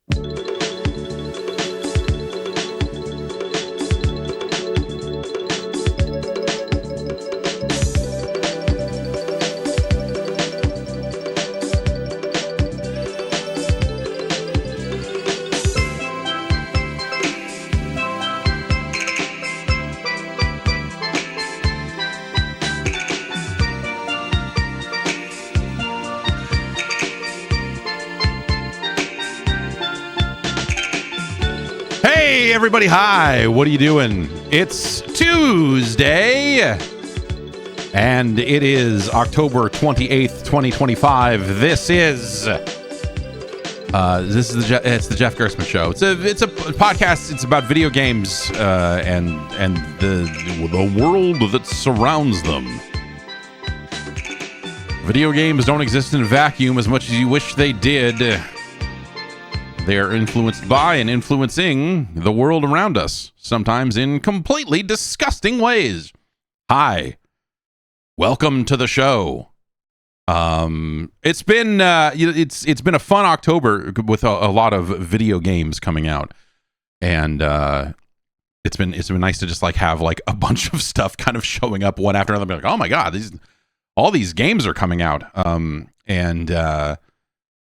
Hey everybody, hi, what are you doing? It's Tuesday, and it is October 28th, 2025. This is the Jeff Gerstmann Show. It's a podcast. It's about video games and the world that surrounds them. Video games don't exist in a vacuum as much as you wish they did. They are influenced by and influencing the world around us, sometimes in completely disgusting ways. Hi, welcome to the show. It's been it's been a fun October with a lot of video games coming out, and it's been nice to just like have like a bunch of stuff kind of showing up one after another. Be like, oh my god, all these games are coming out,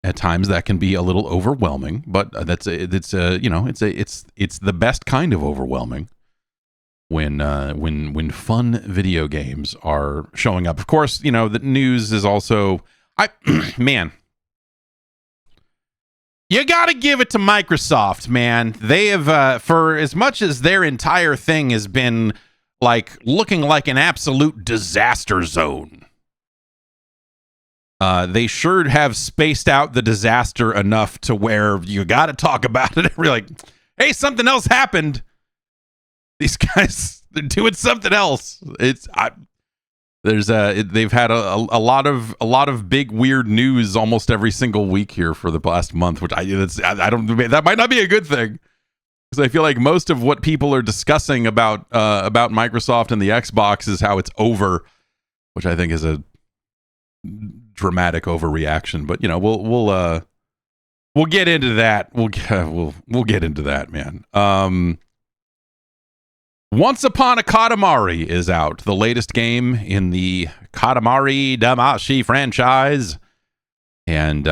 at times that can be a little overwhelming, but it's the best kind of overwhelming when fun video games are showing up. Of course, the news is also man, you got to give it to Microsoft, man. They have for as much as their entire thing has been like looking like an absolute disaster zone. They sure have spaced out the disaster enough to where you got to talk about it. We're like, hey, something else happened. These guys, they're doing something else. They've had a lot of big weird news almost every single week here for the past month, which I don't, that might not be a good thing, because I feel like most of what people are discussing about Microsoft and the Xbox is how it's over, which I think is a dramatic overreaction, but we'll get into that. We'll get into that, man. Once Upon a Katamari is out, the latest game in the Katamari Damacy franchise, and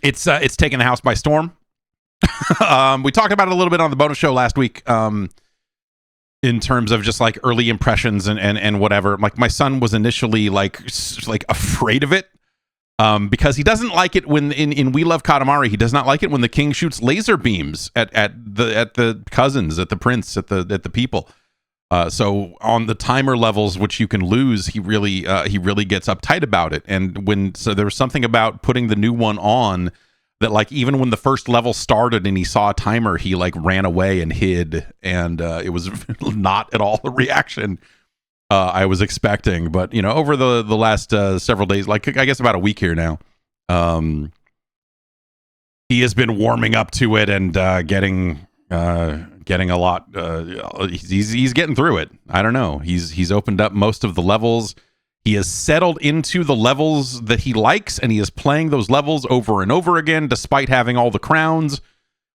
it's taken the house by storm. We talked about it a little bit on the bonus show last week. In terms of just like early impressions and whatever. Like my son was initially like afraid of it because he doesn't like it when in We Love Katamari, he does not like it when the king shoots laser beams at the cousins, at the prince, at the people. So on the timer levels, which you can lose, he really gets uptight about it. And so there was something about putting the new one on that, like, even when the first level started and he saw a timer, he like ran away and hid, and it was not at all the reaction I was expecting. But over the last several days, like I guess about a week here now, he has been warming up to it and getting a lot. He's getting through it. I don't know. He's opened up most of the levels. He has settled into the levels that he likes, and he is playing those levels over and over again, despite having all the crowns,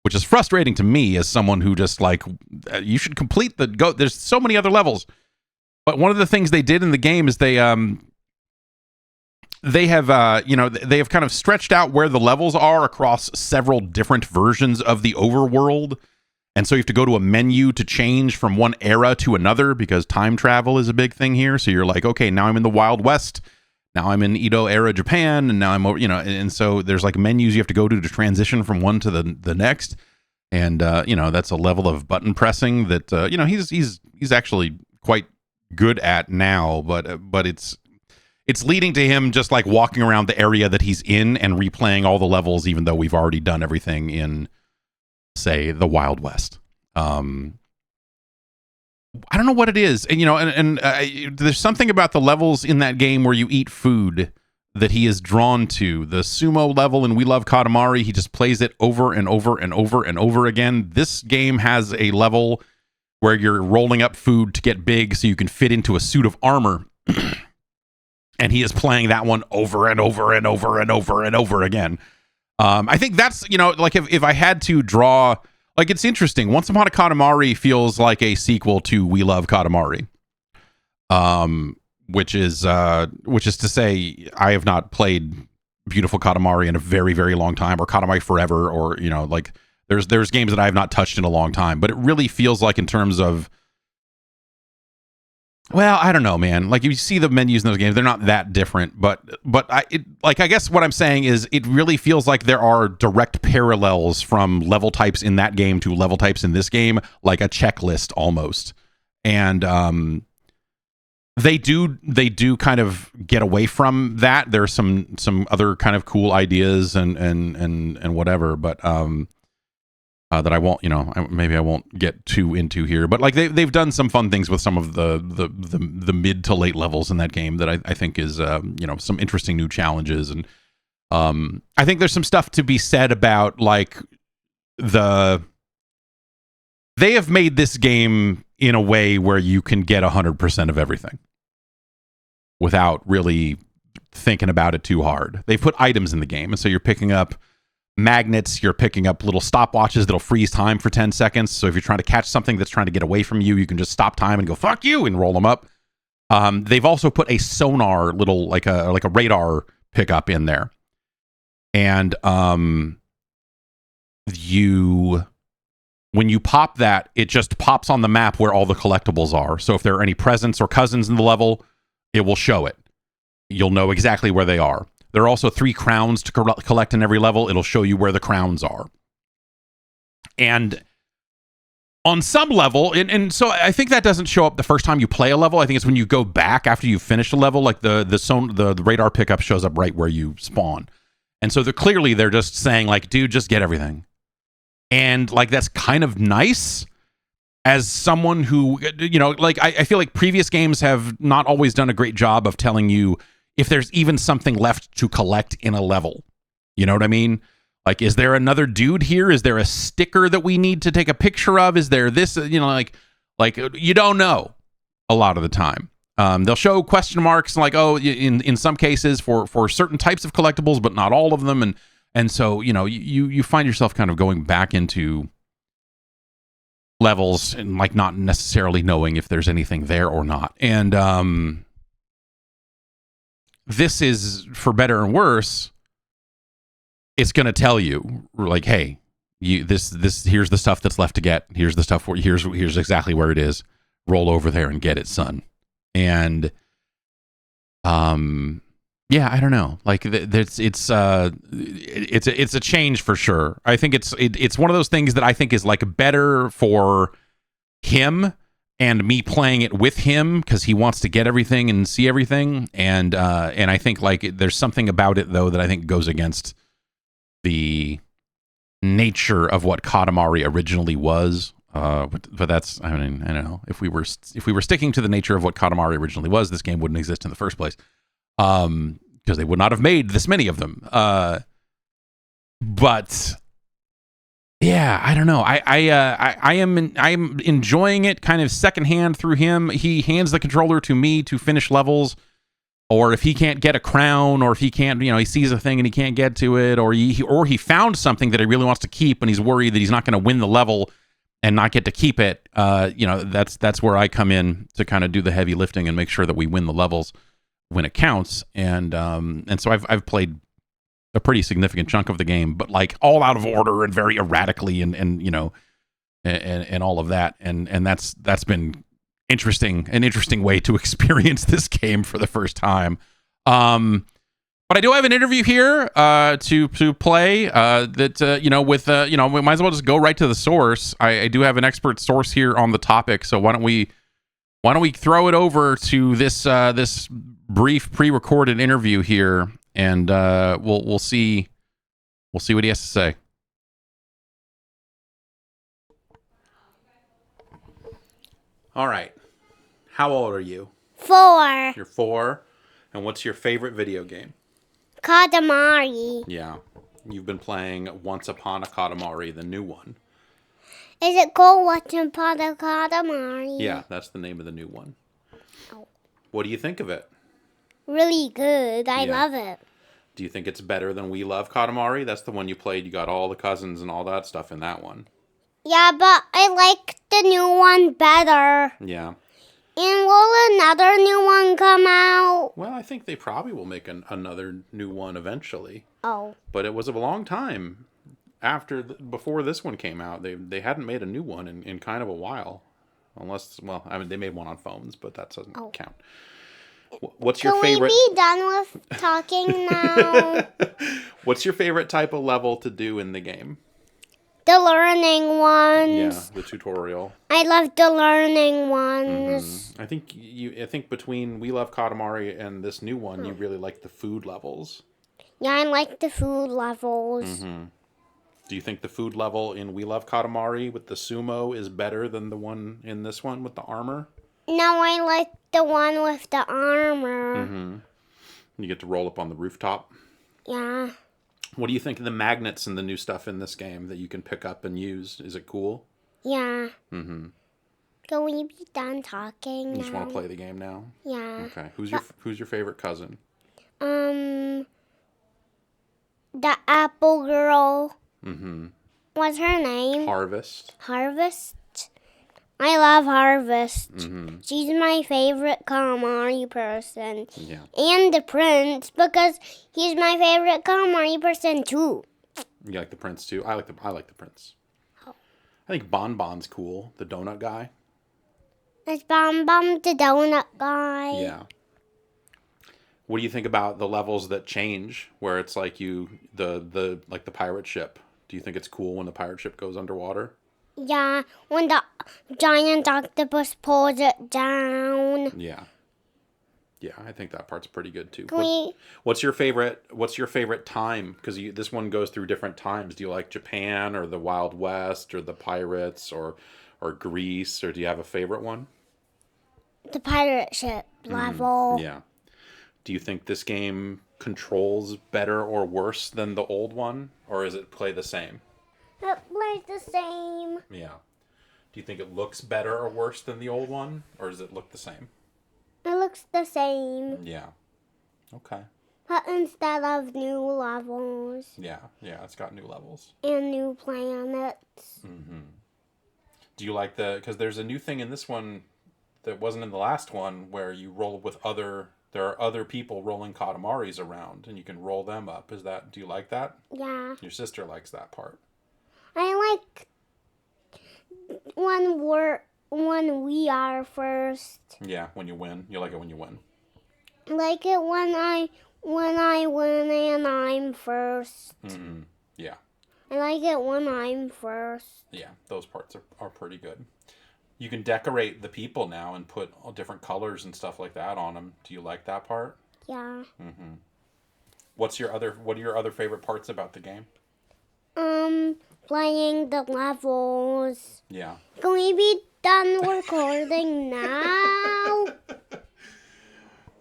which is frustrating to me as someone who just like, you should complete there's so many other levels. But one of the things they did in the game is they have kind of stretched out where the levels are across several different versions of the overworld. And so you have to go to a menu to change from one era to another, because time travel is a big thing here. So you're like, okay, now I'm in the Wild West. Now I'm in Edo era Japan. And now I'm over, and so there's like menus you have to go to transition from one to the next. And, that's a level of button pressing that, he's actually quite good at now, but it's leading to him just like walking around the area that he's in and replaying all the levels, even though we've already done everything in, say, the Wild West. I don't know what it is, and there's something about the levels in that game where you eat food that he is drawn to. The sumo level in We Love Katamari, he just plays it over and over and over and over again. This game has a level where you're rolling up food to get big so you can fit into a suit of armor, and he is playing that one over and over and over and over and over again. I think that's, like if I had to draw, like, it's interesting. Once Upon a Katamari feels like a sequel to We Love Katamari. Which is to say, I have not played Beautiful Katamari in a very, very long time, or Katamari Forever, or like there's games that I have not touched in a long time. But it really feels like, in terms of, well, I don't know, man. Like, you see the menus in those games, they're not that different. But I guess what I'm saying is, it really feels like there are direct parallels from level types in that game to level types in this game, like a checklist almost. And they do kind of get away from that. There's some other kind of cool ideas and whatever, but that I won't, maybe I won't get too into here. But like they've done some fun things with some of the mid to late levels in that game that I think is some interesting new challenges. And I think there's some stuff to be said about, like, they have made this game in a way where you can get 100% of everything without really thinking about it too hard. They put items in the game, and so you're picking up magnets, you're picking up little stopwatches that'll freeze time for 10 seconds. So if you're trying to catch something that's trying to get away from you, you can just stop time and go, fuck you, and roll them up. They've also put a sonar, little, like a radar pickup in there. And when you pop that, it just pops on the map where all the collectibles are. So if there are any presents or cousins in the level, it will show it. You'll know exactly where they are. There are also 3 crowns to collect in every level. It'll show you where the crowns are. And on some level, and so I think that doesn't show up the first time you play a level. I think it's when you go back after you finish a level, like the radar pickup shows up right where you spawn. And so they're just saying, like, dude, just get everything. And like, that's kind of nice. As someone who, like, I feel like previous games have not always done a great job of telling you if there's even something left to collect in a level. You know what I mean? Like, is there another dude here? Is there a sticker that we need to take a picture of? Is there this, like you don't know a lot of the time. They'll show question marks, like, oh, in some cases for certain types of collectibles, but not all of them. And so, you find yourself kind of going back into levels and, like, not necessarily knowing if there's anything there or not. And this is, for better and worse, it's going to tell you, like, hey, this here's the stuff that's left to get. Here's the stuff here's exactly where it is. Roll over there and get it, son. And yeah, I don't know. Like, it's a change for sure. I think it's one of those things that I think is, like, better for him and me playing it with him, because he wants to get everything and see everything. And I think, like, there's something about it, though, that I think goes against the nature of what Katamari originally was. But that's, I mean, I don't know. If we were sticking to the nature of what Katamari originally was, this game wouldn't exist in the first place. Because they would not have made this many of them. But yeah, I don't know. I'm enjoying it kind of secondhand through him. He hands the controller to me to finish levels, or if he can't get a crown, or if he can't, he sees a thing and he can't get to it, or he found something that he really wants to keep and he's worried that he's not going to win the level and not get to keep it. That's where I come in to kind of do the heavy lifting and make sure that we win the levels when it counts. And so I've played a pretty significant chunk of the game, but, like, all out of order and very erratically, and all of that. And that's been an interesting way to experience this game for the first time. But I do have an interview here to play that we might as well just go right to the source. I do have an expert source here on the topic, so why don't we throw it over to this brief pre-recorded interview here, and we'll see what he has to say. All right. How old are you? 4. You're 4. And what's your favorite video game? Katamari. Yeah. You've been playing Once Upon a Katamari, the new one. Is it called Once Upon a Katamari? Yeah, that's the name of the new one. Oh. What do you think of it? Really good. I love it. Do you think it's better than We Love Katamari? That's the one you played. You got all the cousins and all that stuff in that one. Yeah, but I like the new one better. Yeah. And will another new one come out? Well, I think they probably will make another new one eventually. Oh. But it was a long time before this one came out. They hadn't made a new one in kind of a while. Unless, well, I mean, they made one on phones, but that doesn't count. What's your favorite? Can we be done with talking now? What's your favorite type of level to do in the game? The learning ones. Yeah, the tutorial. I love the learning ones. I think between We Love Katamari and this new one, you really like the food levels. Yeah, I like the food levels. Do you think the food level in We Love Katamari with the sumo is better than the one in this one with the armor? No, I like the one with the armor. You get to roll up on the rooftop. Yeah. What do you think of the magnets and the new stuff in this game that you can pick up and use? Is it cool? Yeah. Can we be done talking now? You just want to play the game now? Yeah. Okay. Who's your favorite cousin? The apple girl. What's her name? Harvest. Harvest? I love Harvest. She's my favorite Katamari person. Yeah. And the prince, because he's my favorite Katamari person too. You like the prince too? I like the prince. Oh. I think Bon Bon's cool, the donut guy. It's Bum Bum the donut guy. Yeah. What do you think about the levels that change, where it's like the pirate ship? Do you think it's cool when the pirate ship goes underwater? Yeah, when the giant octopus pulls it down. Yeah. Yeah, I think that part's pretty good too. Can What's your favorite time? Because this one goes through different times. Do you like Japan or the Wild West or the pirates or Greece, or do you have a favorite one? The pirate ship level. Yeah. Do you think this game controls better or worse than the old one, or does it play the same? It plays the same. Yeah. Do you think it looks better or worse than the old one, or does it look the same? It looks the same. Yeah. Okay. But instead of new levels. Yeah, it's got new levels. And new planets. Do you like because there's a new thing in this one that wasn't in the last one, where you roll with there are other people rolling Katamaris around, and you can roll them up. Do you like that? Yeah. Your sister likes that part. I like when we are first. Yeah, when you win. You like it when you win. I like it when I win and I'm first. Yeah. I like it when I'm first. Yeah, those parts are pretty good. You can decorate the people now and put all different colors and stuff like that on them. Do you like that part? Yeah. What are your other favorite parts about the game? Playing the levels. Yeah. Can we be done recording now?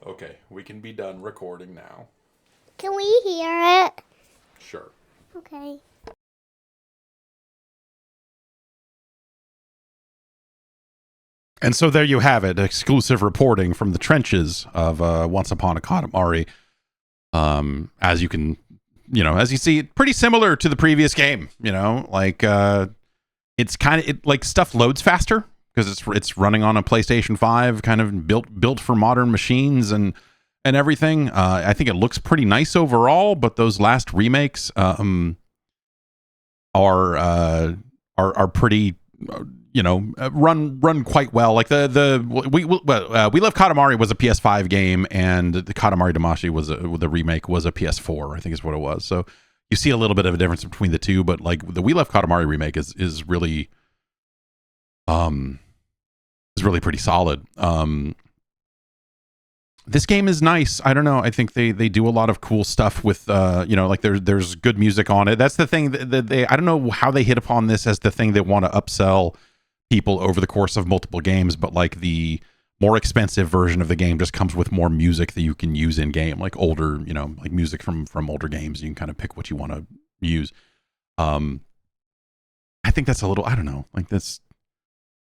Okay, we can be done recording now. Can we hear it? Sure. Okay. And so there you have it, exclusive reporting from the trenches of Once Upon a Katamari. As you can, as you see, pretty similar to the previous game. It's kind of like stuff loads faster because it's running on a PlayStation 5, kind of built for modern machines and everything. I think it looks pretty nice overall, but those last remakes are pretty. Run quite well. Like We Love Katamari was a PS5 game, and the Katamari Damacy the remake was a PS4, I think is what it was. So you see a little bit of a difference between the two, but like the We Love Katamari remake is really pretty solid. This game is nice. I don't know. I think they do a lot of cool stuff with like there's good music on it. That's the thing that they, I don't know how they hit upon this as the thing they want to upsell people over the course of multiple games, but like the more expensive version of the game just comes with more music that you can use in game, like older, like music from older games. You can kind of pick what you want to use. I think that's a little, I don't know, like this.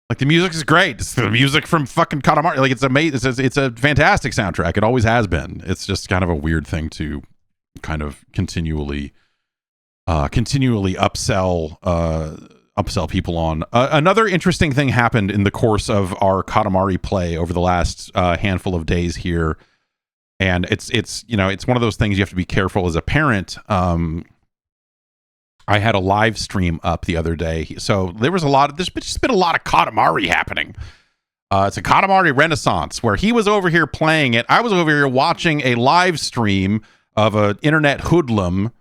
Like the music is great. It's the music from fucking Katamari. Like it's amazing. It's a fantastic soundtrack. It always has been. It's just kind of a weird thing to kind of continually upsell people on. Another interesting thing happened in the course of our Katamari play over the last handful of days here, and it's one of those things you have to be careful as a parent. I had a live stream up the other day, so there's just been a lot of Katamari happening. It's a Katamari Renaissance where he was over here playing it. I was over here watching a live stream of an internet hoodlum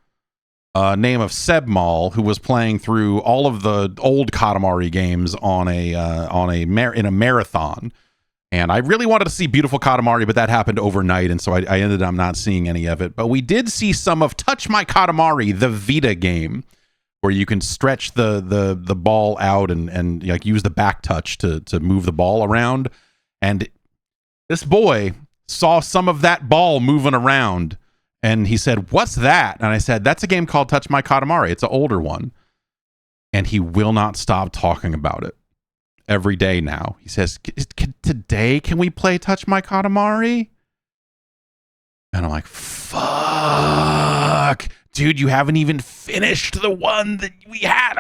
name of Sebmal, who was playing through all of the old Katamari games in a marathon. And I really wanted to see beautiful Katamari, but that happened overnight, and so I ended up not seeing any of it. But we did see some of Touch My Katamari, the Vita game, where you can stretch the ball out and like use the back touch to move the ball around. And this boy saw some of that ball moving around, and he said, "What's that?" And I said, "That's a game called Touch My Katamari. It's an older one." And he will not stop talking about it. Every day now. He says, "Today, can we play Touch My Katamari?" And I'm like, fuck. Dude, you haven't even finished the one that we had.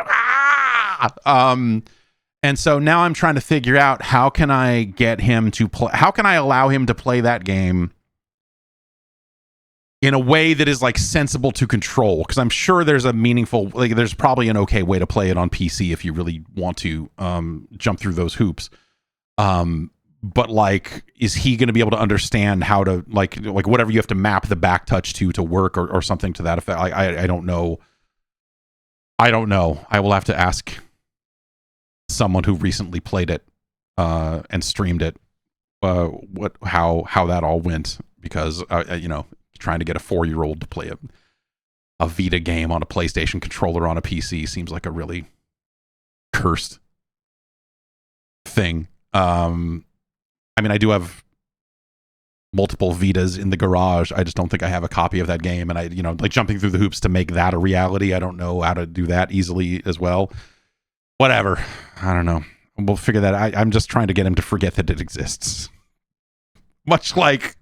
And so now I'm trying to figure out how can I get him to play, how can I allow him to play that game in a way that is like sensible to control, because I'm sure there's a meaningful, like there's probably an okay way to play it on PC if you really want to jump through those hoops. But like, is he going to be able to understand how to like whatever you have to map the back touch to work or something to that effect? I don't know. I don't know. I will have to ask someone who recently played it and streamed it how that all went, because trying to get a 4-year-old to play a Vita game on a PlayStation controller on a PC seems like a really cursed thing. I mean, I do have multiple Vitas in the garage. I just don't think I have a copy of that game, and I, like jumping through the hoops to make that a reality. I don't know how to do that easily as well. Whatever. I don't know. We'll figure that out. I'm just trying to get him to forget that it exists. Much like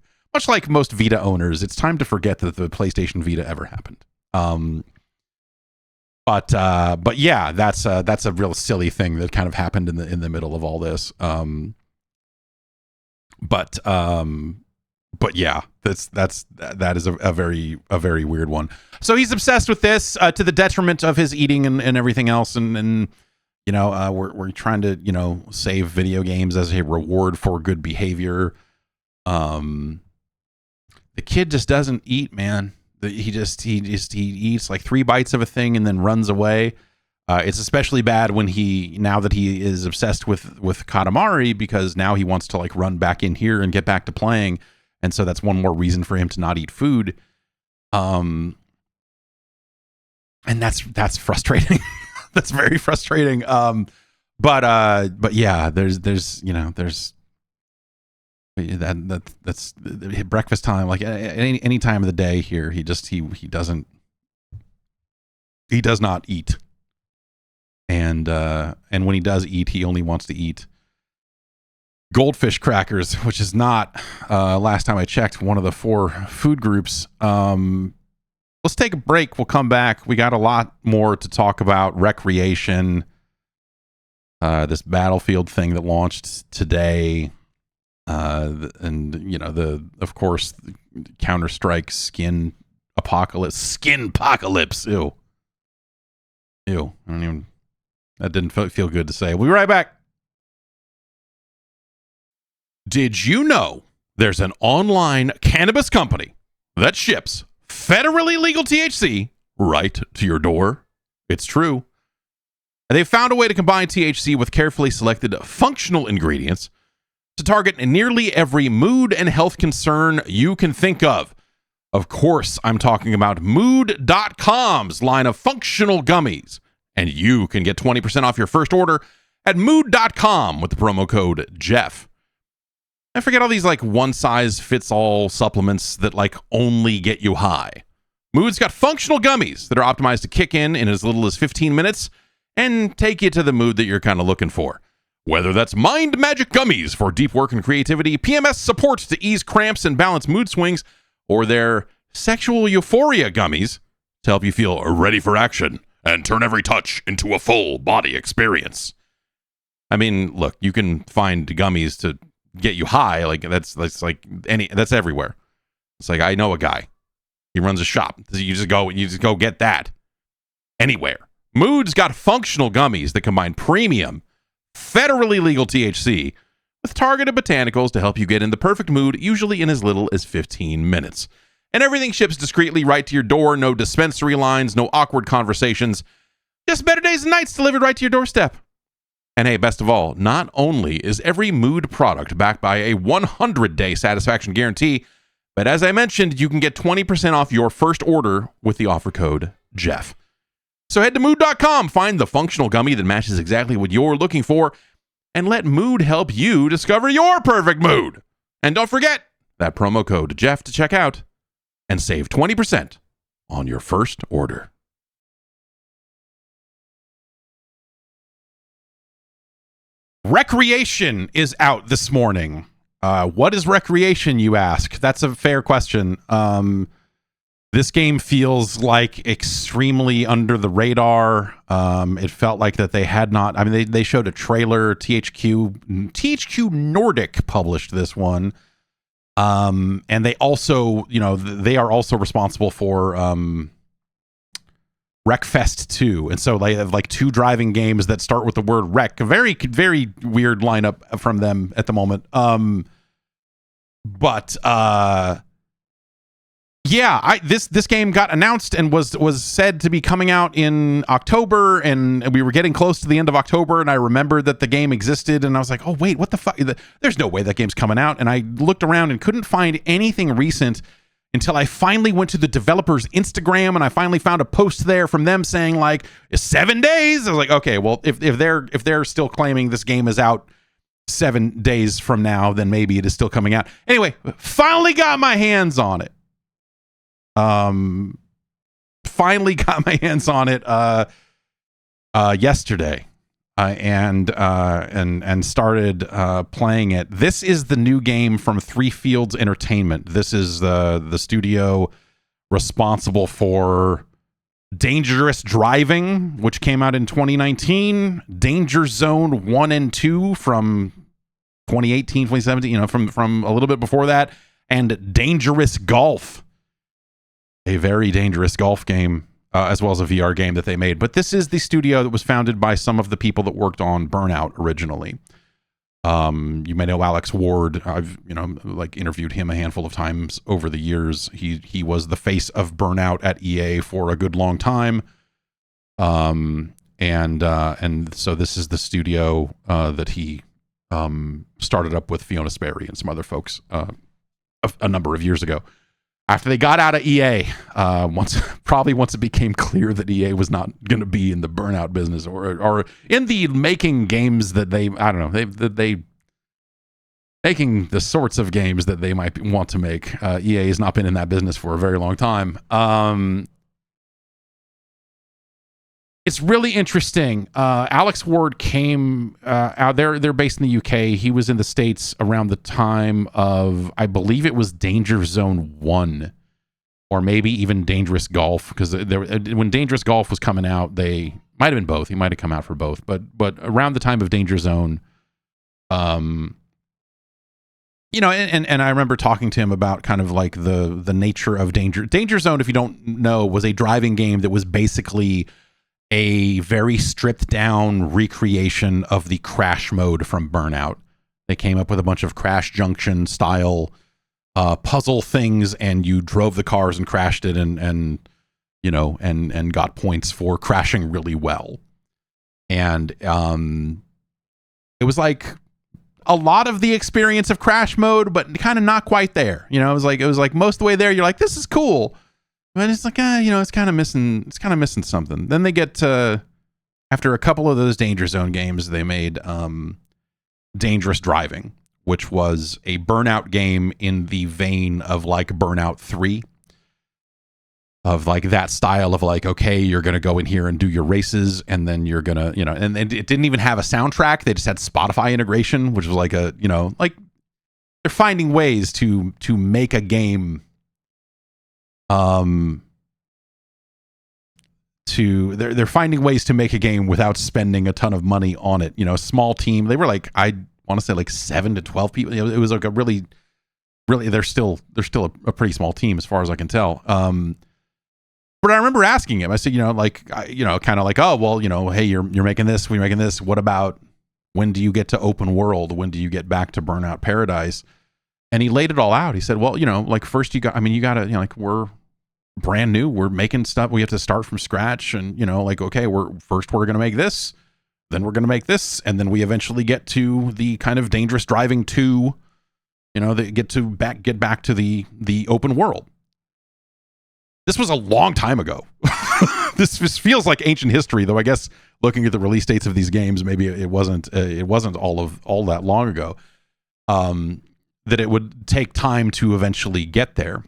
most Vita owners, it's time to forget that the PlayStation Vita ever happened. But yeah, that's a real silly thing that kind of happened in the middle of all this. But yeah, that is a very weird one. So he's obsessed with this to the detriment of his eating and everything else, and we're trying to save video games as a reward for good behavior. The kid just doesn't eat, man. He eats like 3 bites of a thing and then runs away. It's especially bad when now that he is obsessed with Katamari, because now he wants to like run back in here and get back to playing, and so that's one more reason for him to not eat food. And that's frustrating. That's very frustrating. But yeah, there's that's breakfast time, like any time of the day here. He does not eat, and when he does eat, he only wants to eat goldfish crackers, which is not last time I checked one of the 4 food groups. Let's take a break. We'll come back. We got a lot more to talk about. Wreckreation, this Battlefield thing that launched today. And of course, the Counter-Strike skin apocalypse. Ew. That didn't feel good to say. We'll be right back. Did you know there's an online cannabis company that ships federally legal THC right to your door? It's true. They've found a way to combine THC with carefully selected functional ingredients to target nearly every mood and health concern you can think of. Of course, I'm talking about Mood.com's line of functional gummies, and you can get 20% off your first order at Mood.com with the promo code Jeff. I forget all these like one-size-fits-all supplements that like only get you high. Mood's got functional gummies that are optimized to kick in as little as 15 minutes and take you to the mood that you're kind of looking for. Whether that's Mind Magic Gummies for deep work and creativity, PMS support to ease cramps and balance mood swings, or their sexual euphoria gummies to help you feel ready for action and turn every touch into a full body experience. I mean, look, you can find gummies to get you high. Like that's everywhere. It's like, I know a guy. He runs a shop. You just go get that anywhere. Mood's got functional gummies that combine premium, federally legal THC with targeted botanicals to help you get in the perfect mood, usually in as little as 15 minutes. And everything ships discreetly right to your door. No dispensary lines, no awkward conversations. Just better days and nights delivered right to your doorstep. And hey, best of all, not only is every Mood product backed by a 100-day satisfaction guarantee, but as I mentioned, you can get 20% off your first order with the offer code Jeff. So head to mood.com, find the functional gummy that matches exactly what you're looking for, and let Mood help you discover your perfect mood. And don't forget that promo code Jeff to check out and save 20% on your first order. Wreckreation is out this morning. What is Wreckreation, you ask? That's a fair question. This game feels like extremely under the radar. It felt like that they had not. I mean, they showed a trailer. THQ Nordic published this one, and they also, they are also responsible for Wreckfest 2, and so they have like two driving games that start with the word wreck. A very, very weird lineup from them at the moment. This game got announced and was said to be coming out in October, and we were getting close to the end of October, and I remembered that the game existed, and I was like, oh wait, what the fuck? There's no way that game's coming out. And I looked around and couldn't find anything recent until I finally went to the developer's Instagram, and I finally found a post there from them saying like 7 days. I was like, okay, well, if they're still claiming this game is out 7 days from now, then maybe it is still coming out. Anyway, finally got my hands on it. Finally got my hands on it yesterday, and started playing it. This is the new game from Three Fields Entertainment. This is the studio responsible for Dangerous Driving, which came out in 2019, Danger Zone 1 and 2 from 2018, 2017, from a little bit before that, and Dangerous Golf, a very dangerous golf game, as well as a VR game that they made. But this is the studio that was founded by some of the people that worked on Burnout originally. You may know Alex Ward. I've interviewed him a handful of times over the years. He was the face of Burnout at EA for a good long time. And so this is the studio that he started up with Fiona Sperry and some other folks a number of years ago. After they got out of EA, once it became clear that EA was not going to be in the Burnout business or in the making games that they making the sorts of games that they might want to make. EA has not been in that business for a very long time. It's really interesting. Alex Ward came out there. They're based in the UK. He was in the States around the time of, I believe it was Danger Zone 1, or maybe even Dangerous Golf, because when Dangerous Golf was coming out, they might have been both. He might have come out for both, but around the time of Danger Zone, and I remember talking to him about kind of like the nature of Danger Zone. If you don't know, was a driving game that was basically a very stripped down recreation of the crash mode from Burnout. They came up with a bunch of Crash Junction style puzzle things, and you drove the cars and crashed it and got points for crashing really well. And it was like a lot of the experience of Crash mode, but kind of not quite there. It was like most of the way there, you're like, this is cool. But it's like, it's kind of missing something. Then they get after a couple of those Danger Zone games, they made Dangerous Driving, which was a Burnout game in the vein of like Burnout 3, of like that style of like, okay, you're going to go in here and do your races, and then you're going to, and it didn't even have a soundtrack. They just had Spotify integration, which was like like they're finding ways to make a game um they're finding ways to make a game without spending a ton of money on it. Small team. They were like, I want to say like 7 to 12 people. It was like a really they're still a pretty small team as far as I can tell. But I remember asking him, I said, kind of like, oh, well, hey, you're making this, we're making this. What about when do you get to open world? When do you get back to Burnout Paradise? And he laid it all out. He said, well, first you gotta, we're brand new. We're making stuff. We have to start from scratch. And, okay, we're going to make this, then we're going to make this. And then we eventually get to the kind of Dangerous Driving 2, they get back to the open world. This was a long time ago. This feels like ancient history, though. I guess looking at the release dates of these games, maybe it wasn't all that long ago. That it would take time to eventually get there,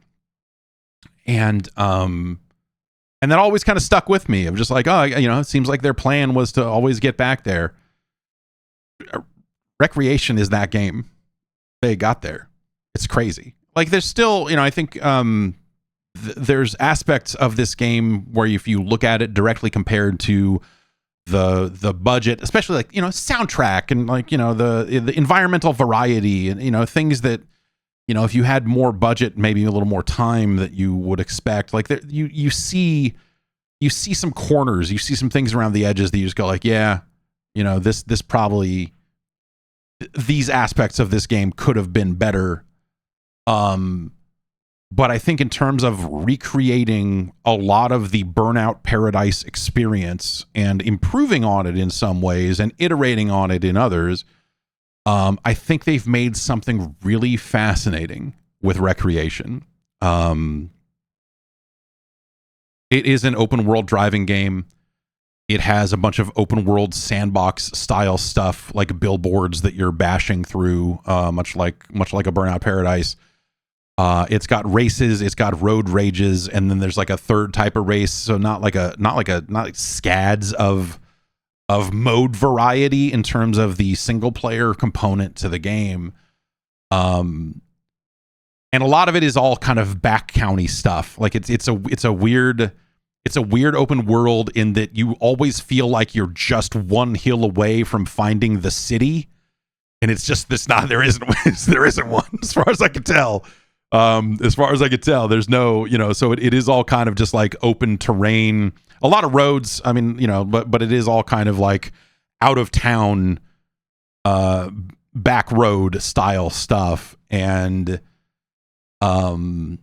and that always kind of stuck with me. I'm just like, oh, it seems like their plan was to always get back there. Wreckreation is that game. They got there. It's crazy. Like, there's still, I think. There's aspects of this game where if you look at it directly compared to the budget, especially like, soundtrack and like, the environmental variety and, things that, if you had more budget, maybe a little more time that you would expect, like you see some corners, you see some things around the edges that you just go like, yeah, this probably, these aspects of this game could have been better. But I think in terms of recreating a lot of the Burnout Paradise experience and improving on it in some ways and iterating on it in others, I think they've made something really fascinating with Wreckreation. It is an open world driving game. It has a bunch of open world sandbox style stuff like billboards that you're bashing through, much like a Burnout Paradise. It's got races, it's got road rages, and then there's like a third type of race. So not like scads of mode variety in terms of the single player component to the game. And a lot of it is all kind of back county stuff. Like it's a weird open world in that you always feel like you're just one hill away from finding the city, and it's just there isn't one as far as I can tell. There's no, so it is all kind of just like open terrain, a lot of roads. I mean, but it is all kind of like out of town, back road style stuff. And, some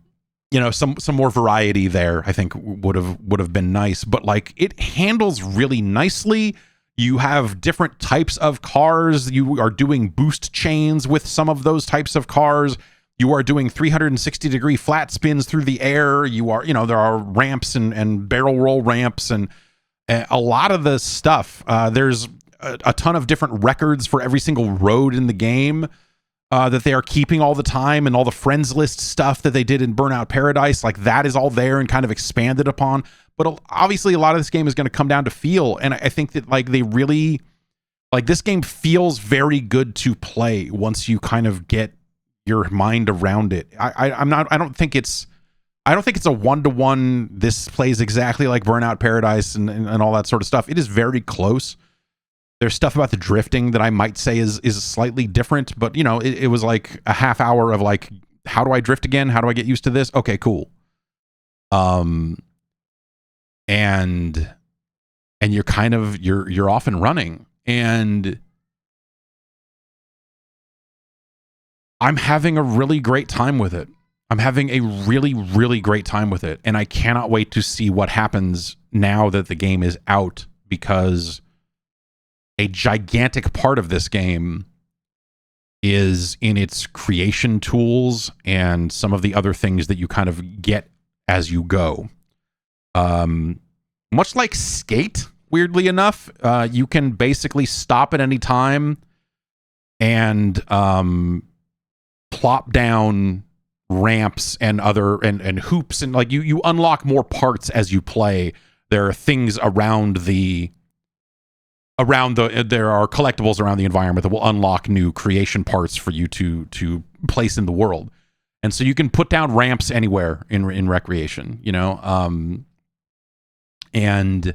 more variety there, I think would have been nice, but like it handles really nicely. You have different types of cars. You are doing boost chains with some of those types of cars. You are doing 360-degree flat spins through the air. You are, there are ramps and barrel roll ramps and a lot of the stuff. There's a ton of different records for every single road in the game that they are keeping all the time, and all the friends list stuff that they did in Burnout Paradise. Like that is all there and kind of expanded upon. But obviously a lot of this game is going to come down to feel. And I think that like they really, like this game feels very good to play once you kind of get your mind around it. I don't think it's a 1-to-1. This plays exactly like Burnout Paradise and all that sort of stuff. It is very close. There's stuff about the drifting that I might say is slightly different, but it was like a half hour of like, how do I drift again? How do I get used to this? Okay, cool. And you're kind of you're off and running, and I'm having a really great time with it. I'm having a really, really great time with it. And I cannot wait to see what happens now that the game is out, because a gigantic part of this game is in its creation tools and some of the other things that you kind of get as you go. Much like Skate, weirdly enough, you can basically stop at any time and plop down ramps and other and hoops, and like you unlock more parts as you play. There are things around there are collectibles around the environment that will unlock new creation parts for you to place in the world. And so you can put down ramps anywhere in Wreckreation, you know, and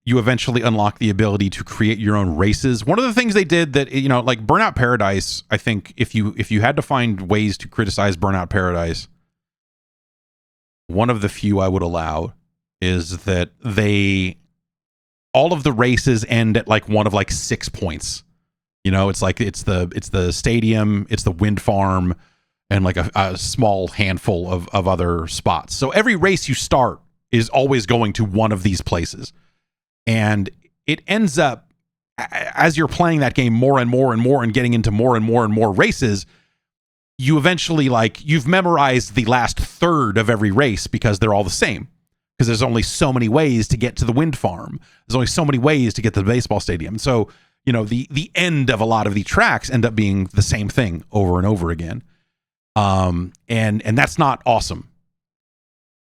you eventually unlock the ability to create your own races. One of the things they did that, you know, like Burnout Paradise, I think if you had to find ways to criticize Burnout Paradise, one of the few I would allow is that all of the races end at like one of like 6 points. You know, it's like it's the stadium, it's the wind farm, and like a small handful of other spots. So every race you start is always going to one of these places. And it ends up, as you're playing that game more and more and more and getting into more and more and more races, you eventually, like, you've memorized the last third of every race because they're all the same. Because there's only so many ways to get to the wind farm. There's only so many ways to get to the baseball stadium. So, you know, the end of a lot of the tracks end up being the same thing over and over again. And that's not awesome.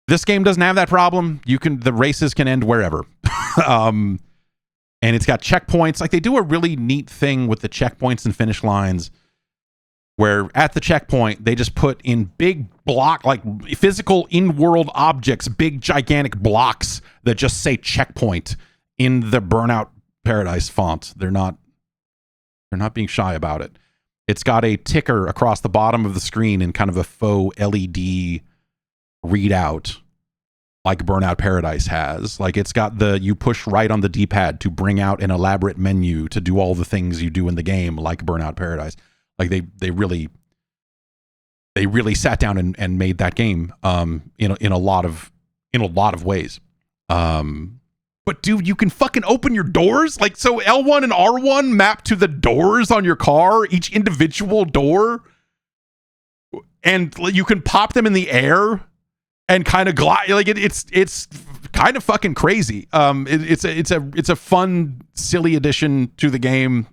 This game doesn't have that problem. The races can end wherever. And it's got checkpoints. Like, they do a really neat thing with the checkpoints and finish lines where at the checkpoint, they just put in big block, like physical in-world objects, big gigantic blocks that just say checkpoint in the Burnout Paradise font. They're not being shy about it. It's got a ticker across the bottom of the screen in kind of a faux LED readout like Burnout Paradise has. Like, it's got you push right on the D-pad to bring out an elaborate menu to do all the things you do in the game like Burnout Paradise. Like, they really sat down and made that game in a lot of ways. But dude, you can fucking open your doors. Like, so L1 and R1 map to the doors on your car, each individual door, and you can pop them in the air and kind of glide. Like, it's kind of fucking crazy. It's a fun, silly addition to the game.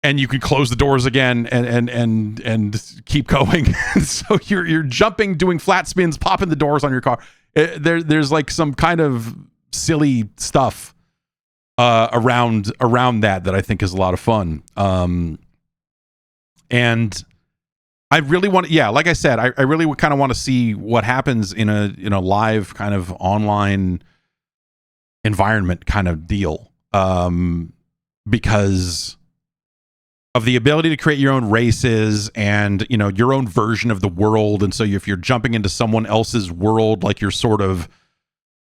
And you can close the doors again and keep going. So you're jumping, doing flat spins, popping the doors on your car. There's like some kind of silly stuff around that I think is a lot of fun. And I really want to, like I said, I really would kind of want to see what happens in a live kind of online environment kind of deal, because of the ability to create your own races and, you know, your own version of the world. And so if you're jumping into someone else's world, like, you're sort of,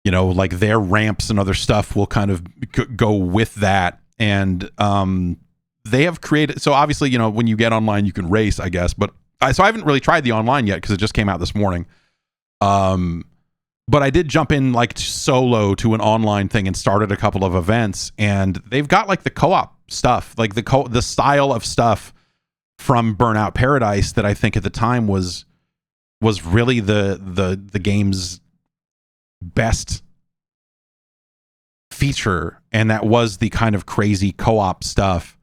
you know, like their ramps and other stuff will kind of go with that. And they have created, so obviously, you know, when you get online, you can race, I guess. But so I haven't really tried the online yet because it just came out this morning. But I did jump in like solo to an online thing and started a couple of events, and they've got like the co-op stuff, like the style of stuff from Burnout Paradise that I think at the time was really the game's best feature, and that was the kind of crazy co-op stuff,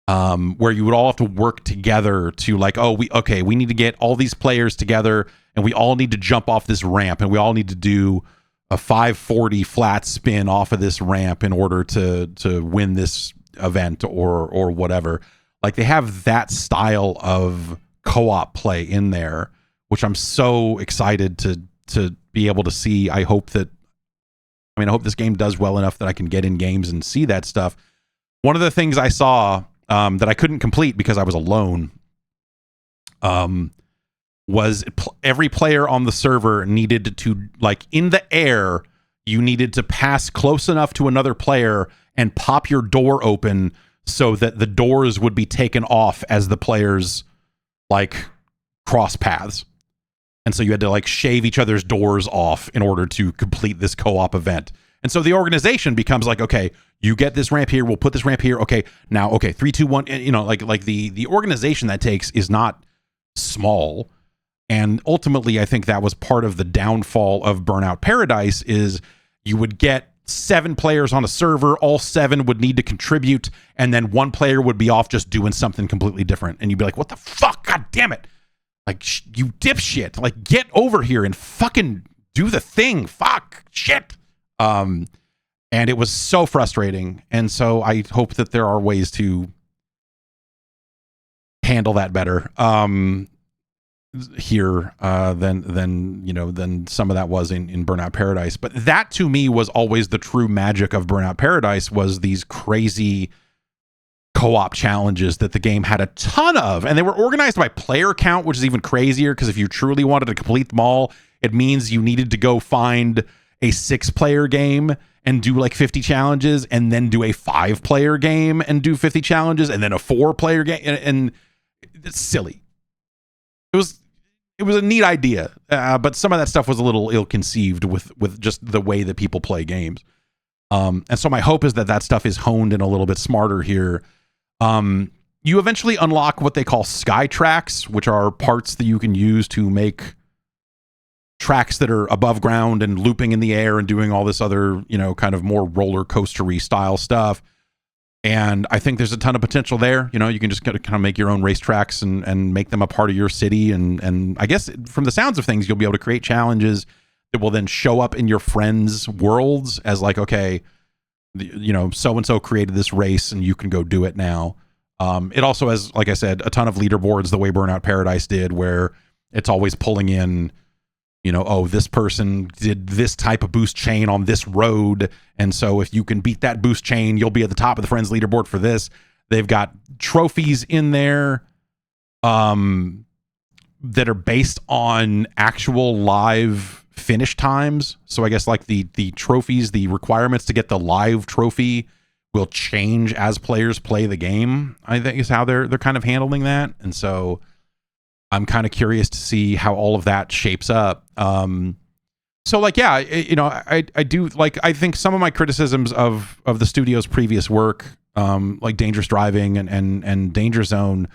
where you would all have to work together to, like, we need to get all these players together and we all need to jump off this ramp and we all need to do a 540 flat spin off of this ramp in order to win this event or whatever. Like, they have that style of co-op play in there, which I'm so excited to be able to see. I hope this game does well enough that I can get in games and see that stuff. One of the things I saw that I couldn't complete because I was alone was every player on the server needed to, like, in the air, you needed to pass close enough to another player and pop your door open so that the doors would be taken off as the players, like, cross paths. And so you had to, like, shave each other's doors off in order to complete this co-op event. And so the organization becomes like, okay, you get this ramp here, we'll put this ramp here. Okay, now, 3, 2, 1, you know, like the organization that takes is not small. And ultimately, I think that was part of the downfall of Burnout Paradise, is you would get 7 players on a server, all 7 would need to contribute, and then one player would be off just doing something completely different. And you'd be like, what the fuck? God damn it. Like, you dipshit. Like, get over here and fucking do the thing. Fuck. Shit. And it was so frustrating. And so I hope that there are ways to handle that better here than some of that was in Burnout Paradise. But that to me was always the true magic of Burnout Paradise, was these crazy co-op challenges that the game had a ton of, and they were organized by player count, which is even crazier, because if you truly wanted to complete them all, it means you needed to go find a 6-player game and do like 50 challenges, and then do a 5-player game and do 50 challenges, and then a 4-player game, and it's silly. It was a neat idea, but some of that stuff was a little ill-conceived with just the way that people play games. And so my hope is that stuff is honed in a little bit smarter here. You eventually unlock what they call sky tracks, which are parts that you can use to make tracks that are above ground and looping in the air and doing all this other, kind of more roller coastery style stuff. And I think there's a ton of potential there. You can just kind of make your own racetracks and make them a part of your city. And I guess from the sounds of things, you'll be able to create challenges that will then show up in your friends' worlds as like, okay, so-and-so created this race and you can go do it now. It also has, like I said, a ton of leaderboards the way Burnout Paradise did, where it's always pulling in, this person did this type of boost chain on this road, and so if you can beat that boost chain, you'll be at the top of the friends leaderboard for this. They've got trophies in there that are based on actual live finish times. So I guess like the trophies, the requirements to get the live trophy will change as players play the game, I think is how they're kind of handling that. And so I'm kind of curious to see how all of that shapes up. So like, yeah, I do like, I think some of my criticisms of the studio's previous work, like Dangerous Driving and Danger Zone,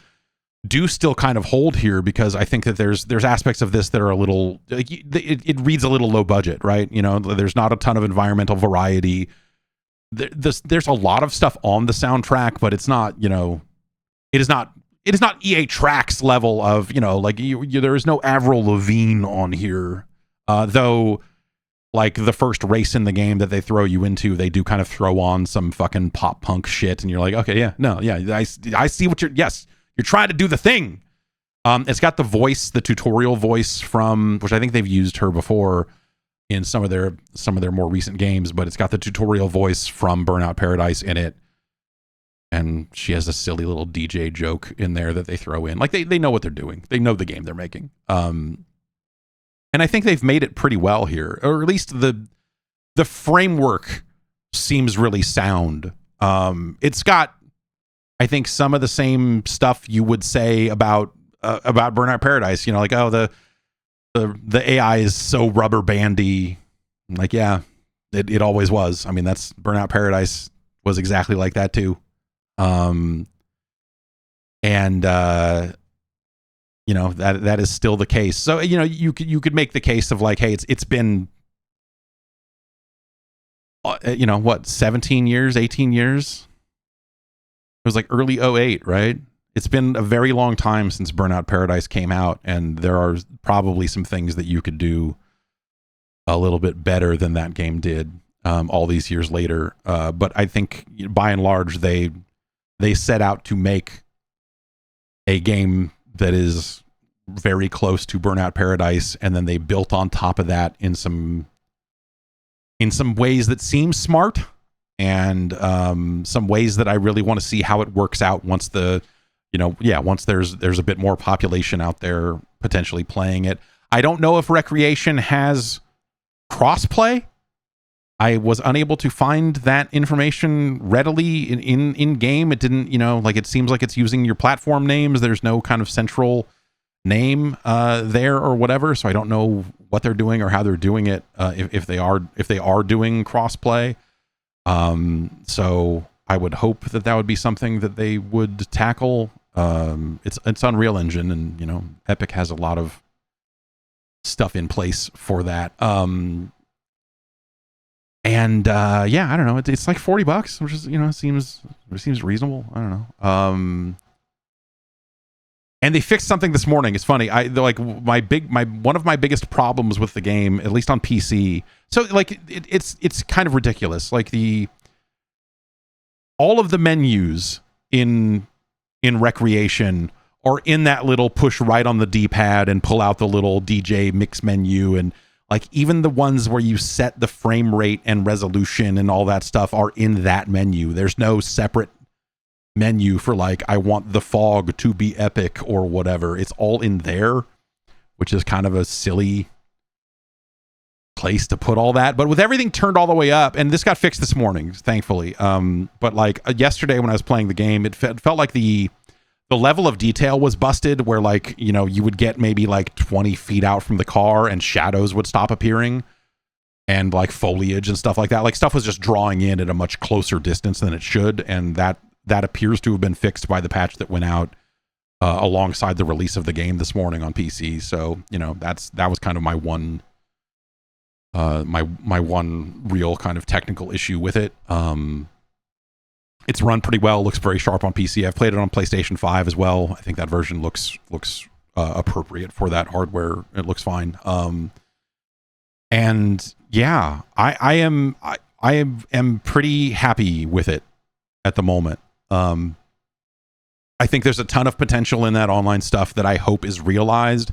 do still kind of hold here, because I think that there's aspects of this that are a little, like, it reads a little low budget, right? There's not a ton of environmental variety. There's a lot of stuff on the soundtrack, but it's not, it is not EA Tracks level of, there is no Avril Lavigne on here. Though, like, the first race in the game that they throw you into, they do kind of throw on some fucking pop punk shit, and you're like, okay, yeah, no, yeah, I see what you're trying to do the thing. It's got the tutorial voice from, which I think they've used her before in some of their more recent games, but it's got the tutorial voice from Burnout Paradise in it. And she has a silly little DJ joke in there that they throw in. Like, they know what they're doing. They know the game they're making. And I think they've made it pretty well here, or at least the framework seems really sound. It's got, I think, some of the same stuff you would say about Burnout Paradise. Like, oh, the AI is so rubber bandy. Like, yeah, it always was. I mean, that's Burnout Paradise was exactly like that too. That is still the case. So, you could make the case of like, hey, it's been, 17 years, 18 years. It was like early 2008, right? It's been a very long time since Burnout Paradise came out, and there are probably some things that you could do a little bit better than that game did all these years later. But I think by and large, they set out to make a game that is very close to Burnout Paradise, and then they built on top of that in some ways that seem smart, and some ways that I really want to see how it works out once once there's a bit more population out there potentially playing it. I don't know if Wreckreation has crossplay. I was unable to find that information readily in game. It didn't, it seems like it's using your platform names. There's no kind of central name there or whatever. So I don't know what they're doing or how they're doing it, if they are doing crossplay. So I would hope that would be something that they would tackle. It's Unreal Engine, and Epic has a lot of stuff in place for that. I don't know. It's like $40, which is, seems reasonable. I don't know. And they fixed something this morning. It's funny. One of my biggest problems with the game, at least on PC. So like it's kind of ridiculous. Like all of the menus in Wreckreation are in that little push right on the D-pad and pull out the little DJ mix menu, and like even the ones where you set the frame rate and resolution and all that stuff are in that menu. There's no separate menu for like, I want the fog to be epic or whatever. It's all in there, which is kind of a silly place to put all that. But with everything turned all the way up, and this got fixed this morning, thankfully. But like yesterday when I was playing the game, it felt like the level of detail was busted, where like, you know, you would get maybe like 20 feet out from the car and shadows would stop appearing, and like foliage and stuff like that. Like stuff was just drawing in at a much closer distance than it should. And that appears to have been fixed by the patch that went out alongside the release of the game this morning on PC. So, you know, that was kind of my one my one real kind of technical issue with it. It's run pretty well, looks very sharp on PC. I've played it on PlayStation 5 as well. I think that version looks appropriate for that hardware. It looks fine. And yeah, I am pretty happy with it at the moment. I think there's a ton of potential in that online stuff that I hope is realized.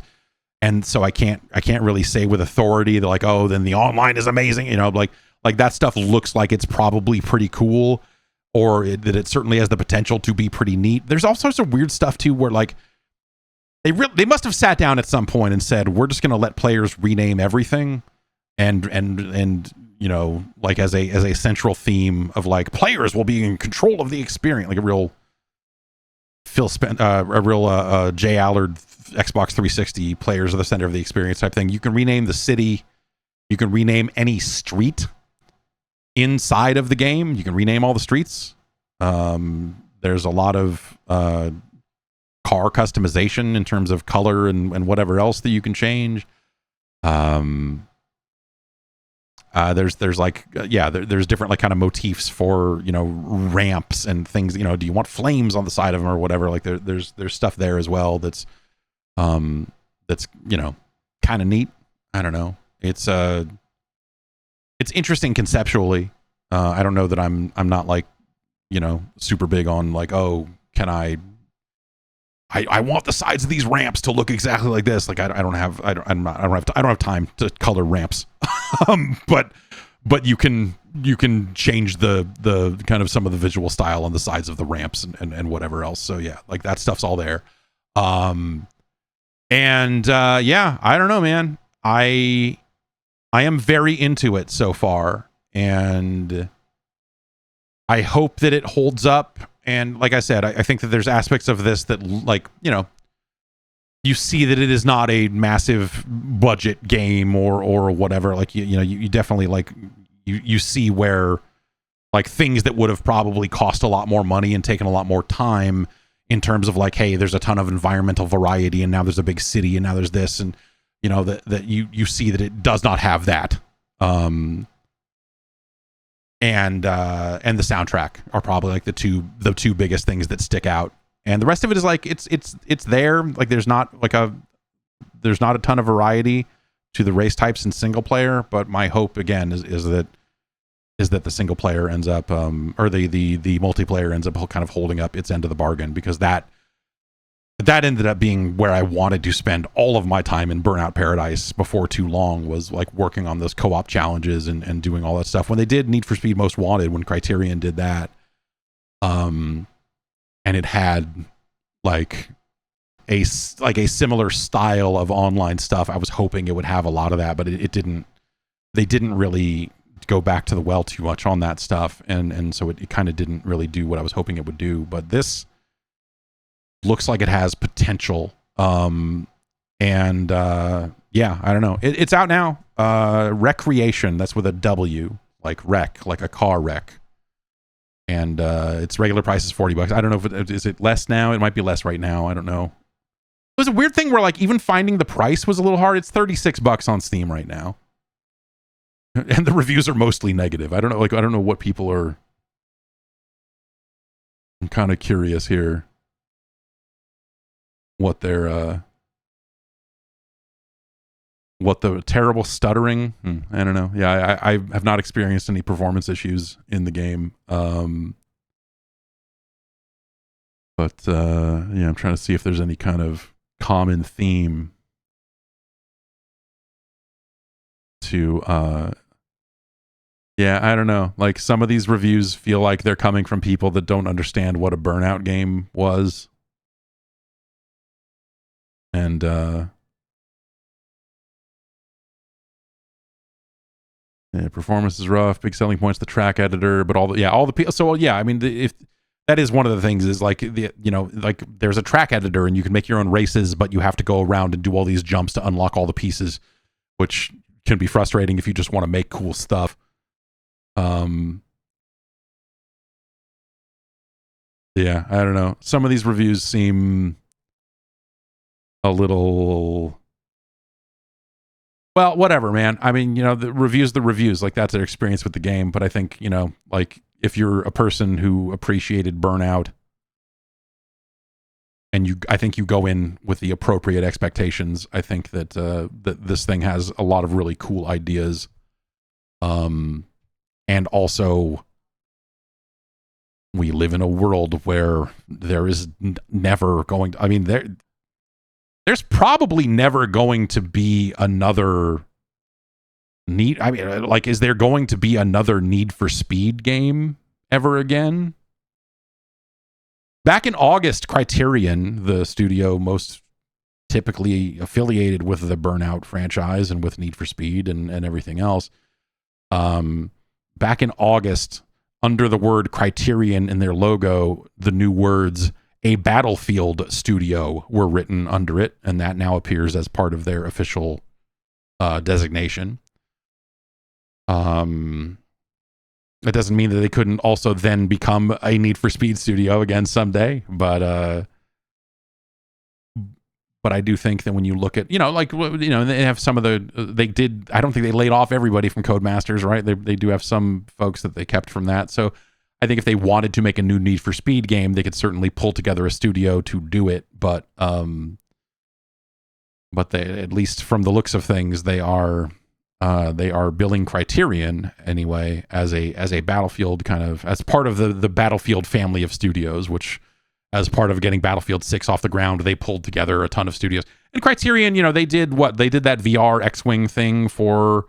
And so I can't really say with authority that like, oh, then the online is amazing. You know, like that stuff looks like it's probably pretty cool, or that it certainly has the potential to be pretty neat. There's all sorts of weird stuff too, where like they must have sat down at some point and said, we're just going to let players rename everything, and you know, like as a central theme of like players will be in control of the experience, like a real Jay Allard Xbox 360 players are the center of the experience type thing. You can rename the city, you can rename any street inside of the game, you can rename all the streets. There's a lot of car customization in terms of color and whatever else that you can change. There's like there's different like kind of motifs for, you know, ramps and things. You know, do you want flames on the side of them or whatever? Like there's stuff there as well that's you know, kind of neat. I don't know. It's interesting conceptually. I don't know that I'm not like, you know, super big on like, oh, can I want the sides of these ramps to look exactly like this. Like I don't have time to color ramps. But you can change the kind of some of the visual style on the sides of the ramps and whatever else. So yeah, like that stuff's all there. Yeah, I don't know, man. I am very into it so far, and I hope that it holds up. And like I said, I think that there's aspects of this that, like, you know, you see that it is not a massive budget game or whatever. Like, you know, you definitely like, you see where like things that would have probably cost a lot more money and taken a lot more time in terms of like, hey, there's a ton of environmental variety and now there's a big city and now there's this, and you know, that you see that it does not have that. And the soundtrack are probably like the two biggest things that stick out, and the rest of it is like it's there. Like there's not a ton of variety to the race types in single player, but my hope again is that the single player ends up or the multiplayer ends up kind of holding up its end of the bargain, because that ended up being where I wanted to spend all of my time in Burnout Paradise before too long, was like working on those co-op challenges and doing all that stuff. When they did Need for Speed Most Wanted, when Criterion did that, and it had like a similar style of online stuff, I was hoping it would have a lot of that, but it didn't. They didn't really go back to the well too much on that stuff, and so it kind of didn't really do what I was hoping it would do. But this looks like it has potential. Yeah, I don't know. It's out now. Wreckreation, that's with a W, like wreck, like a car wreck. And its regular price is $40. I don't know if is it less now. It might be less right now. I don't know. It was a weird thing where like even finding the price was a little hard. It's $36 on Steam right now, and the reviews are mostly negative. I don't know. Like I don't know what people are. I'm kind of curious here. What their what the terrible stuttering, I don't know. Yeah, I have not experienced any performance issues in the game, but But yeah, I'm trying to see if there's any kind of common theme to yeah, I don't know. Like, some of these reviews feel like they're coming from people that don't understand what a Burnout game was. And yeah, performance is rough. Big selling points the track editor, but all the people. So yeah, I mean, if that is one of the things, is like like there's a track editor and you can make your own races, but you have to go around and do all these jumps to unlock all the pieces, which can be frustrating if you just want to make cool stuff. Yeah, I don't know. Some of these reviews seem a little, well, whatever, man. I mean, the reviews, like, that's their experience with the game. But I think, like, if you're a person who appreciated Burnout, and I think you go in with the appropriate expectations, I think that that this thing has a lot of really cool ideas. And also, we live in a world where there is never going to, I mean, there's probably never going to be another is there going to be another Need for Speed game ever again? Back in August, Criterion, the studio most typically affiliated with the Burnout franchise and with Need for Speed and everything else, back in August, under the word Criterion in their logo, the new words "A Battlefield Studio" were written under it, and that now appears as part of their official designation. That doesn't mean that they couldn't also then become a Need for Speed studio again someday, but I do think that when you look at, they have some of I don't think they laid off everybody from Codemasters, right? They do have some folks that they kept from that. So I think if they wanted to make a new Need for Speed game, they could certainly pull together a studio to do it. But they, at least from the looks of things, they are billing Criterion anyway as a Battlefield kind of, as part of the Battlefield family of studios, which, as part of getting Battlefield 6 off the ground, they pulled together a ton of studios. And Criterion, they did that VR X-Wing thing for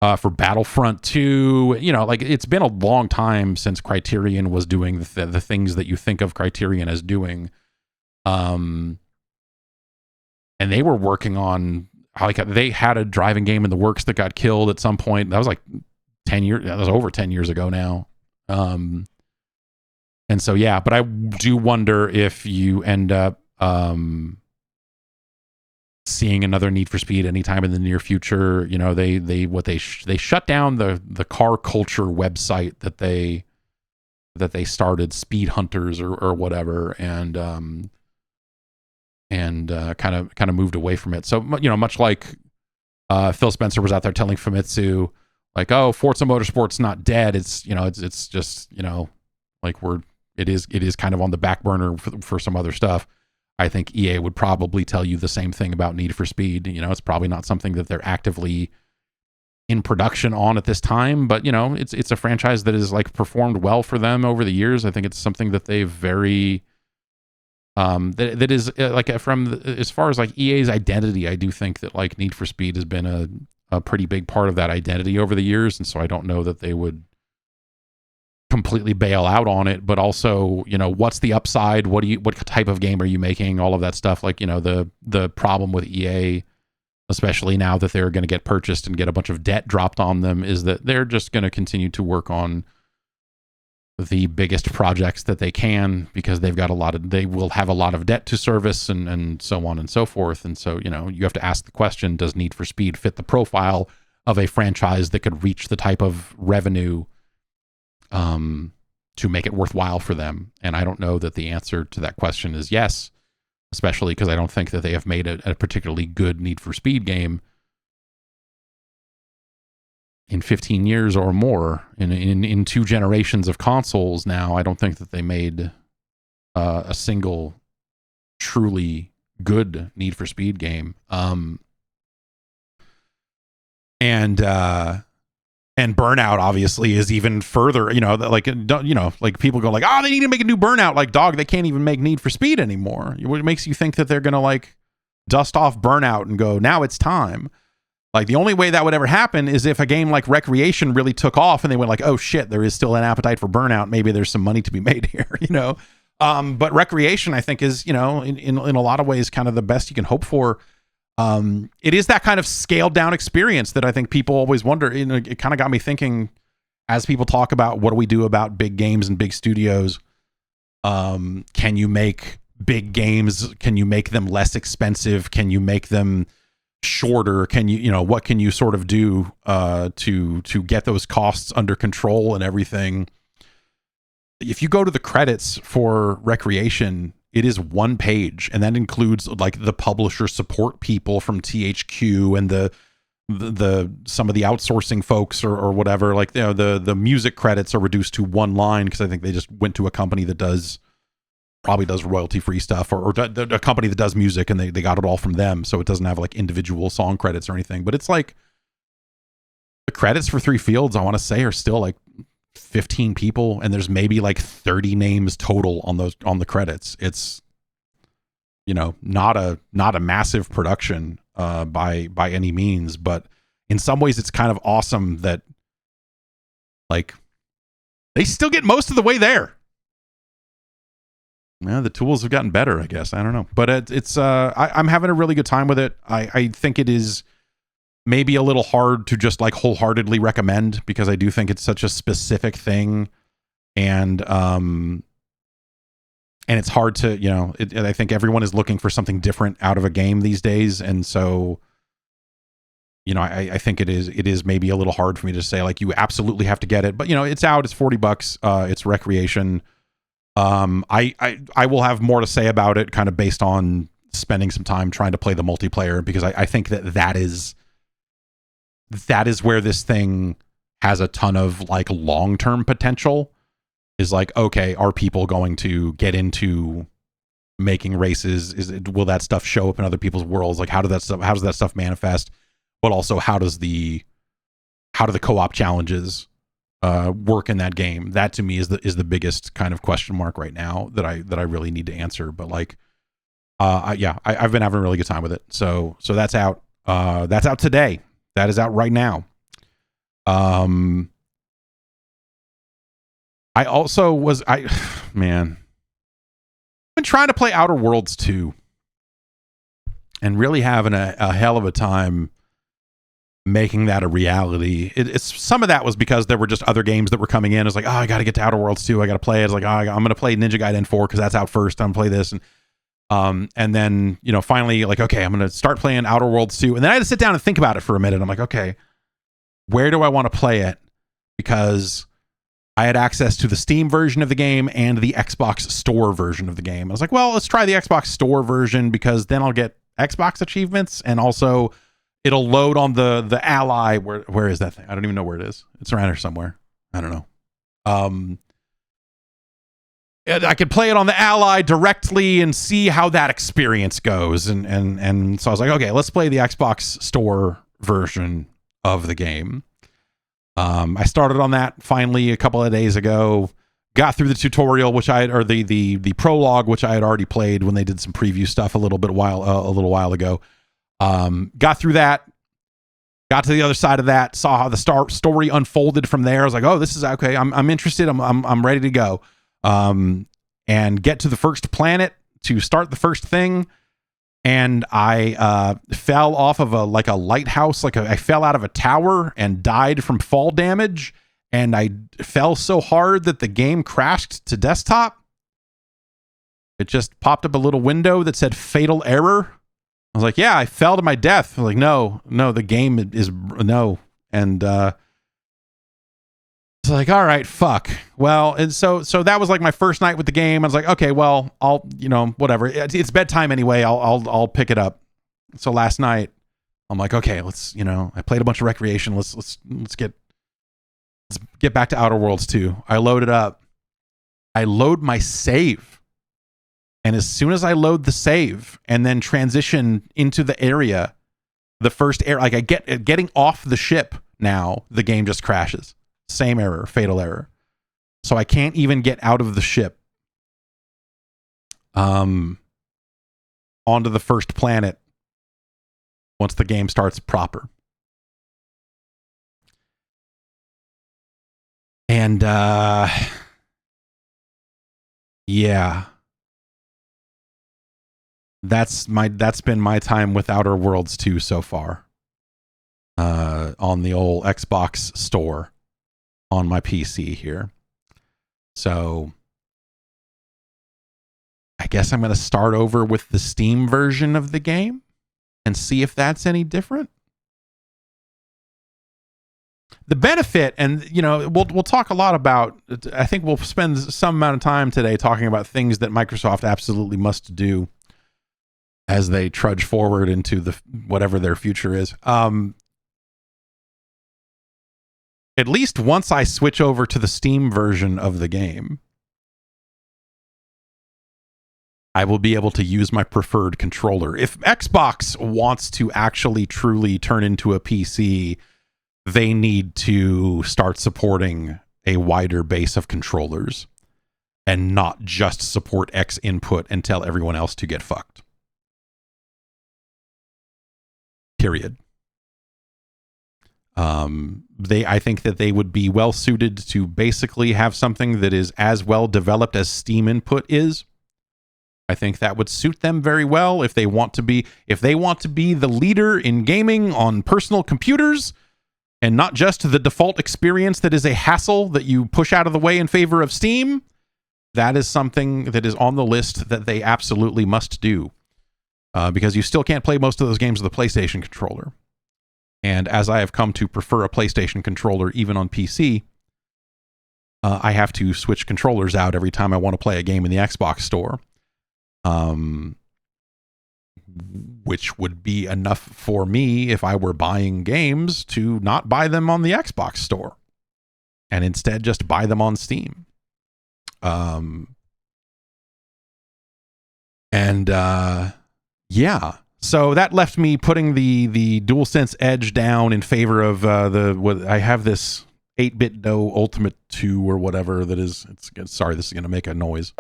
Battlefront 2. Like, it's been a long time since Criterion was doing the things that you think of Criterion as doing. And they were working on, like, they had a driving game in the works that got killed at some point. That was like 10 years. That was over 10 years ago now. And so, yeah, but I do wonder if you end up seeing another Need for Speed anytime in the near future. They shut down the car culture website that they started, Speed Hunters or whatever, and kind of moved away from it. So, much like Phil Spencer was out there telling Famitsu, like, oh, Forza Motorsport's not dead. It's it's just like it is kind of on the back burner for some other stuff. I think EA would probably tell you the same thing about Need for Speed. It's probably not something that they're actively in production on at this time, but it's a franchise that has, like, performed well for them over the years. I think it's something that they've very that is like, as far as, like, EA's identity, I do think that, like, Need for Speed has been a pretty big part of that identity over the years, and so I don't know that they would completely bail out on it. But also, what's the upside? What type of game are you making? All of that stuff. Like, the problem with EA, especially now that they're going to get purchased and get a bunch of debt dropped on them, is that they're just going to continue to work on the biggest projects that they can, because they will have a lot of debt to service, and so on and so forth. And so, you have to ask the question, does Need for Speed fit the profile of a franchise that could reach the type of revenue to make it worthwhile for them? And I don't know that the answer to that question is yes, especially because I don't think that they have made a particularly good Need for Speed game in 15 years or more. In 2 generations of consoles now, I don't think that they made a single truly good Need for Speed game. And And Burnout obviously is even further, like people go like, oh, they need to make a new Burnout. Like, dog, they can't even make Need for Speed anymore. What makes you think that they're going to like dust off Burnout and go, now it's time? Like, the only way that would ever happen is if a game like Wreckreation really took off and they went like, oh shit, there is still an appetite for Burnout. Maybe there's some money to be made here, But Wreckreation, I think, is, in a lot of ways kind of the best you can hope for. It is that kind of scaled down experience that I think people always wonder. It kind of got me thinking as people talk about what do we do about big games and big studios. Can you make big games? Can you make them less expensive? Can you make them shorter? Can you, what can you sort of do to get those costs under control and everything? If you go to the credits for Wreckreation, it is one page, and that includes like the publisher support people from THQ and the some of the outsourcing folks or whatever. Like, the music credits are reduced to one line because I think they just went to a company that probably does royalty free stuff, or a company that does music, and they got it all from them, so it doesn't have like individual song credits or anything. But it's like the credits for Three Fields, I want to say, are still like 15 people, and there's maybe like 30 names total on the credits. It's not a massive production by any means, but in some ways it's kind of awesome that like they still get most of the way there. The tools have gotten better, I guess. I don't know, but I'm having a really good time with it. I think it is maybe a little hard to just like wholeheartedly recommend, because I do think it's such a specific thing, and it's hard to, I think everyone is looking for something different out of a game these days, and so I think it is maybe a little hard for me to say like you absolutely have to get it, but it's out, it's $40, it's Wreckreation. I will have more to say about it kind of based on spending some time trying to play the multiplayer, because I think that is where this thing has a ton of like long-term potential. Is like, okay, are people going to get into making races? Will that stuff show up in other people's worlds? Like, how does that stuff manifest? But also, how do the co-op challenges work in that game? That to me is the biggest kind of question mark right now that I really need to answer. But like, I've been having a really good time with it. So that's out. That's out today. That is out right now. I also was, man, I've been trying to play Outer Worlds 2 and really having a hell of a time making that a reality. It's some of that was because there were just other games that were coming in. It's like, oh, I got to get to Outer Worlds 2. I got to play it. It's like, oh, I'm going to play Ninja Gaiden 4 because that's out first. I'm going to play this. And then, finally, like, okay, I'm going to start playing Outer Worlds 2. And then I had to sit down and think about it for a minute. I'm like, okay, where do I want to play it? Because I had access to the Steam version of the game and the Xbox Store version of the game. I was like, well, let's try the Xbox Store version, because then I'll get Xbox achievements, and also it'll load on the Ally. Where is that thing? I don't even know where it is. It's around here somewhere. I don't know. I could play it on the Ally directly and see how that experience goes. And so I was like, okay, let's play the Xbox Store version of the game. I started on that finally a couple of days ago. Got through the tutorial, the prologue, which I had already played when they did some preview stuff a little while ago. Got through that. Got to the other side of that. Saw how the story unfolded from there. I was like, oh, this is okay. I'm interested. I'm ready to go. And get to the first planet to start the first thing. And I fell off of a lighthouse. I fell out of a tower and died from fall damage. And I fell so hard that the game crashed to desktop. It just popped up a little window that said fatal error. I was like, yeah, I fell to my death. I was like, no, the game is no. And it's like, all right, fuck. Well, and so that was like my first night with the game. I was like, okay, well, I'll, whatever. It's bedtime anyway. I'll pick it up. So last night, I'm like, okay, let's, I played a bunch of Wreckreation. Let's get back to Outer Worlds 2. I load it up. I load my save. And as soon as I load the save and then transition into the area, the first air, like getting off the ship, now, the game just crashes. Same error, fatal error. So I can't even get out of the ship onto the first planet once the game starts proper. And yeah. That's been my time with Outer Worlds 2 so far. On the old Xbox store on my PC here. So I guess I'm going to start over with the Steam version of the game and see if that's any different. The benefit, and we'll talk a lot about, I think we'll spend some amount of time today talking about things that Microsoft absolutely must do as they trudge forward into whatever their future is. At least once I switch over to the Steam version of the game, I will be able to use my preferred controller. If Xbox wants to actually truly turn into a PC, they need to start supporting a wider base of controllers and not just support X input and tell everyone else to get fucked. Period. I think that they would be well suited to basically have something that is as well developed as Steam input is. I think that would suit them very well if they want to be the leader in gaming on personal computers and not just the default experience that is a hassle that you push out of the way in favor of Steam. That is something that is on the list that they absolutely must do. Because you still can't play most of those games with a PlayStation controller. And as I have come to prefer a PlayStation controller even on PC, I have to switch controllers out every time I want to play a game in the Xbox store. Which would be enough for me if I were buying games to not buy them on the Xbox store and instead just buy them on Steam. Yeah. So that left me putting the DualSense Edge down in favor of I have this 8-bit No Ultimate 2 or whatever that is. Sorry, this is going to make a noise.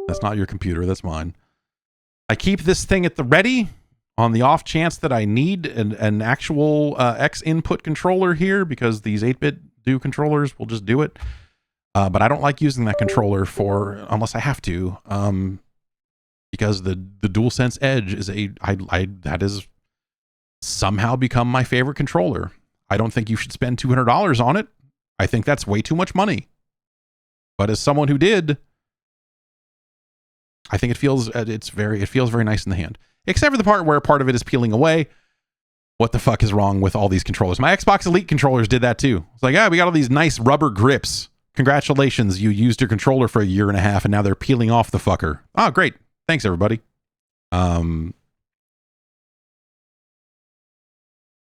That's not your computer. That's mine. I keep this thing at the ready on the off chance that I need an actual X input controller here, because these 8-bit Do controllers will just do it. But I don't like using that controller unless I have to. Because the DualSense Edge is that has somehow become my favorite controller. I don't think you should spend $200 on it. I think that's way too much money. But as someone who did, I think it feels very nice in the hand. Except for the part where part of it is peeling away. What the fuck is wrong with all these controllers? My Xbox Elite controllers did that too. It's like, we got all these nice rubber grips. Congratulations, you used your controller for a year and a half and now they're peeling off the fucker. Oh, great. Thanks, everybody.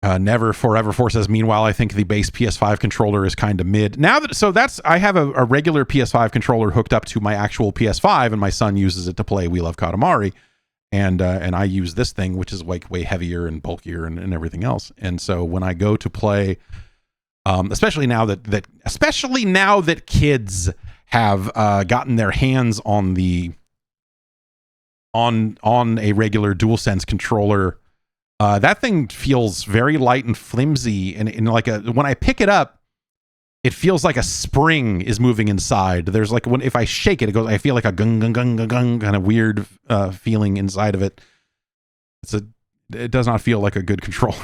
Never Forever 4 says, meanwhile, I think the base PS5 controller is kind of mid. I have a regular PS5 controller hooked up to my actual PS5, and my son uses it to play We Love Katamari. And I use this thing, which is like way heavier and bulkier and everything else. And so when I go to play, especially now that kids have gotten their hands on on a regular DualSense controller, that thing feels very light and flimsy, and when I pick it up, it feels like a spring is moving inside. There's like if I shake it, I feel like a gung gung gung gung gung kind of weird feeling inside of it. It does not feel like a good controller.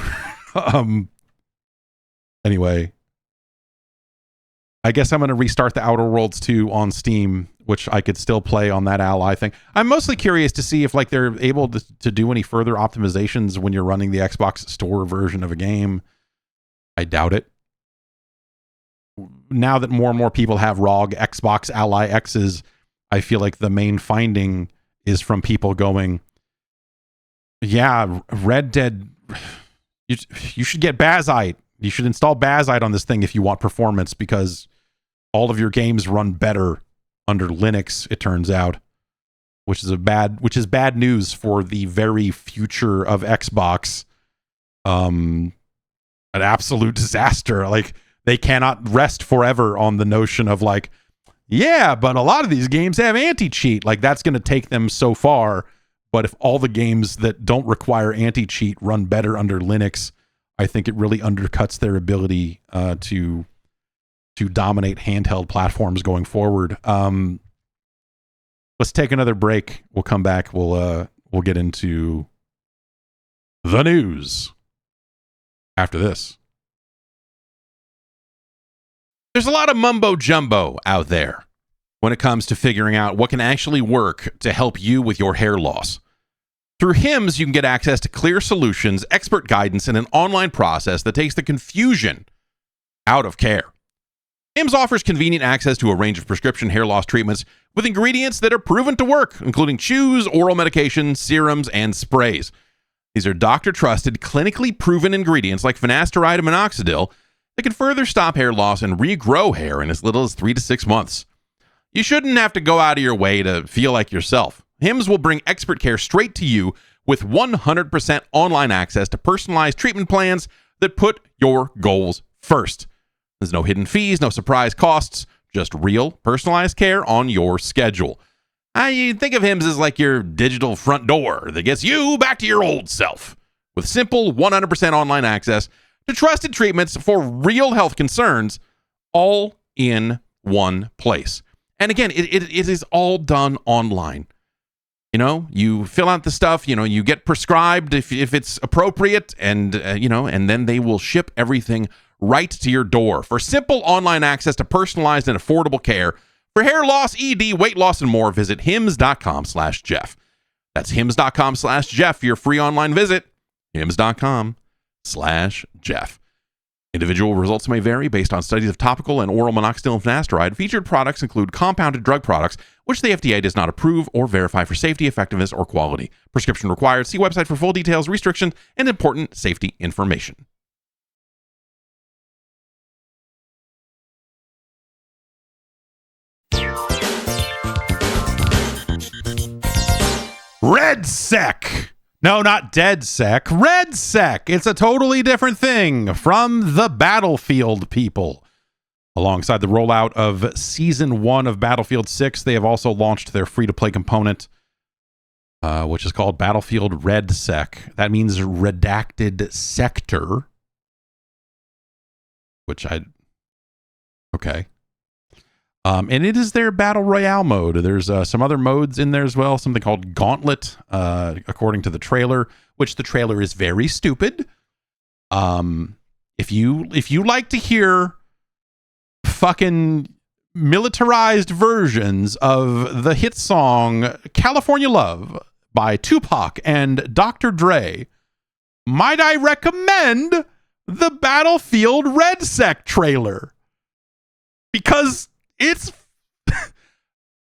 Anyway, I guess I'm going to restart the Outer Worlds 2 on Steam, which I could still play on that Ally thing. I'm mostly curious to see if they're able to do any further optimizations when you're running the Xbox Store version of a game. I doubt it. Now that more and more people have ROG Xbox Ally X's, I feel like the main finding is from people going, yeah, Red Dead, you should get Bazite. You should install Bazite on this thing if you want performance, because all of your games run better under Linux, it turns out, which is bad news for the very future of Xbox. an absolute disaster. Like, they cannot rest forever on the notion of like, yeah, but a lot of these games have anti-cheat. Like, that's going to take them so far. But if all the games that don't require anti-cheat run better under Linux, I think it really undercuts their ability to dominate handheld platforms going forward. Let's take another break. We'll come back. We'll get into the news after this. There's a lot of mumbo jumbo out there when it comes to figuring out what can actually work to help you with your hair loss. Through Hims, you can get access to clear solutions, expert guidance, and an online process that takes the confusion out of care. Hims offers convenient access to a range of prescription hair loss treatments with ingredients that are proven to work, including chews, oral medications, serums, and sprays. These are doctor-trusted, clinically proven ingredients like finasteride and minoxidil that can further stop hair loss and regrow hair in as little as 3 to 6 months. You shouldn't have to go out of your way to feel like yourself. Hims will bring expert care straight to you with 100% online access to personalized treatment plans that put your goals first. There's no hidden fees, no surprise costs, just real, personalized care on your schedule. You think of Hims as like your digital front door that gets you back to your old self. With simple 100% online access to trusted treatments for real health concerns, all in one place. And again, it is all done online. You know, you fill out the stuff, you know, you get prescribed if it's appropriate, and, and then they will ship everything right to your door. For simple online access to personalized and affordable care for hair loss, ED, weight loss, and more, visit hims.com/Jeff. That's hims.com/Jeff for your free online visit. hims.com/Jeff. Individual results may vary based on studies of topical and oral minoxidil and finasteride. Featured products include compounded drug products, which the FDA does not approve or verify for safety, effectiveness, or quality. Prescription required. See website for full details, restrictions, and important safety information. Red Sec. No, not Dead Sec. Red Sec. It's a totally different thing from the Battlefield people. Alongside the rollout of Season 1 of Battlefield 6, they have also launched their free-to-play component, which is called Battlefield Red Sec. That means Redacted Sector. Okay. And it is their Battle Royale mode. There's some other modes in there as well, something called Gauntlet, according to the trailer, which the trailer is very stupid. If you like to hear fucking militarized versions of the hit song California Love by Tupac and Dr. Dre, might I recommend the Battlefield Red Sec trailer? Because it's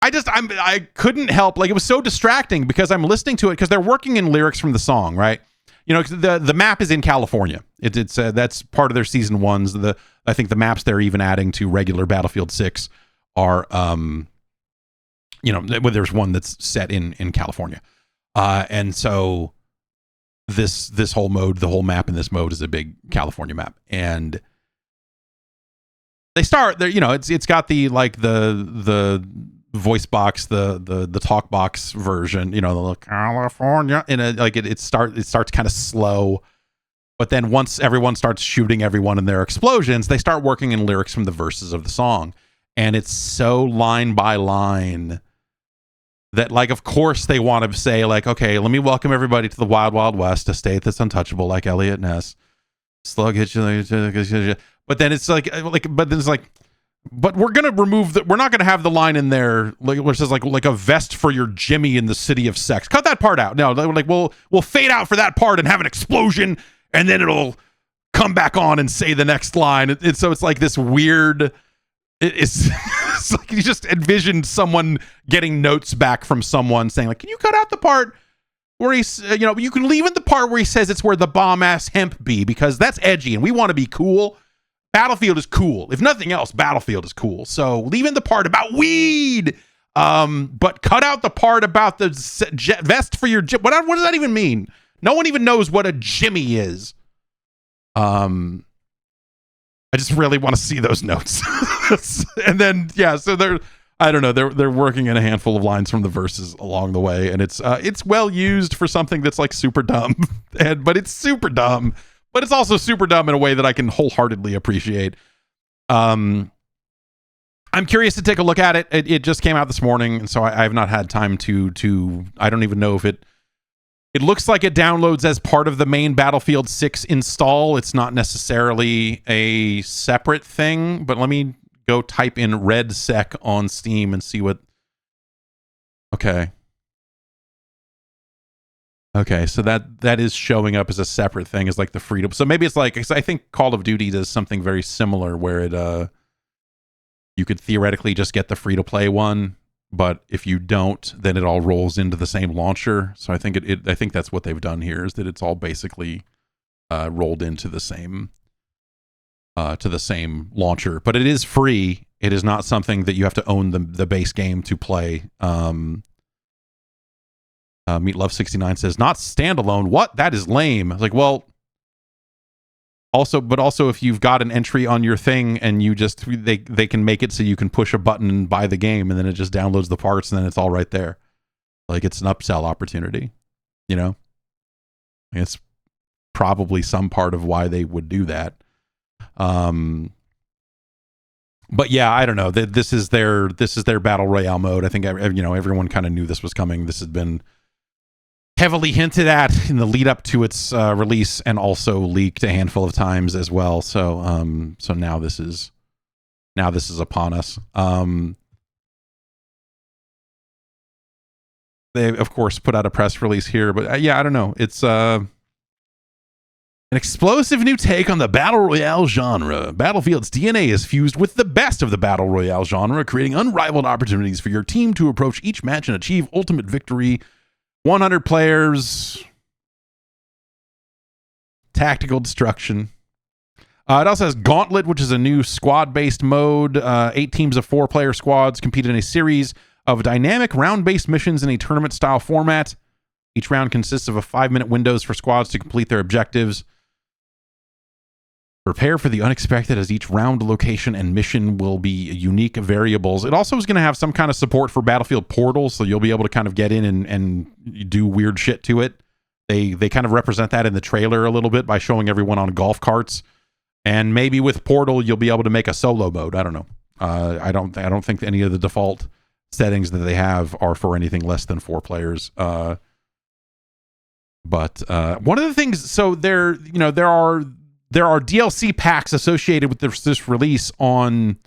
I couldn't help, like, it was so distracting because I'm listening to it because they're working in lyrics from the song, right? You know, the map is in California. It's that's part of their Season 1s. I think the maps they're even adding to regular Battlefield 6 are there's one that's set in California. And so this whole mode, the whole map in this mode is a big California map. And they start there, it's got the voice box, the talk box version, the little California, and it starts kind of slow, but then once everyone starts shooting everyone in their explosions, they start working in lyrics from the verses of the song, and it's so line by line that, like, of course they want to say, like, okay, let me welcome everybody to the wild wild west, a state that's untouchable like Elliot Ness, slug hit you. But then it's like, but we're gonna remove we're not gonna have the line in there which says like a vest for your Jimmy in the city of sex. Cut that part out. No, like we'll fade out for that part and have an explosion, and then it'll come back on and say the next line. So it's like this weird. It's like you just envisioned someone getting notes back from someone saying, like, can you cut out the part where he's, you can leave in the part where he says it's where the bomb ass hemp be, because that's edgy and we want to be cool. Battlefield is cool. If nothing else, Battlefield is cool. So leave in the part about weed, but cut out the part about the vest for your what does that even mean? No one even knows what a Jimmy is. I just really want to see those notes. And then, yeah, so I don't know, they're working in a handful of lines from the verses along the way, and it's well used for something that's like super dumb, but it's super dumb, but it's also super dumb in a way that I can wholeheartedly appreciate. I'm curious to take a look at it. It just came out this morning, and so I have not had time to. I don't even know if it looks like it downloads as part of the main Battlefield 6 install. It's not necessarily a separate thing, but let me go type in RedSec on Steam and see what. Okay, so that is showing up as a separate thing, as like the freedom. So maybe it's like, I think Call of Duty does something very similar where it you could theoretically just get the free-to-play one, but if you don't, then it all rolls into the same launcher. So I think I think that's what they've done here, is that it's all basically rolled into the same launcher. But it is free. It is not something that you have to own the base game to play. Meatlove69 says, not standalone. What? That is lame. Like, well, also if you've got an entry on your thing and you just they can make it so you can push a button and buy the game, and then it just downloads the parts, and then it's all right there. Like, it's an upsell opportunity, you know? It's probably some part of why they would do that. But yeah, I don't know. This is their battle royale mode. I think everyone kind of knew this was coming. This has been heavily hinted at in the lead up to its release, and also leaked a handful of times as well. So now this is upon us. They of course put out a press release here, but yeah, I don't know. It's an explosive new take on the battle royale genre. Battlefield's DNA is fused with the best of the battle royale genre, creating unrivaled opportunities for your team to approach each match and achieve ultimate victory. 100 players, tactical destruction. It also has Gauntlet, which is a new squad-based mode. 8 teams of 4-player squads compete in a series of dynamic round-based missions in a tournament-style format. Each round consists of a 5-minute windows for squads to complete their objectives. Prepare for the unexpected, as each round, location, and mission will be unique variables. It also is going to have some kind of support for Battlefield Portal, so you'll be able to kind of get in and do weird shit to it. They kind of represent that in the trailer a little bit by showing everyone on golf carts. And maybe with Portal, you'll be able to make a solo mode. I don't know. I don't think any of the default settings that they have are for anything less than 4 players. But one of the things, so there are DLC packs associated with this release on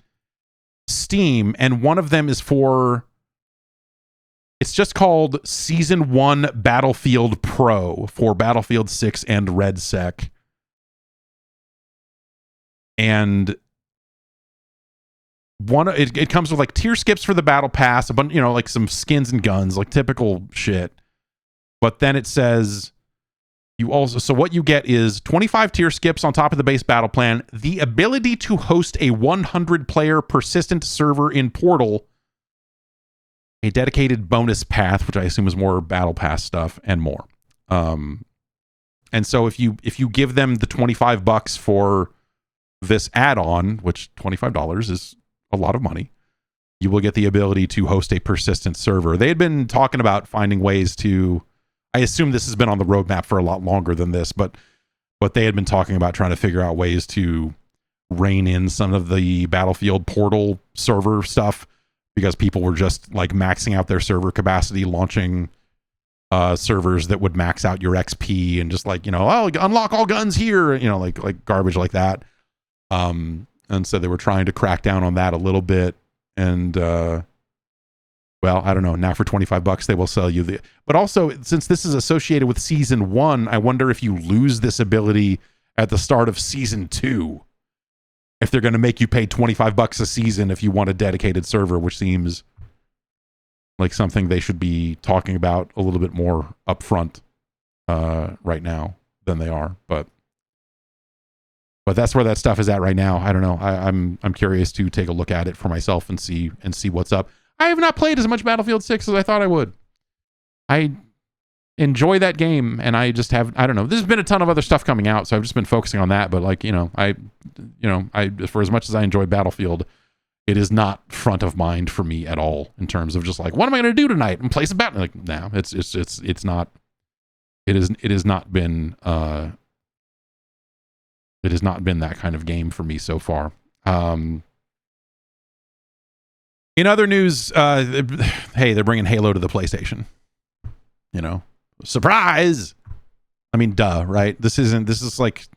Steam, and one of them is it's just called Season 1 Battlefield Pro for Battlefield 6 and RedSec. And it comes with like tier skips for the battle pass, a bunch, like some skins and guns, like typical shit. But then it says so what you get is 25 tier skips on top of the base battle plan, the ability to host a 100-player persistent server in Portal, a dedicated bonus path, which I assume is more battle pass stuff, and more. And so if you give them the $25 for this add-on, which $25 is a lot of money, you will get the ability to host a persistent server. They had been talking about finding ways to, I assume this has been on the roadmap for a lot longer than this, but they had been talking about trying to figure out ways to rein in some of the Battlefield Portal server stuff, because people were just like maxing out their server capacity, launching servers that would max out your XP and just like, unlock all guns here, like garbage like that. And so they were trying to crack down on that a little bit. And, well, I don't know. Now for $25, they will sell you but also, since this is associated with Season 1, I wonder if you lose this ability at the start of Season 2, if they're going to make you pay $25 a season if you want a dedicated server, which seems like something they should be talking about a little bit more upfront right now than they are. But that's where that stuff is at right now. I don't know. I'm curious to take a look at it for myself and see what's up. I have not played as much Battlefield 6 as I thought I would. I enjoy that game. And I just have, I don't know, there's been a ton of other stuff coming out, so I've just been focusing on that. But like, I for as much as I enjoy Battlefield, it is not front of mind for me at all in terms of just like, what am I going to do tonight and play some Batman? Like, no, it's not. It has not been that kind of game for me so far. In other news, hey, they're bringing Halo to the PlayStation. Surprise! I mean, duh, right? This is like,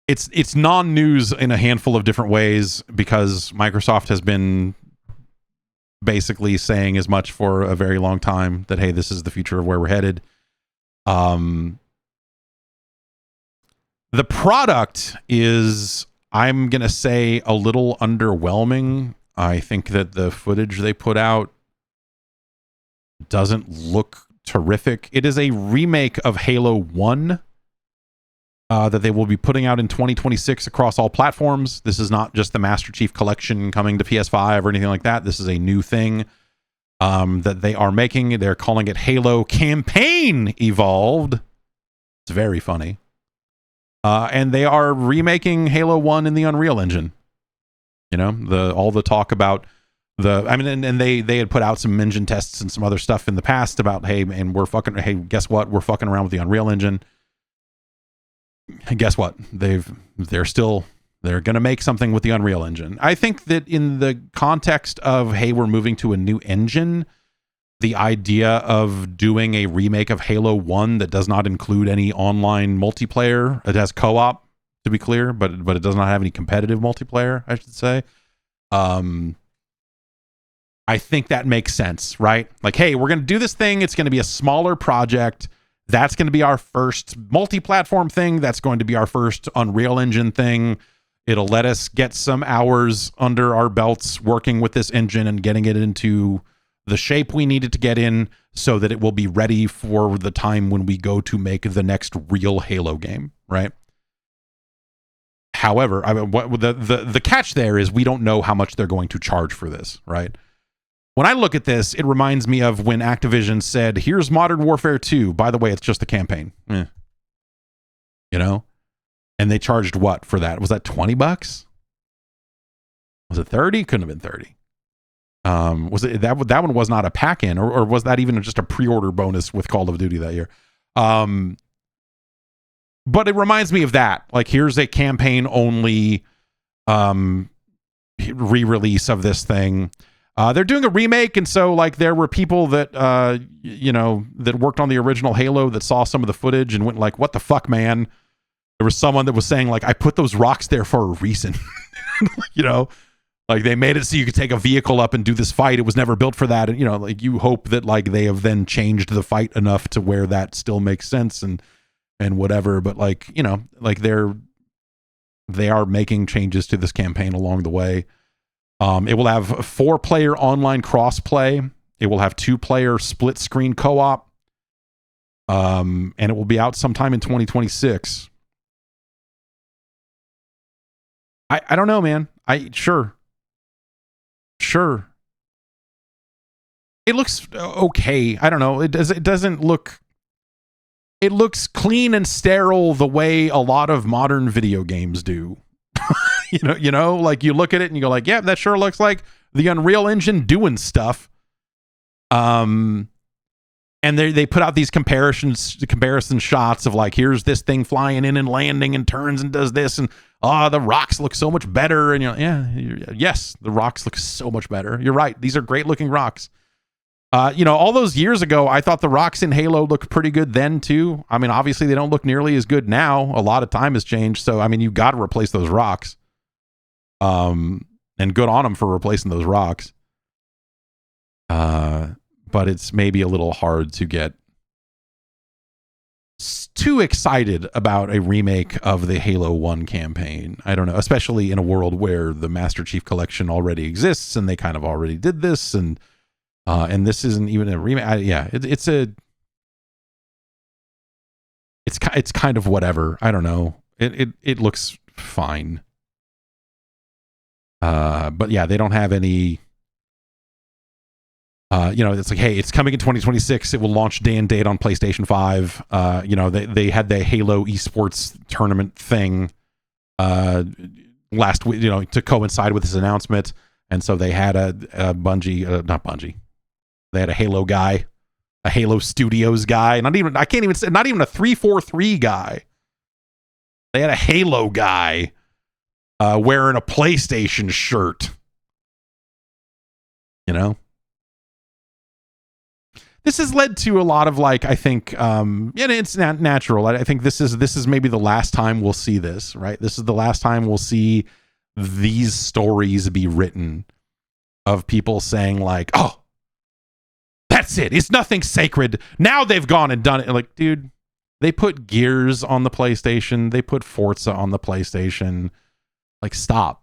it's non-news in a handful of different ways because Microsoft has been basically saying as much for a very long time that, hey, this is the future of where we're headed. The product is, I'm going to say, a little underwhelming. I think that the footage they put out doesn't look terrific. It is a remake of Halo 1 that they will be putting out in 2026 across all platforms. This is not just the Master Chief Collection coming to PS5 or anything like that. This is a new thing that they are making. They're calling it Halo Campaign Evolved. It's very funny. And they are remaking Halo 1 in the Unreal Engine. All the talk about and they had put out some engine tests and some other stuff in the past about, hey, guess what? We're fucking around with the Unreal Engine. And guess what? They're going to make something with the Unreal Engine. I think that in the context of, hey, we're moving to a new engine, the idea of doing a remake of Halo 1 that does not include any online multiplayer, it has co-op, to be clear, but it does not have any competitive multiplayer, I should say. I think that makes sense, right? Like, hey, we're going to do this thing. It's going to be a smaller project. That's going to be our first multi-platform thing. That's going to be our first Unreal Engine thing. It'll let us get some hours under our belts working with this engine and getting it into the shape we need it to get in so that it will be ready for the time when we go to make the next real Halo game, right? However, the catch there is we don't know how much they're going to charge for this, right? When I look at this, it reminds me of when Activision said, here's Modern Warfare 2. By the way, it's just a campaign. And they charged what for that? Was that $20? Was it 30? Couldn't have been 30. Was it that one was not a pack-in, or was that even just a pre-order bonus with Call of Duty that year? But it reminds me of that. Like, here's a campaign-only re-release of this thing. They're doing a remake, and so like there were people that that worked on the original Halo that saw some of the footage and went like, "What the fuck, man?" There was someone that was saying like, "I put those rocks there for a reason," like they made it so you could take a vehicle up and do this fight. It was never built for that, and like you hope that like they have then changed the fight enough to where that still makes sense and whatever. But like like they are making changes to this campaign along the way. It will have 4-player online crossplay. It will have 2-player split screen co-op. And it will be out sometime in 2026. I don't know, man. Sure. It looks okay. I don't know. It doesn't look. It looks clean and sterile the way a lot of modern video games do. Like you look at it and you go like, yeah, that sure looks like the Unreal Engine doing stuff. And they put out these comparison shots of like, here's this thing flying in and landing and turns and does this, and the rocks look so much better. And yes, the rocks look so much better. You're right. These are great looking rocks. All those years ago, I thought the rocks in Halo looked pretty good then too. I mean, obviously they don't look nearly as good now. A lot of time has changed. So, I mean, you've got to replace those rocks. And good on them for replacing those rocks. But it's maybe a little hard to get too excited about a remake of the Halo 1 campaign. I don't know, especially in a world where the Master Chief Collection already exists and they kind of already did this, and this isn't even a remake. It's kind of whatever. I don't know. It looks fine. But yeah, they don't have any it's like, hey, it's coming in 2026. It will launch day and date on PlayStation 5. They had the Halo esports tournament thing last week, to coincide with this announcement. And so they had a not Bungie. They had a Halo guy, a Halo Studios guy. Not even a 343 guy. They had a Halo guy wearing a PlayStation shirt. This has led to a lot of I think, and it's not natural. I think this is maybe the last time we'll see this, right? This is the last time we'll see these stories be written of people saying oh, that's it. It's nothing sacred. Now they've gone and done it. Dude, they put Gears on the PlayStation. They put Forza on the PlayStation. Stop.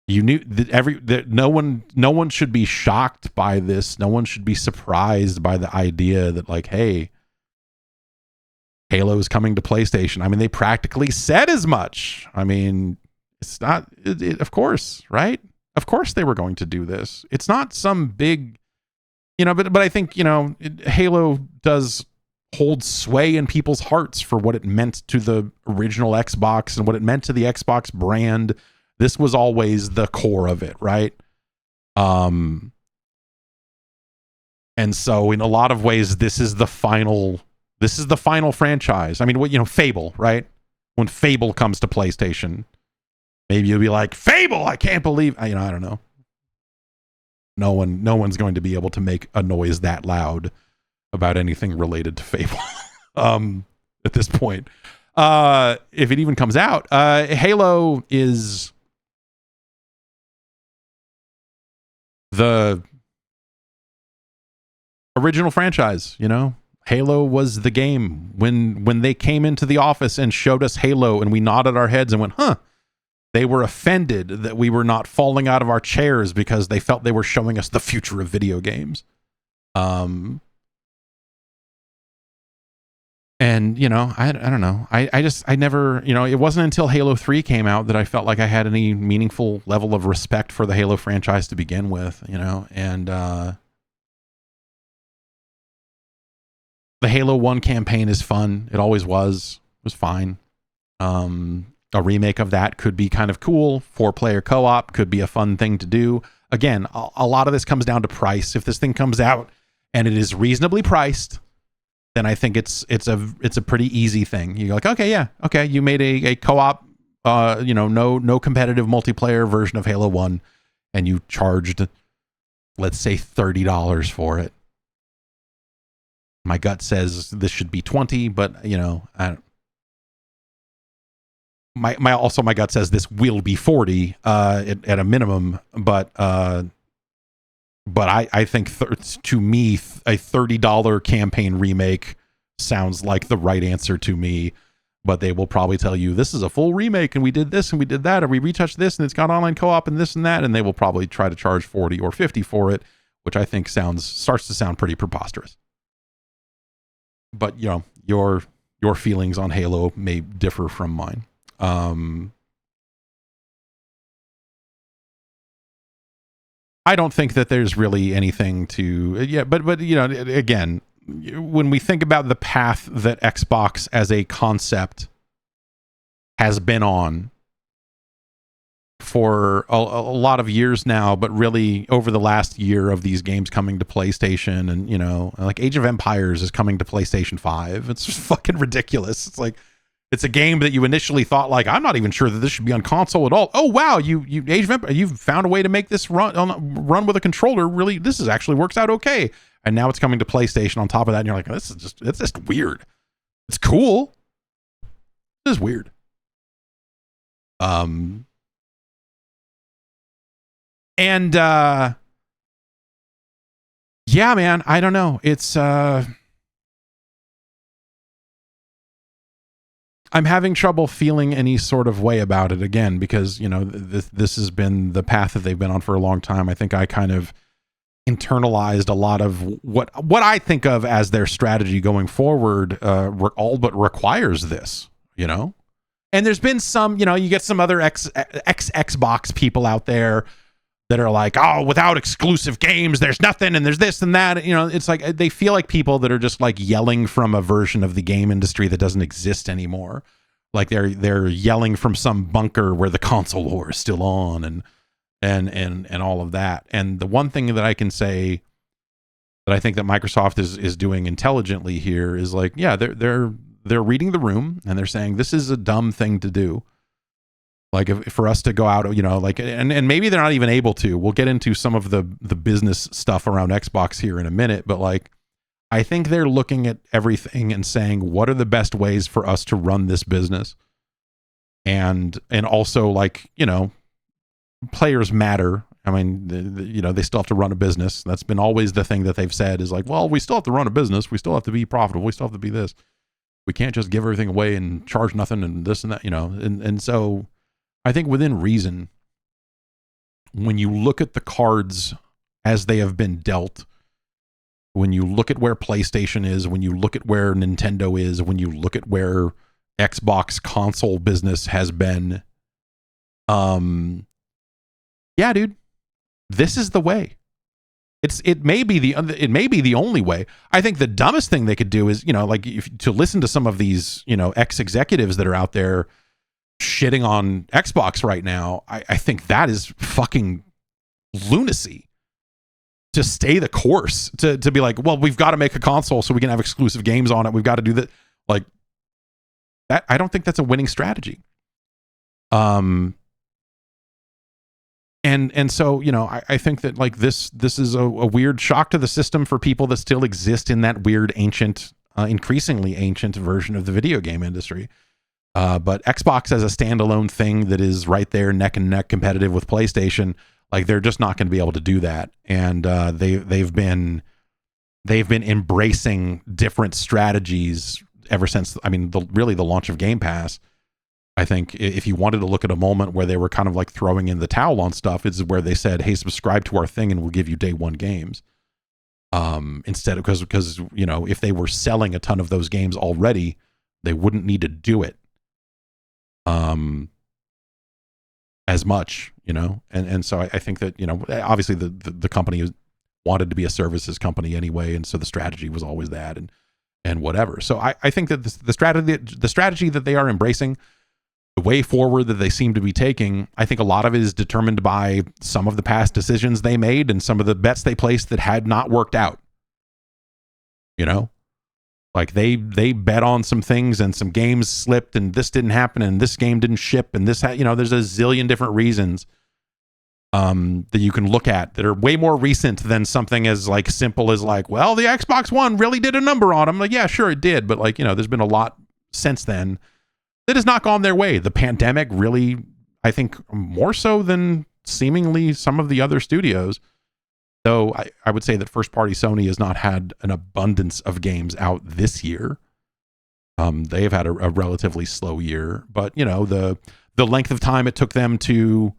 You knew that no one should be shocked by this. No one should be surprised by the idea that hey, Halo is coming to PlayStation. I mean, they practically said as much. I mean, it's not, of course, right? Of course they were going to do this. It's not some big, but I think, Halo does hold sway in people's hearts for what it meant to the original Xbox and what it meant to the Xbox brand. This was always the core of it, right? And so in a lot of ways, this is the final franchise. I mean, Fable, right? When Fable comes to PlayStation, maybe you'll be like, Fable, I can't believe, I don't know. No one's going to be able to make a noise that loud about anything related to Fable at this point. If it even comes out, Halo is the original franchise. Halo was the game. When they came into the office and showed us Halo and we nodded our heads and went, huh, they were offended that we were not falling out of our chairs because they felt they were showing us the future of video games. And I don't know. I never, it wasn't until Halo 3 came out that I felt like I had any meaningful level of respect for the Halo franchise to begin with, and the Halo 1 campaign is fun. It always was. It was fine. A remake of that could be kind of cool. 4-player co-op could be a fun thing to do. Again, a lot of this comes down to price. If this thing comes out and it is reasonably priced, then I think it's a pretty easy thing. You're like, okay, yeah, okay, you made a co-op, no competitive multiplayer version of Halo 1, and you charged, let's say, $30 for it. My gut says this should be $20, but I don't. My gut says this will be $40 at a minimum, but I think to me a $30 campaign remake sounds like the right answer to me. But they will probably tell you this is a full remake and we did this and we did that and we retouched this and it's got online co-op and this and that, and they will probably try to charge $40 or $50 for it, which I think starts to sound pretty preposterous. But your feelings on Halo may differ from mine. I don't think that there's really anything to, but again, when we think about the path that Xbox as a concept has been on for a lot of years now, but really over the last year of these games coming to PlayStation, and like Age of Empires is coming to PlayStation 5. It's just fucking ridiculous. It's like, it's a game that you initially thought like, I'm not even sure that this should be on console at all. Oh wow, you Age of Empires, you've found a way to make this run with a controller. Really, this is actually works out okay. And now it's coming to PlayStation on top of that, and you're like, it's just weird. It's cool. It is weird. Yeah, man, I don't know. It's I'm having trouble feeling any sort of way about it again, because this has been the path that they've been on for a long time. I think I kind of internalized a lot of what I think of as their strategy going forward, all but requires this, And there's been some, you get some other Xbox people out there that are like, oh, without exclusive games, there's nothing, and there's this and that. You know, it's like they feel like people that are just like yelling from a version of the game industry that doesn't exist anymore. Like they're yelling from some bunker where the console war is still on, and all of that. And the one thing that I can say that I think that Microsoft is doing intelligently here is like, yeah, they're reading the room, and they're saying this is a dumb thing to do. Like if for us to go out, you know, like, and maybe they're not even able to. We'll get into some of the business stuff around Xbox here in a minute, but like, I think they're looking at everything and saying, what are the best ways for us to run this business? And also, like, you know, players matter. I mean, you know, they still have to run a business. That's been always the thing that they've said is like, well, we still have to run a business. We still have to be profitable. We still have to be this. We can't just give everything away and charge nothing and this and that, you know. And so I think within reason, when you look at the cards as they have been dealt, when you look at where PlayStation is, when you look at where Nintendo is, when you look at where Xbox console business has been, yeah, dude, this is the way. It may be the only way. I think the dumbest thing they could do is, you know, like to listen to some of these, you know, ex-executives that are out there shitting on Xbox right now. I think that is fucking lunacy. To stay the course, to be like, well, we've got to make a console so we can have exclusive games on it. We've got to do that. Like that. I don't think that's a winning strategy. And so, you know, I think that like this is a weird shock to the system for people that still exist in that weird ancient, increasingly ancient version of the video game industry. But Xbox as a standalone thing that is right there neck and neck competitive with PlayStation, like they're just not going to be able to do that. And they've been embracing different strategies ever since. I mean, really the launch of Game Pass. I think if you wanted to look at a moment where they were kind of like throwing in the towel on stuff, is where they said, hey, subscribe to our thing and we'll give you day one games. Instead of, because, you know, if they were selling a ton of those games already, they wouldn't need to do it as much, you know? And so I think that, you know, obviously the company wanted to be a services company anyway. And so the strategy was always that and whatever. So I think that the strategy that they are embracing, the way forward that they seem to be taking, I think a lot of it is determined by some of the past decisions they made and some of the bets they placed that had not worked out. You know, like they bet on some things and some games slipped and this didn't happen and this game didn't ship and this, you know, there's a zillion different reasons that you can look at that are way more recent than something as like simple as like, well, the Xbox One really did a number on them. Like, yeah, sure it did. But like, you know, there's been a lot since then that has not gone their way. The pandemic really, I think, more so than seemingly some of the other studios. Though I would say that first party Sony has not had an abundance of games out this year. They have had a relatively slow year, but you know, the length of time it took them to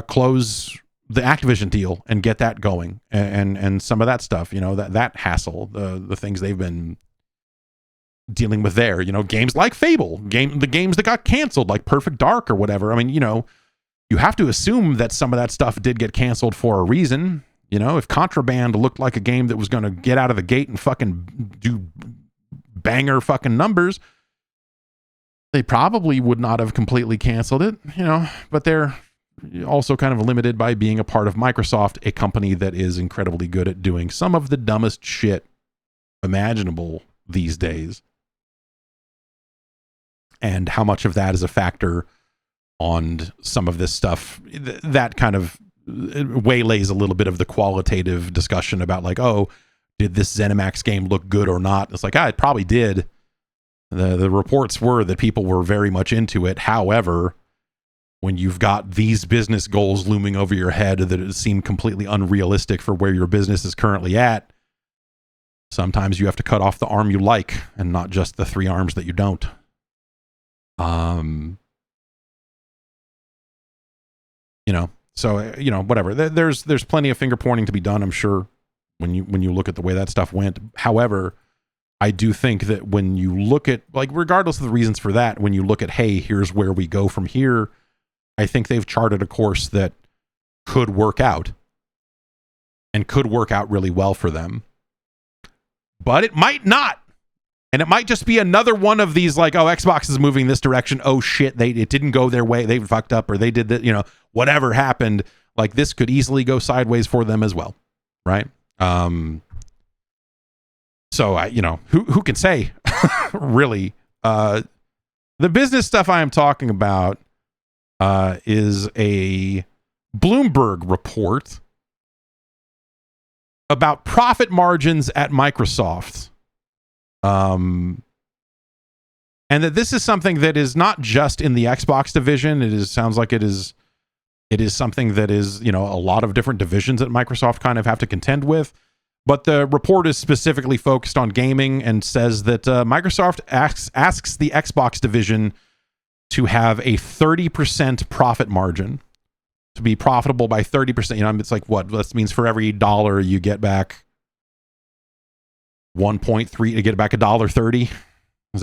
close the Activision deal and get that going and some of that stuff, you know, that hassle, the things they've been dealing with there, you know, games like Fable, the games that got canceled, like Perfect Dark or whatever. I mean, you know, you have to assume that some of that stuff did get canceled for a reason. You know, if Contraband looked like a game that was going to get out of the gate and fucking do banger fucking numbers, they probably would not have completely canceled it, you know, but they're also kind of limited by being a part of Microsoft, a company that is incredibly good at doing some of the dumbest shit imaginable these days. And how much of that is a factor on some of this stuff that kind of waylays a little bit of the qualitative discussion about like, oh, did this ZeniMax game look good or not? It's like, it probably did. The reports were that people were very much into it. However, when you've got these business goals looming over your head that seem completely unrealistic for where your business is currently at, sometimes you have to cut off the arm you like and not just the three arms that you don't. You know, so, you know, whatever. There's plenty of finger pointing to be done, I'm sure, when you look at the way that stuff went. However, I do think that when you look at, like, regardless of the reasons for that, when you look at, hey, here's where we go from here, I think they've charted a course that could work out and could work out really well for them. But it might not. And it might just be another one of these like, oh, Xbox is moving this direction. Oh shit, it didn't go their way. They fucked up, or they did that, whatever happened. Like this could easily go sideways for them as well. Right? So who can say really? The business stuff I am talking about is a Bloomberg report about profit margins at Microsoft. And that this is something that is not just in the Xbox division. Sounds like it is something that is, a lot of different divisions that Microsoft kind of have to contend with. But the report is specifically focused on gaming and says that Microsoft asks the Xbox division to have a 30% profit margin, to be profitable by 30%. It's like what? This means for every dollar you get back 1.3 to get back $1.30. Is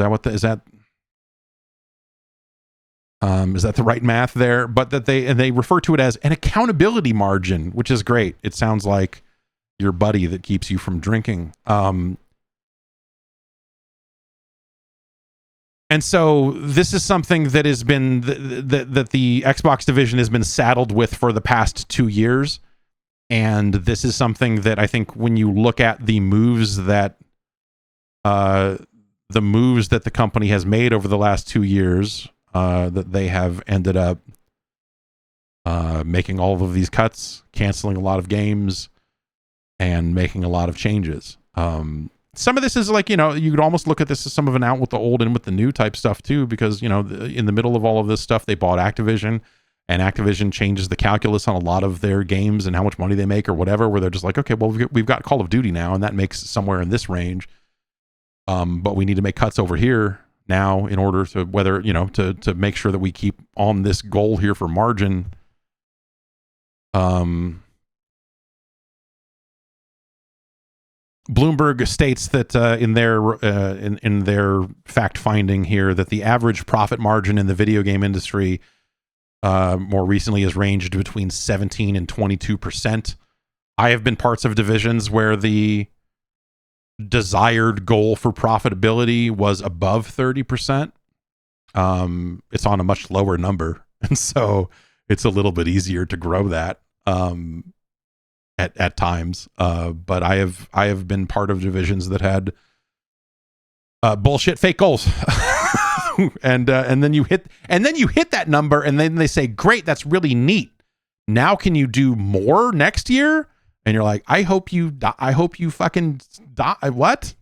that the right math there? But that they refer to it as an accountability margin, which is great. It sounds like your buddy that keeps you from drinking. And so this is something that has been that the Xbox division has been saddled with for the past 2 years. And this is something that I think when you look at the moves that the company has made over the last 2 years, that they have ended up making all of these cuts, canceling a lot of games, and making a lot of changes. Some of this is like, you could almost look at this as some of an out with the old and with the new type stuff too, because, in the middle of all of this stuff, they bought Activision, and Activision changes the calculus on a lot of their games and how much money they make or whatever, where they're just like, okay, well, we've got Call of Duty now, and that makes somewhere in this range. But we need to make cuts over here now in order to to make sure that we keep on this goal here for margin. Bloomberg states that in their fact finding here that the average profit margin in the video game industry more recently has ranged between 17 and 22%. I have been parts of divisions where the desired goal for profitability was above 30%. It's on a much lower number, and so it's a little bit easier to grow that at times. But I have been part of divisions that had bullshit fake goals. and then you hit that number, and then they say, great, that's really neat. Now can you do more next year? And you're like, I hope you fucking die. What?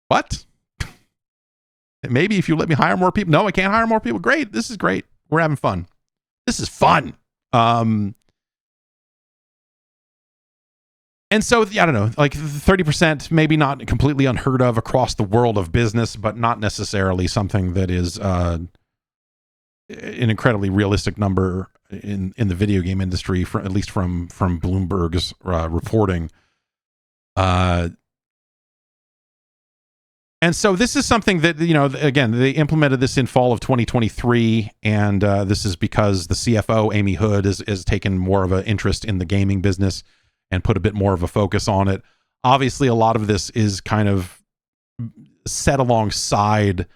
What? Maybe if you let me hire more people. No, I can't hire more people. Great. This is great. We're having fun. This is fun. And so, I don't know, like 30%, maybe not completely unheard of across the world of business, but not necessarily something that is an incredibly realistic number in the video game industry, at least from Bloomberg's reporting. And so this is something that, again, they implemented this in fall of 2023, and this is because the CFO, Amy Hood, has taken more of an interest in the gaming business and put a bit more of a focus on it. Obviously, a lot of this is kind of set alongside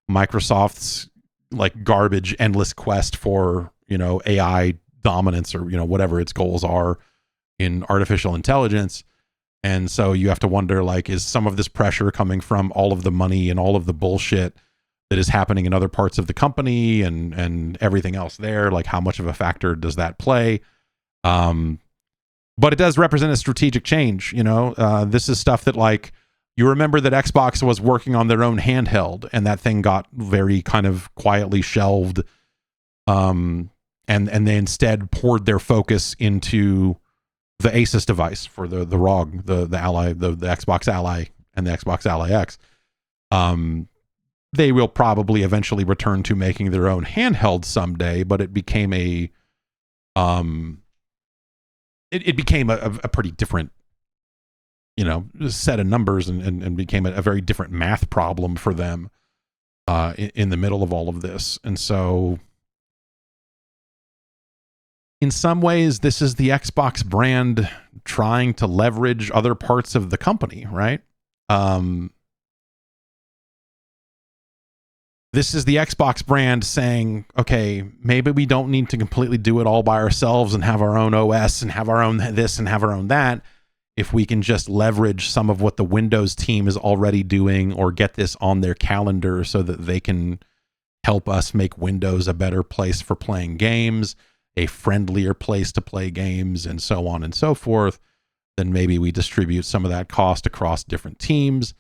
Microsoft's like garbage endless quest for, AI dominance, or, whatever its goals are in artificial intelligence. And so you have to wonder, like, is some of this pressure coming from all of the money and all of the bullshit that is happening in other parts of the company and everything else there? Like, how much of a factor does that play? But it does represent a strategic change. This is stuff that, like, you remember that Xbox was working on their own handheld, and that thing got very kind of quietly shelved. And they instead poured their focus into the Asus device for the ROG, the Ally, the Xbox Ally and the Xbox Ally X. They will probably eventually return to making their own handheld someday, but it became a pretty different, set of numbers and became a very different math problem for them in the middle of all of this. And so in some ways, this is the Xbox brand trying to leverage other parts of the company, right? This is the Xbox brand saying, okay, maybe we don't need to completely do it all by ourselves and have our own OS and have our own this and have our own that. If we can just leverage some of what the Windows team is already doing or get this on their calendar so that they can help us make Windows a better place for playing games, a friendlier place to play games, and so on and so forth, then maybe we distribute some of that cost across different teams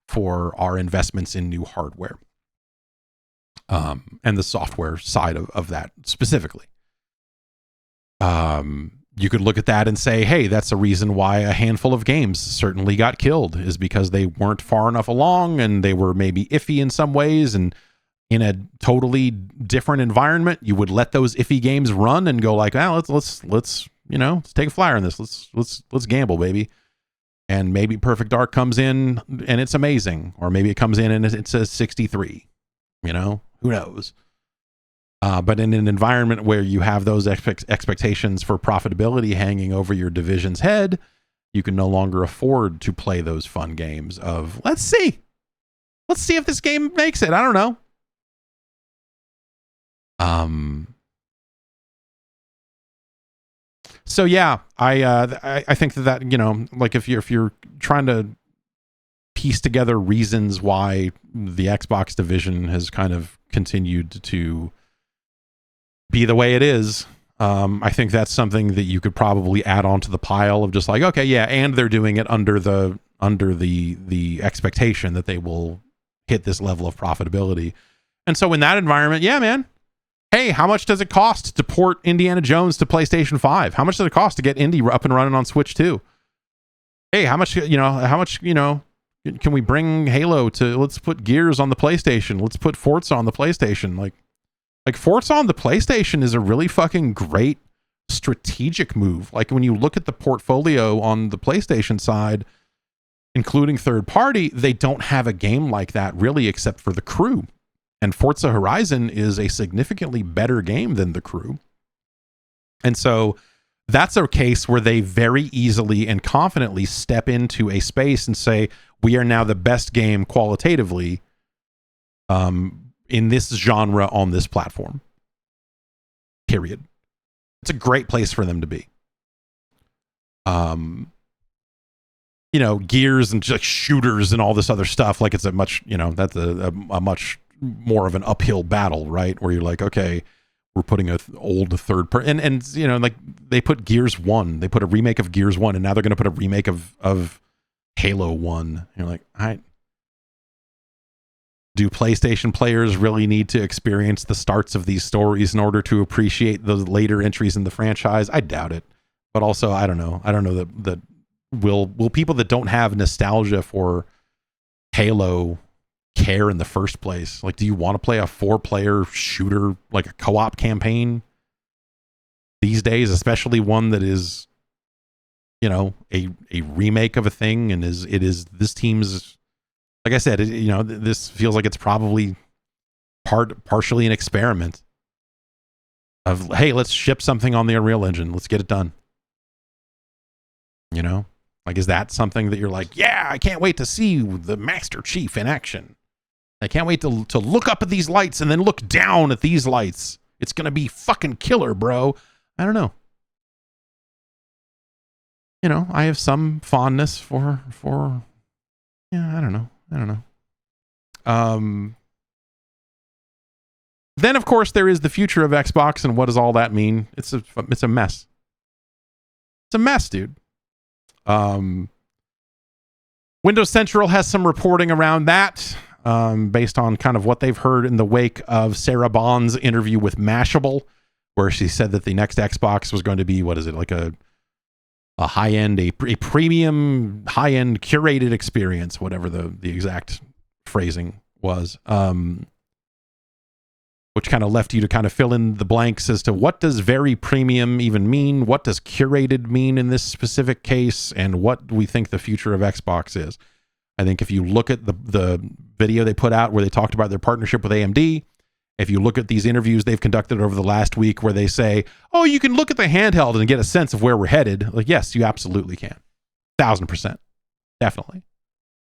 for our investments in new hardware. And the software side of that specifically. You could look at that and say, hey, that's a reason why a handful of games certainly got killed, is because they weren't far enough along and they were maybe iffy in some ways, and in a totally different environment, you would let those iffy games run and go like, well, let's take a flyer on this. Let's gamble, baby. And maybe Perfect Dark comes in and it's amazing, or maybe it comes in and it says 63. Who knows? But in an environment where you have those expectations for profitability hanging over your division's head, you can no longer afford to play those fun games of, let's see if this game makes it. I don't know. So yeah, I think that like if you're trying to piece together reasons why the Xbox division has kind of continued to be the way it is, I think that's something that you could probably add on to the pile of just like, okay, yeah, and they're doing it under the expectation that they will hit this level of profitability. And so in that environment, yeah, man, hey, how much does it cost to port Indiana Jones to PlayStation 5? How much does it cost to get Indy up and running on Switch 2? Hey, how much can we bring Halo to, let's put Gears on the PlayStation. Let's put Forza on the PlayStation. Like Forza on the PlayStation is a really fucking great strategic move. Like when you look at the portfolio on the PlayStation side, including third party, they don't have a game like that really except for The Crew. And Forza Horizon is a significantly better game than The Crew. And so that's a case where they very easily and confidently step into a space and say, we are now the best game qualitatively in this genre on this platform. Period. It's a great place for them to be. Gears and just shooters and all this other stuff, like it's a much, that's a much more of an uphill battle, right? Where you're like, okay, we're putting an old third person, and like they put Gears 1, they put a remake of Gears 1, and now they're going to put a remake of Halo 1. And you're like, do PlayStation players really need to experience the starts of these stories in order to appreciate the later entries in the franchise? I doubt it. But also, I don't know that will people that don't have nostalgia for Halo care in the first place? Like, do you want to play a 4-player shooter, like a co-op campaign these days, especially one that is, a remake of a thing, and it is this team's, like I said, this feels like it's probably partially an experiment of, hey, let's ship something on the Unreal Engine, let's get it done. Like, is that something that you're like, yeah, I can't wait to see the Master Chief in action. I can't wait to look up at these lights and then look down at these lights. It's going to be fucking killer, bro. I don't know. I have some fondness for yeah, I don't know. Then, of course, there is the future of Xbox, and what does all that mean? It's a mess. It's a mess, dude. Windows Central has some reporting around that, based on kind of what they've heard in the wake of Sarah Bond's interview with Mashable, where she said that the next Xbox was going to be, what is it, like a high-end, a premium, high-end curated experience, whatever the exact phrasing was, which kind of left you to kind of fill in the blanks as to what does very premium even mean, what does curated mean in this specific case, and what we think the future of Xbox is. I think if you look at the video they put out where they talked about their partnership with AMD If you look at these interviews they've conducted over the last week where they say, oh, you can look at the handheld and get a sense of where we're headed. Like, yes, you absolutely can. 1,000%. Definitely.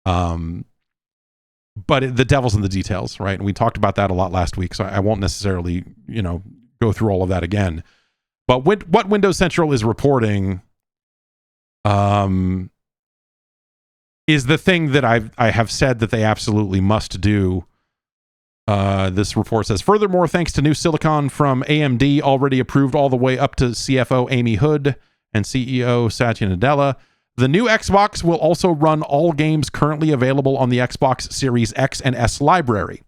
But the devil's in the details, right? And we talked about that a lot last week, so I won't necessarily, go through all of that again. But what Windows Central is reporting is the thing that I have said that they absolutely must do. This report says, furthermore, thanks to new silicon from AMD, already approved all the way up to CFO Amy Hood and CEO Satya Nadella, the new Xbox will also run all games currently available on the Xbox Series X and S library.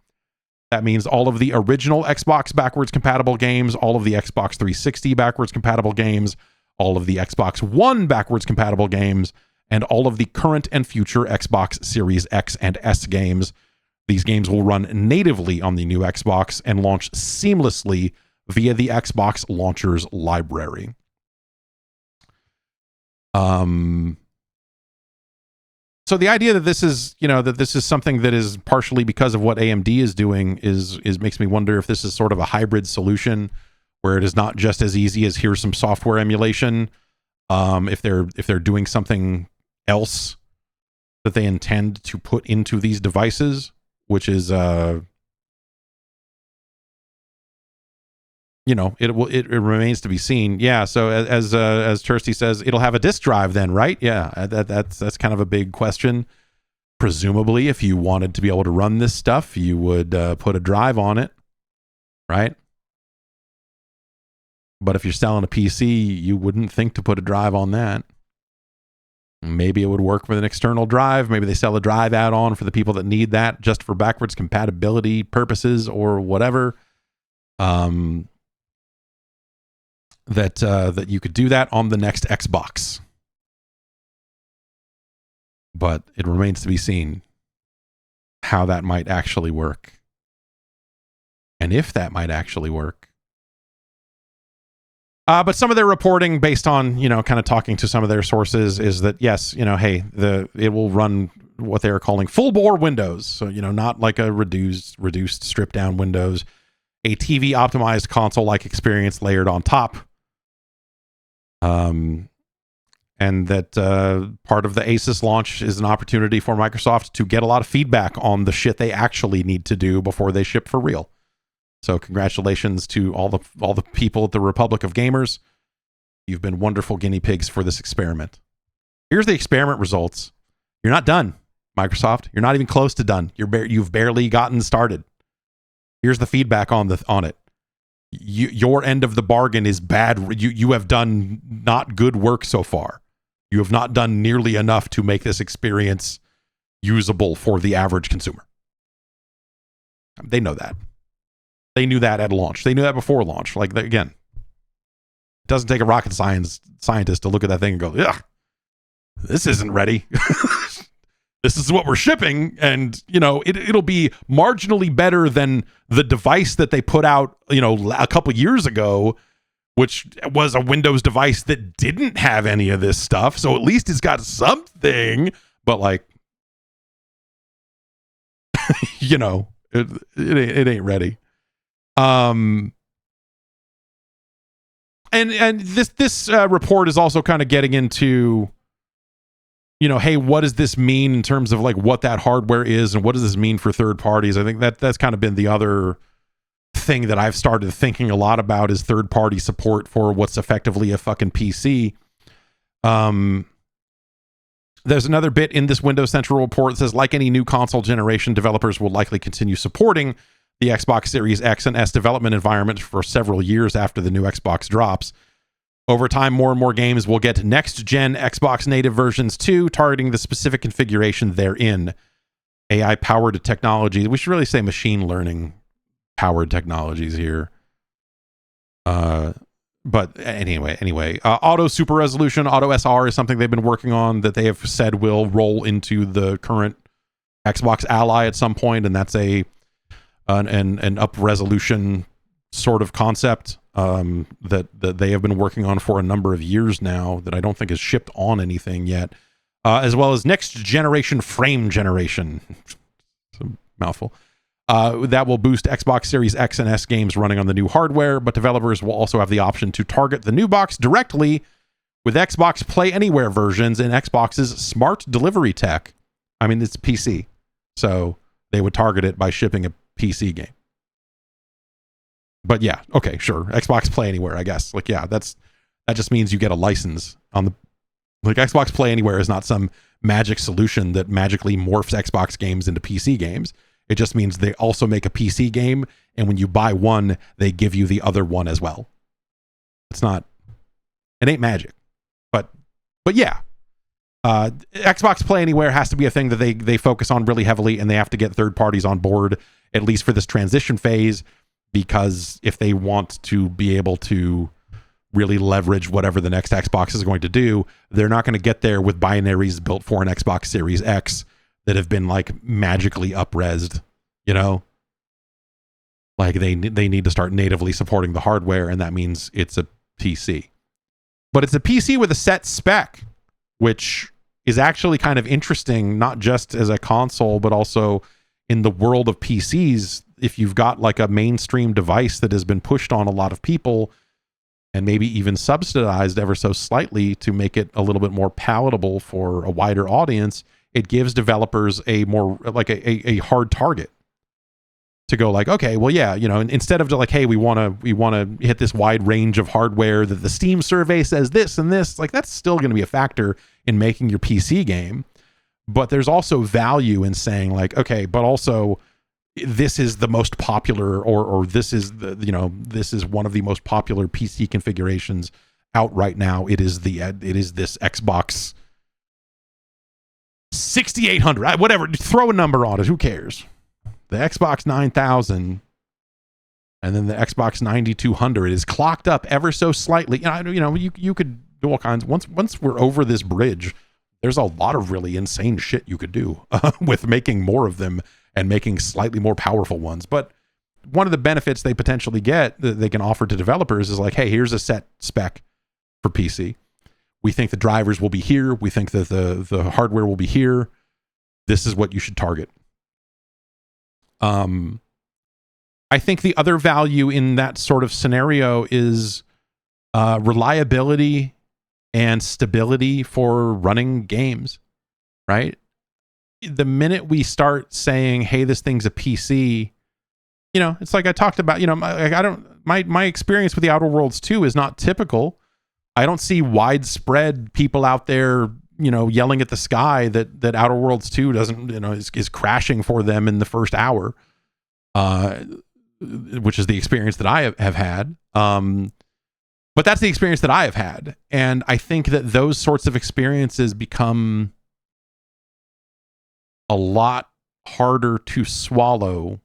That means all of the original Xbox backwards compatible games, all of the Xbox 360 backwards compatible games, all of the Xbox One backwards compatible games, and all of the current and future Xbox Series X and S games. These games will run natively on the new Xbox and launch seamlessly via the Xbox Launcher's library. So the idea that this is, that this is something that is partially because of what AMD is doing is makes me wonder if this is sort of a hybrid solution where it is not just as easy as here's some software emulation. If they're doing something else that they intend to put into these devices, which is it remains to be seen. Yeah. So as Tursty says, it'll have a disk drive then, right? Yeah. That's kind of a big question. Presumably, if you wanted to be able to run this stuff, you would put a drive on it, right? But if you're selling a PC, you wouldn't think to put a drive on that. Maybe it would work with an external drive. Maybe they sell a drive add-on for the people that need that just for backwards compatibility purposes or whatever. That you could do that on the next Xbox. But it remains to be seen how that might actually work. And if that might actually work. But some of their reporting based on, kind of talking to some of their sources is that, yes, hey, it will run what they are calling full bore Windows. So, not like a reduced stripped down Windows, a TV optimized console like experience layered on top. And that part of the Asus launch is an opportunity for Microsoft to get a lot of feedback on the shit they actually need to do before they ship for real. So congratulations to all the people at the Republic of Gamers. You've been wonderful guinea pigs for this experiment. Here's the experiment results. You're not done, Microsoft. You're not even close to done. You've barely gotten started. Here's the feedback on it. Your end of the bargain is bad. You have done not good work so far. You have not done nearly enough to make this experience usable for the average consumer. They know that. They knew that at launch. They knew that before launch. Like, again, it doesn't take a rocket scientist to look at that thing and go, ugh, this isn't ready. This is what we're shipping, and it'll be marginally better than the device that they put out a couple years ago, which was a Windows device that didn't have any of this stuff. So at least it's got something, but like it ain't ready. And this report is also kind of getting into, hey, what does this mean in terms of like what that hardware is and what does this mean for third parties? I think that's kind of been the other thing that I've started thinking a lot about is third party support for what's effectively a fucking PC. There's another bit in this Windows Central report that says, like any new console generation, developers will likely continue supporting the Xbox Series X and S development environment for several years after the new Xbox drops. Over time, more and more games will get next-gen Xbox native versions too, targeting the specific configuration therein. AI-powered technology. We should really say machine learning-powered technologies here. But anyway, Auto Super Resolution, Auto SR is something they've been working on that they have said will roll into the current Xbox Ally at some point, and that's an up-resolution sort of concept that they have been working on for a number of years now that I don't think is shipped on anything yet, as well as next generation frame generation. It's a mouthful. That will boost Xbox Series X and S games running on the new hardware, but developers will also have the option to target the new box directly with Xbox Play Anywhere versions and Xbox's smart delivery tech. I mean, it's PC, so they would target it by shipping a PC game. But yeah, okay, sure. Xbox Play Anywhere, I guess. Like, yeah, that just means you get a license on the... Like, Xbox Play Anywhere is not some magic solution that magically morphs Xbox games into PC games. It just means they also make a PC game, and when you buy one, they give you the other one as well. It ain't magic. But yeah. Xbox Play Anywhere has to be a thing that they focus on really heavily, and they have to get third parties on board, at least for this transition phase, because if they want to be able to really leverage whatever the next Xbox is going to do, they're not going to get there with binaries built for an Xbox Series X that have been like magically up-resed, you know? Like they need to start natively supporting the hardware, and that means it's a PC. But it's a PC with a set spec, which is actually kind of interesting, not just as a console, but also in the world of PCs. If you've got like a mainstream device that has been pushed on a lot of people and maybe even subsidized ever so slightly to make it a little bit more palatable for a wider audience, it gives developers a more like a hard target to go like, okay, well, yeah, you know, instead of like, hey, we want to hit this wide range of hardware that the Steam survey says this and this, like that's still going to be a factor in making your PC game. But there's also value in saying like, okay, but also this is the most popular, or this is the, you know, this is one of the most popular PC configurations out right now. It is this Xbox 6800, whatever, throw a number on it, who cares? The Xbox 9000 and then the Xbox 9200 is clocked up ever so slightly. You know, you could do all kinds. Once we're over this bridge, there's a lot of really insane shit you could do with making more of them and making slightly more powerful ones. But one of the benefits they potentially get that they can offer to developers is like, hey, here's a set spec for PC. We think the drivers will be here. We think that the hardware will be here. This is what you should target. I think the other value in that sort of scenario is reliability and stability for running games, right? The minute we start saying, hey, this thing's a PC, you know, it's like I talked about, you know, my experience with the Outer Worlds 2 is not typical. I don't see widespread people out there, you know, yelling at the sky that Outer Worlds 2 doesn't, you know, is crashing for them in the first hour, which is the experience that I have had. But that's the experience that I have had. And I think that those sorts of experiences become a lot harder to swallow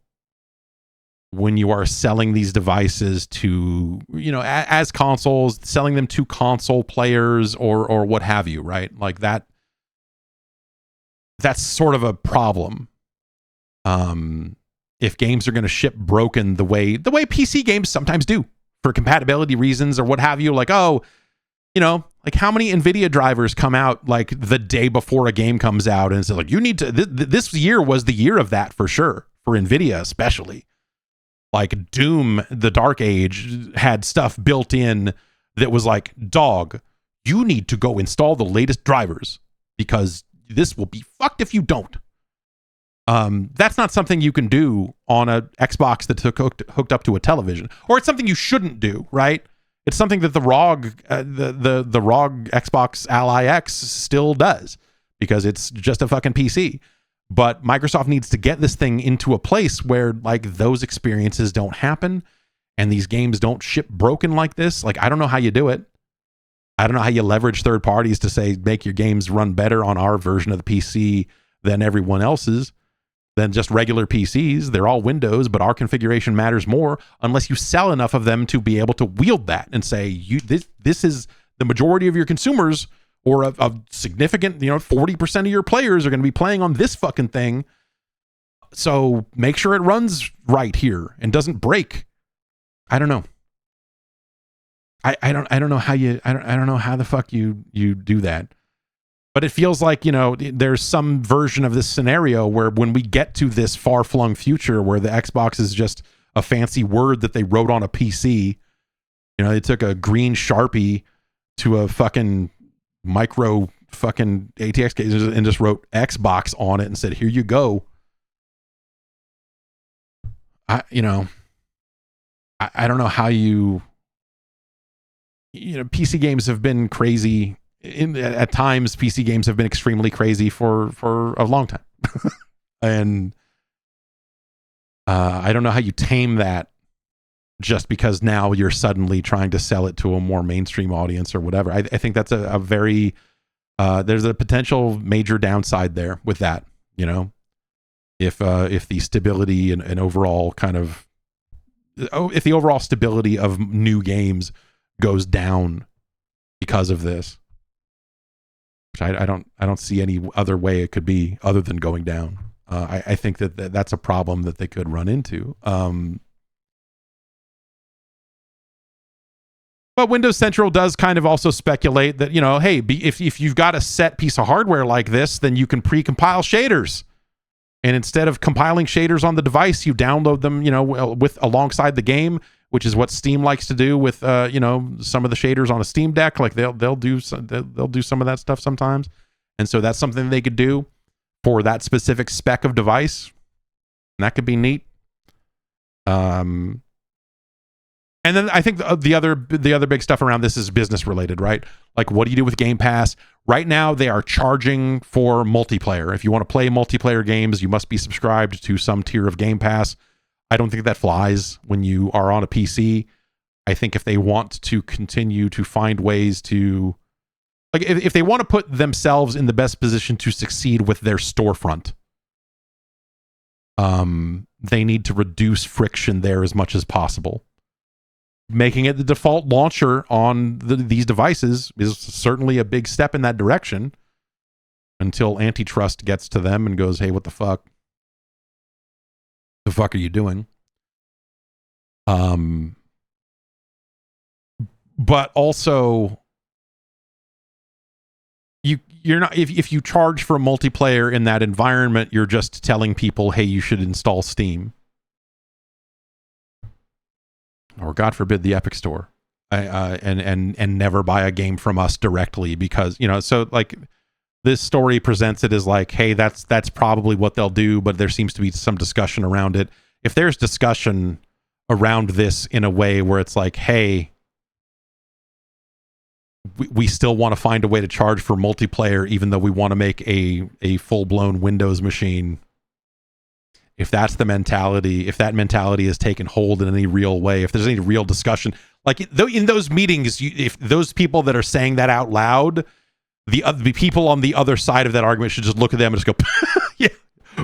when you are selling these devices to, you know, as consoles, selling them to console players or what have you, right? Like that's sort of a problem. If games are going to ship broken the way PC games sometimes do for compatibility reasons or what have you, like, oh, you know, like how many NVIDIA drivers come out like the day before a game comes out and it's like, you need to, this year was the year of that for sure, for NVIDIA especially. Like Doom, the Dark Age had stuff built in that was like, dog, you need to go install the latest drivers because this will be fucked if you don't. That's not something you can do on a Xbox that's hooked up to a television, or it's something you shouldn't do, right? It's something that the ROG Xbox Ally X still does because it's just a fucking PC. But Microsoft needs to get this thing into a place where like those experiences don't happen and these games don't ship broken like this. Like, I don't know how you do it. I don't know how you leverage third parties to say, make your games run better on our version of the PC than everyone else's, than just regular PCs. They're all Windows, but our configuration matters more unless you sell enough of them to be able to wield that and say, this is the majority of your consumers, or a significant, you know, 40% of your players are going to be playing on this fucking thing. So make sure it runs right here and doesn't break. I don't know. I don't know how you, I don't know how the fuck you do that. But it feels like, there's some version of this scenario where when we get to this far-flung future where the Xbox is just a fancy word that they wrote on a PC, they took a green Sharpie to a fucking micro fucking ATX case and just wrote Xbox on it and said, here you go. I don't know how PC games have been crazy. At times, PC games have been extremely crazy for a long time. And I don't know how you tame that just because now you're suddenly trying to sell it to a more mainstream audience or whatever. I think that's a very, there's a potential major downside there with that, if the stability and overall kind of, if the overall stability of new games goes down because of this, which I don't see any other way it could be other than going down. I think that's a problem that they could run into. But Windows Central does kind of also speculate that, hey, if you've got a set piece of hardware like this, then you can pre-compile shaders. And instead of compiling shaders on the device, you download them, with alongside the game, which is what Steam likes to do with, some of the shaders on a Steam Deck. Like they'll do some of that stuff sometimes, and so that's something they could do for that specific spec of device, and that could be neat. And then I think the other big stuff around this is business related, right? Like, what do you do with Game Pass? Right now, they are charging for multiplayer. If you want to play multiplayer games, you must be subscribed to some tier of Game Pass. I don't think that flies when you are on a PC. I think if they want to continue to find ways to, like, if they want to put themselves in the best position to succeed with their storefront, they need to reduce friction there as much as possible. Making it the default launcher on these devices is certainly a big step in that direction until antitrust gets to them and goes, hey, what the fuck? The fuck are you doing? But also, you're not, if you charge for multiplayer in that environment, you're just telling people, hey, you should install Steam. Or God forbid the Epic Store, and never buy a game from us directly, because so like this story presents it as like, hey, that's probably what they'll do, but there seems to be some discussion around it. If there's discussion around this in a way where it's like, hey, we still want to find a way to charge for multiplayer, even though we want to make a full-blown Windows machine. If that's the mentality, if that mentality is taken hold in any real way, if there's any real discussion, like in those meetings, if those people that are saying that out loud, the people on the other side of that argument should just look at them and just go,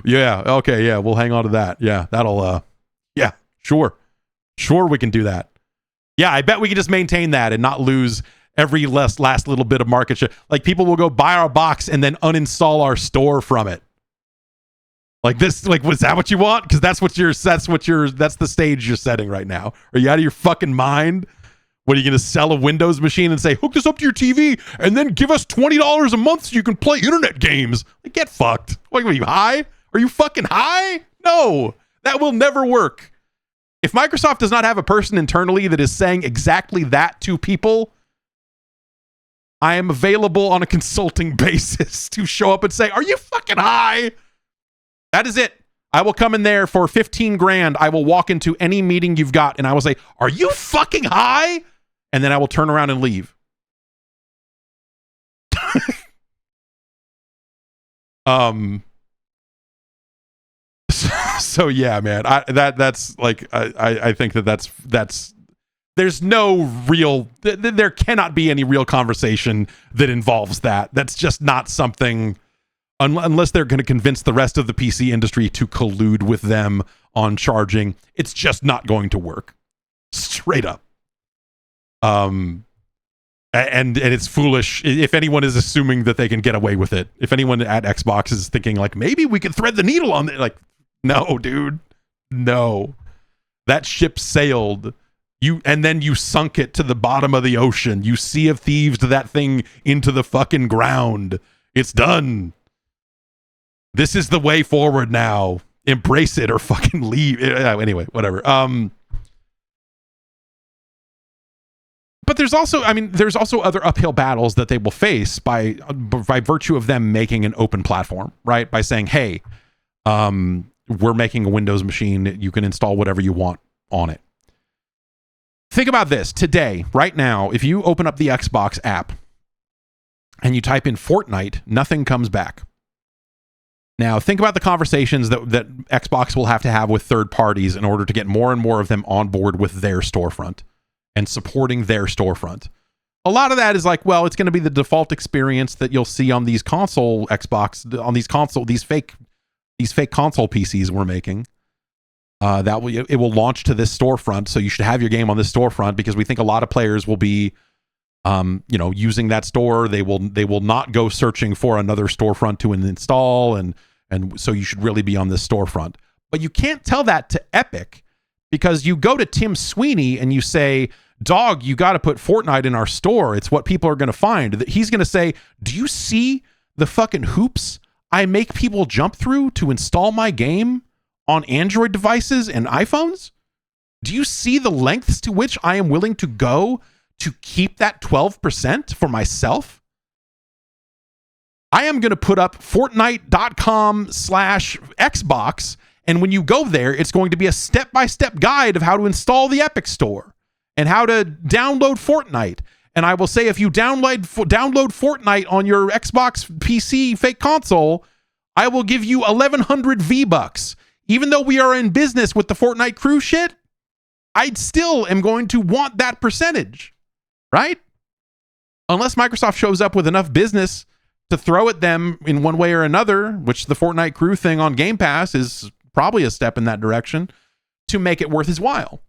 yeah, okay, yeah, we'll hang on to that. Yeah, that'll, yeah, sure, we can do that. Yeah, I bet we can just maintain that and not lose every last little bit of market share. Like, people will go buy our box and then uninstall our store from it. Like this, like, was that what you want? Because that's the stage you're setting right now. Are you out of your fucking mind? What, are you going to sell a Windows machine and say, hook this up to your TV and then give us $20 a month so you can play internet games? Like, get fucked. What, are you high? Are you fucking high? No, that will never work. If Microsoft does not have a person internally that is saying exactly that to people, I am available on a consulting basis to show up and say, are you fucking high? That is it. I will come in there for 15 grand. I will walk into any meeting you've got and I will say, are you fucking high? And then I will turn around and leave. So yeah, man, that's like, I think that's there's no real, there cannot be any real conversation that involves that. That's just not something, unless they're going to convince the rest of the PC industry to collude with them on charging. It's just not going to work. Straight up. And it's foolish if anyone is assuming that they can get away with it. If anyone at Xbox is thinking like, maybe we could thread the needle on it, like, no, dude, no, that ship sailed. And then you sunk it to the bottom of the ocean. You Sea of Thieves that thing into the fucking ground. It's done. This is the way forward now. Embrace it or fucking leave. Anyway, whatever. But there's also other uphill battles that they will face by virtue of them making an open platform, right? By saying, hey, we're making a Windows machine. You can install whatever you want on it. Think about this. Today, right now, if you open up the Xbox app and you type in Fortnite, nothing comes back. Now, think about the conversations that Xbox will have to have with third parties in order to get more and more of them on board with their storefront and supporting their storefront. A lot of that is like, well, it's going to be the default experience that you'll see on these console Xbox, on these fake console PCs we're making. It will launch to this storefront, so you should have your game on this storefront because we think a lot of players will be, using that store. They will not go searching for another storefront to install, and so you should really be on this storefront. But you can't tell that to Epic because you go to Tim Sweeney and you say, "Dog, you got to put Fortnite in our store. It's what people are going to find." He's going to say, "Do you see the fucking hoops I make people jump through to install my game on Android devices and iPhones? Do you see the lengths to which I am willing to go to keep that 12% for myself? I am going to put up Fortnite.com/Xbox, and when you go there, it's going to be a step-by-step guide of how to install the Epic Store and how to download Fortnite. And I will say, if you download Fortnite on your Xbox PC fake console, I will give you 1,100 V-Bucks. Even though we are in business with the Fortnite crew shit, I still am going to want that percentage, right? Unless Microsoft shows up with enough business to throw at them in one way or another, which the Fortnite crew thing on Game Pass is probably a step in that direction, to make it worth his while.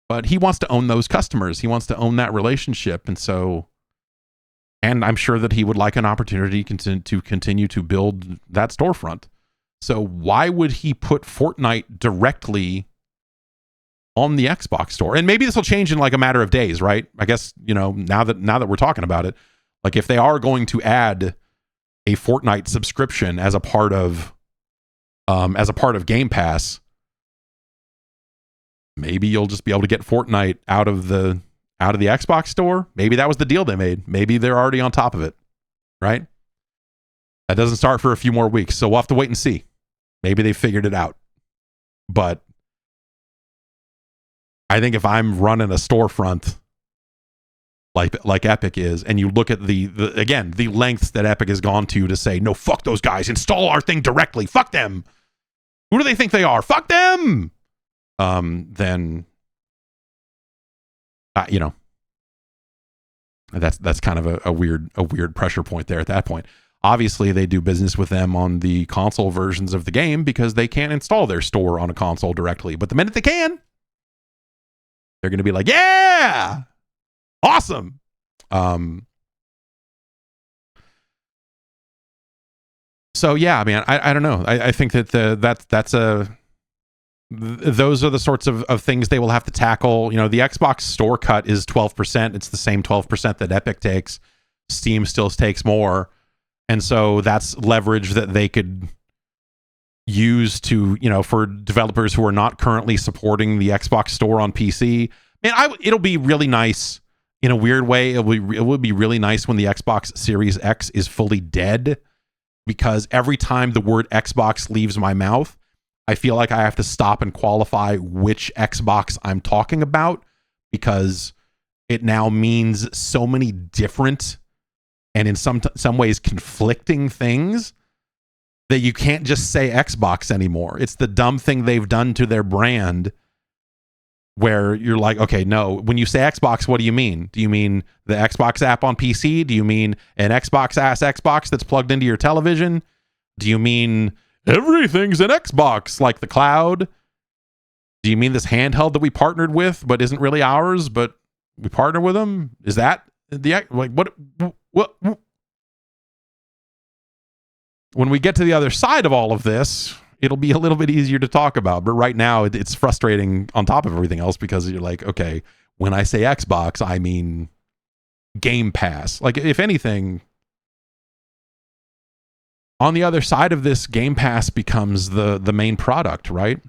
But he wants to own those customers. He wants to own that relationship. And I'm sure that he would like an opportunity to continue to build that storefront. So why would he put Fortnite directly on the Xbox store? And maybe this will change in like a matter of days, right? I guess, now that we're talking about it, like if they are going to add a Fortnite subscription as a part of Game Pass, maybe you'll just be able to get Fortnite out of the Xbox store. Maybe that was the deal they made. Maybe they're already on top of it, right? That doesn't start for a few more weeks, so we'll have to wait and see. Maybe they figured it out. But I think if I'm running a storefront like Epic is, and you look at the lengths that Epic has gone to say, no, fuck those guys, install our thing directly, fuck them. Who do they think they are? Fuck them. Then that's kind of a weird pressure point there at that point. Obviously, they do business with them on the console versions of the game because they can't install their store on a console directly. But the minute they can, they're going to be like, yeah, awesome. So yeah, I mean, I don't know. I think that those are the sorts of things they will have to tackle. The Xbox store cut is 12%. It's the same 12% that Epic takes. Steam still takes more. And so that's leverage that they could use to, for developers who are not currently supporting the Xbox store on PC. Man, it'll be really nice in a weird way. It would be really nice when the Xbox Series X is fully dead, because every time the word Xbox leaves my mouth, I feel like I have to stop and qualify which Xbox I'm talking about, because it now means so many different and in some ways conflicting things that you can't just say Xbox anymore. It's the dumb thing they've done to their brand, where you're like, okay, no, when you say Xbox, what do you mean? Do you mean the Xbox app on PC? Do you mean an Xbox ass Xbox that's plugged into your television? Do you mean everything's an Xbox, like the cloud? Do you mean this handheld that we partnered with but isn't really ours, but we partner with them? Is that the, like, what? When we get to the other side of all of this, it'll be a little bit easier to talk about. But right now, it's frustrating on top of everything else, because you're like, okay, when I say Xbox, I mean Game Pass. Like, if anything, On the other side of this, Game Pass becomes the main product, right?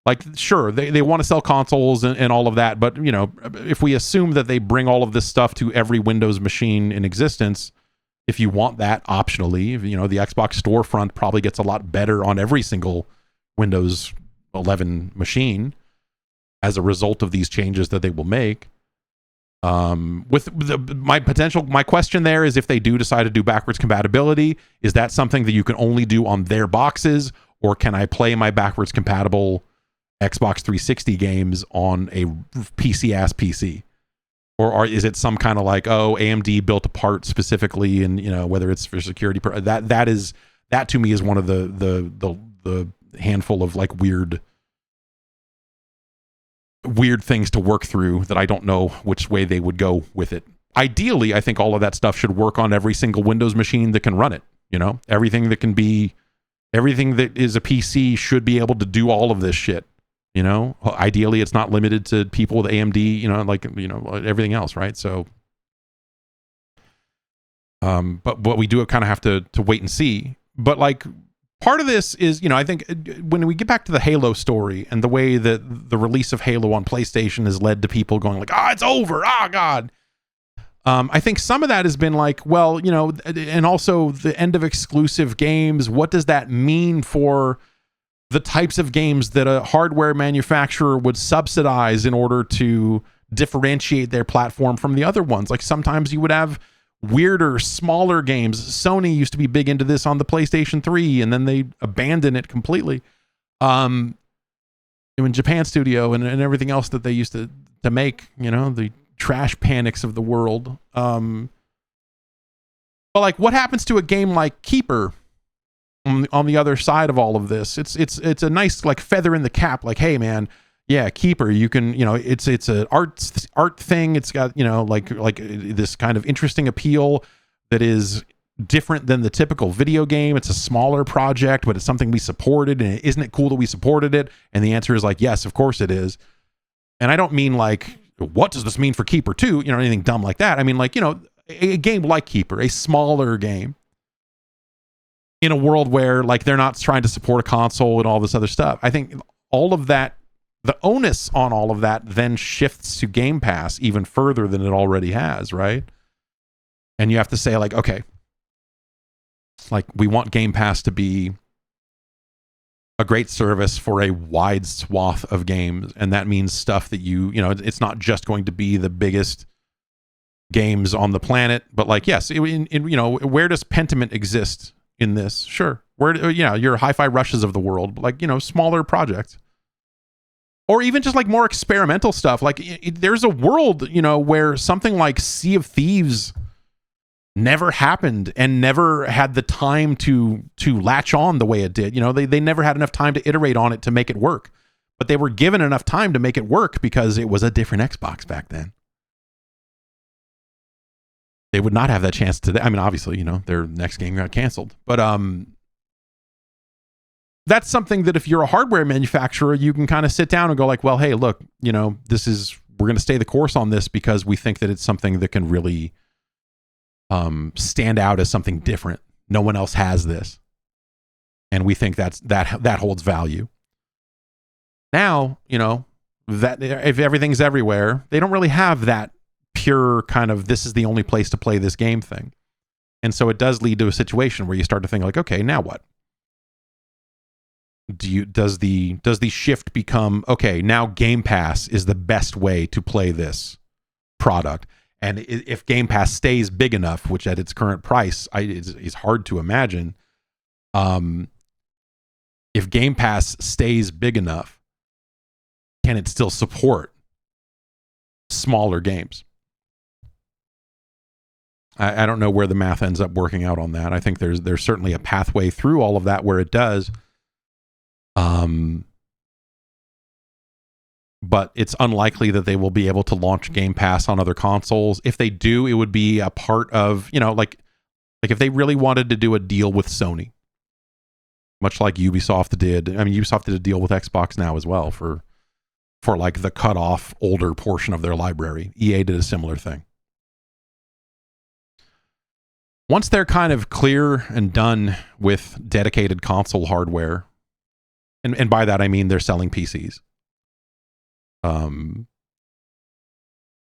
Like, sure, they want to sell consoles and all of that, but, you know, if we assume that they bring all of this stuff to every Windows machine in existence, if you want that optionally, you know, the Xbox storefront probably gets a lot better on every single Windows 11 machine as a result of these changes that they will make. My question there is, if they do decide to do backwards compatibility, is that something that you can only do on their boxes, or can I play my backwards compatible Xbox 360 games on a PC-ass PC? Or is it some kind of like, oh, AMD built a part specifically, and, you know, whether it's for security, that to me is one of the handful of like weird things to work through that I don't know which way they would go with it. Ideally, I think all of that stuff should work on every single Windows machine that can run it. You know, everything that is a PC should be able to do all of this shit. You know, ideally, it's not limited to people with AMD, you know, like, you know, everything else, right? So, but we do kind of have to wait and see. But like, part of this is, you know, I think when we get back to the Halo story and the way that the release of Halo on PlayStation has led to people going like, it's over, God. I think some of that has been like, well, you know, and also the end of exclusive games. What does that mean for the types of games that a hardware manufacturer would subsidize in order to differentiate their platform from the other ones? Like, sometimes you would have weirder, smaller games. Sony used to be big into this on the PlayStation 3, and then they abandoned it completely. In Japan Studio and everything else that they used to make, you know, the trash panics of the world. But like, what happens to a game like Keeper on the other side of all of this? It's a nice like feather in the cap. Like, hey man, yeah, Keeper, you can, you know, it's an art thing. It's got, you know, like this kind of interesting appeal that is different than the typical video game. It's a smaller project, but it's something we supported, and isn't it cool that we supported it? And the answer is like, yes, of course it is. And I don't mean like, what does this mean for Keeper 2? You know, anything dumb like that. I mean, like, you know, a game like Keeper, a smaller game in a world where like they're not trying to support a console and all this other stuff. I think all of that, the onus on all of that then shifts to Game Pass even further than it already has, right? And you have to say like, okay, like we want Game Pass to be a great service for a wide swath of games, and that means stuff that you know, it's not just going to be the biggest games on the planet, but like, yes, in you know, where does Pentiment exist in this? Sure. Where, you know, your Hi-Fi Rushes of the world, like, you know, smaller projects, or even just like more experimental stuff. Like there's a world, you know, where something like Sea of Thieves never happened and never had the time to latch on the way it did. You know, they never had enough time to iterate on it to make it work, but they were given enough time to make it work because it was a different Xbox back then. They would not have that chance today. I mean, obviously, you know, their next game got canceled, but that's something that if you're a hardware manufacturer, you can kind of sit down and go like, well, hey, look, you know, we're going to stay the course on this because we think that it's something that can really stand out as something different. No one else has this, and we think that holds value. Now, you know, that if everything's everywhere, they don't really have that pure kind of, this is the only place to play this game thing. And so it does lead to a situation where you start to think like, okay, now what? Does the shift become, okay, now Game Pass is the best way to play this product? And if Game Pass stays big enough, which at its current price is hard to imagine, if Game Pass stays big enough, can it still support smaller games? I don't know where the math ends up working out on that. I think there's certainly a pathway through all of that where it does. But it's unlikely that they will be able to launch Game Pass on other consoles. If they do, it would be a part of, you know, like if they really wanted to do a deal with Sony, much like Ubisoft did. I mean, Ubisoft did a deal with Xbox now as well for like the cut off older portion of their library. EA did a similar thing. once they're kind of clear and done with dedicated console hardware, and by that I mean they're selling PCs,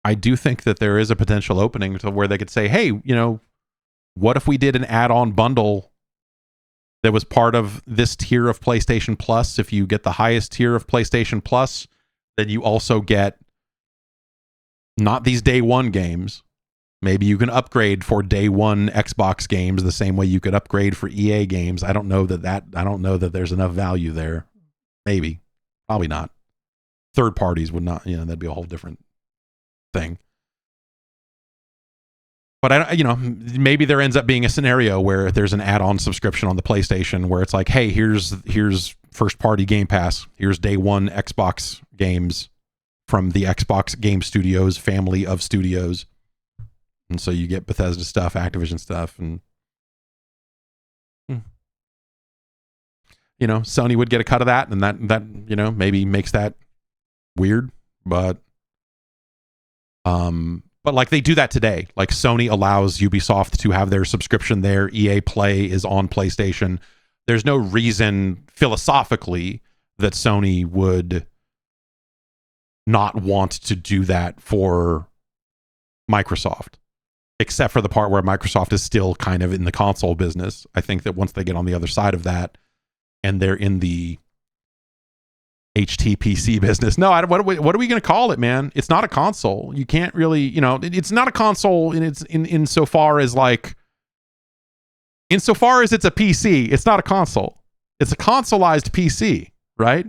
I do think that there is a potential opening to where they could say, hey, you know, what if we did an add-on bundle that was part of this tier of PlayStation Plus? If you get the highest tier of PlayStation Plus, then you also get not these day one games. Maybe you can upgrade for day one Xbox games the same way you could upgrade for EA games. I don't know that there's enough value there. Maybe. Probably not. Third parties would not, you know, that'd be a whole different thing. But maybe there ends up being a scenario where there's an add-on subscription on the PlayStation where it's like, hey, here's first party Game Pass. Here's day one Xbox games from the Xbox Game Studios family of studios. And so you get Bethesda stuff, Activision stuff, and you know, Sony would get a cut of that, and that you know, maybe makes that weird, but like they do that today. Like Sony allows Ubisoft to have their subscription there. EA Play is on PlayStation. There's no reason philosophically that Sony would not want to do that for Microsoft, except for the part where Microsoft is still kind of in the console business. I think that once they get on the other side of that and they're in the HTPC business. No, what are we going to call it, man? It's not a console. You can't really, you know, it's not a console insofar as it's a PC. It's not a console. It's a consoleized PC, right?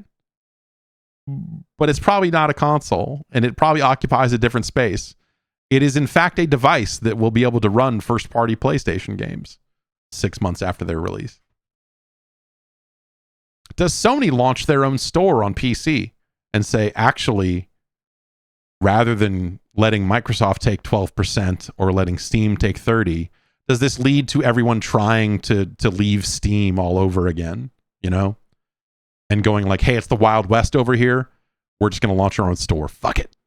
But it's probably not a console, and it probably occupies a different space. It is in fact a device that will be able to run first-party PlayStation games 6 months after their release. Does Sony launch their own store on PC and say, actually, rather than letting Microsoft take 12% or letting Steam take 30%, does this lead to everyone trying to leave Steam all over again, you know? And going like, hey, it's the Wild West over here. We're just going to launch our own store. Fuck it.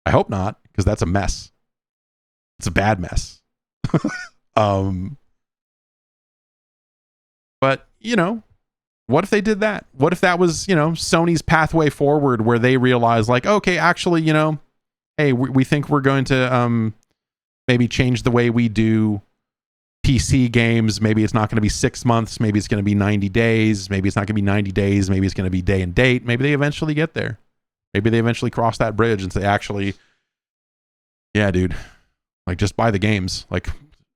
I hope not, because that's a mess. It's a bad mess. But, you know, what if they did that? What if that was, you know, Sony's pathway forward where they realize like, okay, actually, you know, hey, we think we're going to maybe change the way we do PC games. Maybe it's not going to be 6 months. Maybe it's going to be 90 days. Maybe it's not going to be 90 days. Maybe it's going to be day and date. Maybe they eventually get there. Maybe they eventually cross that bridge and say, actually, yeah, dude, like just buy the games. Like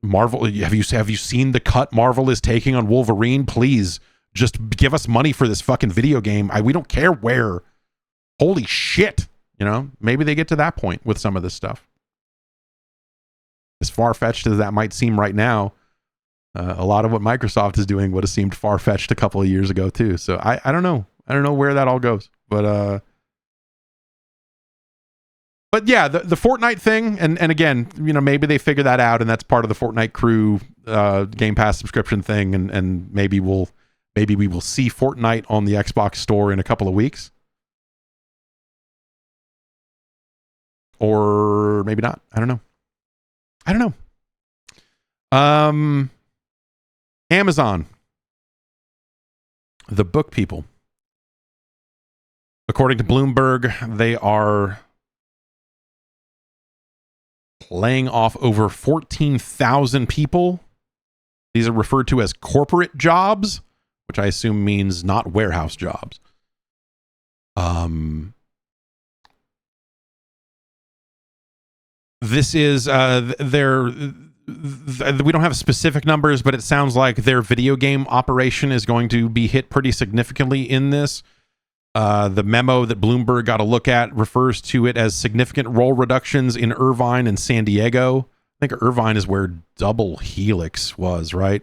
Marvel, have you seen the cut Marvel is taking on Wolverine? Please just give us money for this fucking video game. We don't care where. Holy shit. You know, maybe they get to that point with some of this stuff. As far-fetched as that might seem right now, a lot of what Microsoft is doing would have seemed far-fetched a couple of years ago too. So I don't know. I don't know where that all goes. But yeah, the Fortnite thing, and again, you know, maybe they figure that out and that's part of the Fortnite crew Game Pass subscription thing, and maybe we will see Fortnite on the Xbox store in a couple of weeks. Or maybe not. I don't know. Amazon. The book people. According to Bloomberg, they are laying off over 14,000 people. These are referred to as corporate jobs, which I assume means not warehouse jobs. This is we don't have specific numbers, but it sounds like their video game operation is going to be hit pretty significantly in this. The memo that Bloomberg got a look at refers to it as significant role reductions in Irvine and San Diego. I think Irvine is where Double Helix was, right?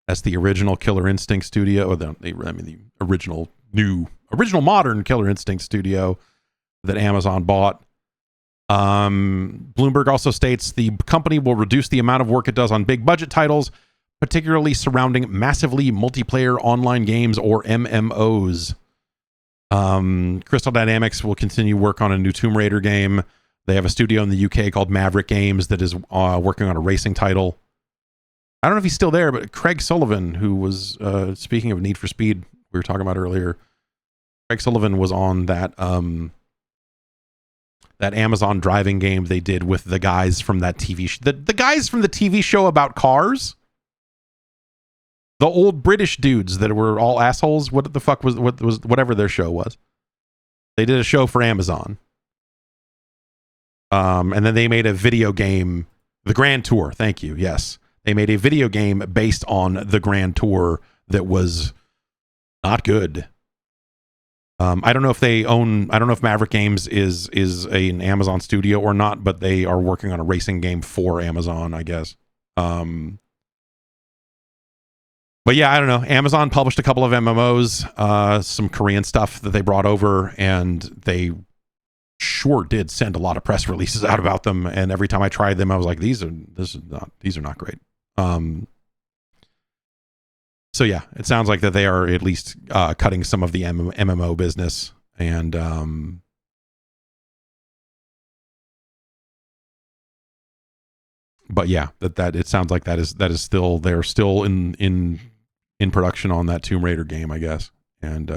That's the original Killer Instinct studio, or the original modern Killer Instinct studio that Amazon bought. Bloomberg also states the company will reduce the amount of work it does on big budget titles, particularly surrounding massively multiplayer online games or MMOs. Crystal Dynamics will continue work on a new Tomb Raider game. They have a studio in the UK called Maverick Games that is working on a racing title. I don't know if he's still there, but Craig Sullivan, who was speaking of Need for Speed, we were talking about earlier. Craig Sullivan was on that that Amazon driving game they did with the guys from that TV the guys from the TV show about cars. The old British dudes that were all assholes. What the fuck was whatever their show was? They did a show for Amazon. And then they made a video game, The Grand Tour. Thank you. Yes. They made a video game based on The Grand Tour that was not good. I don't know if Maverick Games is an Amazon studio or not, but they are working on a racing game for Amazon, I guess. But yeah, I don't know. Amazon published a couple of MMOs, some Korean stuff that they brought over, and they sure did send a lot of press releases out about them. And every time I tried them, I was like, these are not great. So yeah, it sounds like that they are at least cutting some of the MMO business, and but yeah, that it sounds like that is still, they're still in production on that Tomb Raider game, I guess, and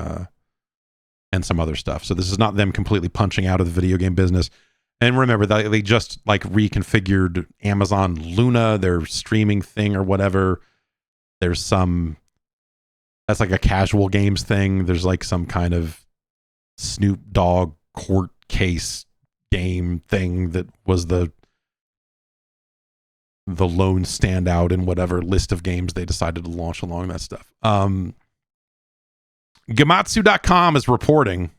some other stuff. So this is not them completely punching out of the video game business. And remember that they just like reconfigured Amazon Luna, their streaming thing or whatever. There's some, that's like a casual games thing. There's like some kind of Snoop Dogg court case game thing that was the lone standout in whatever list of games they decided to launch along that stuff. Gematsu.com is reporting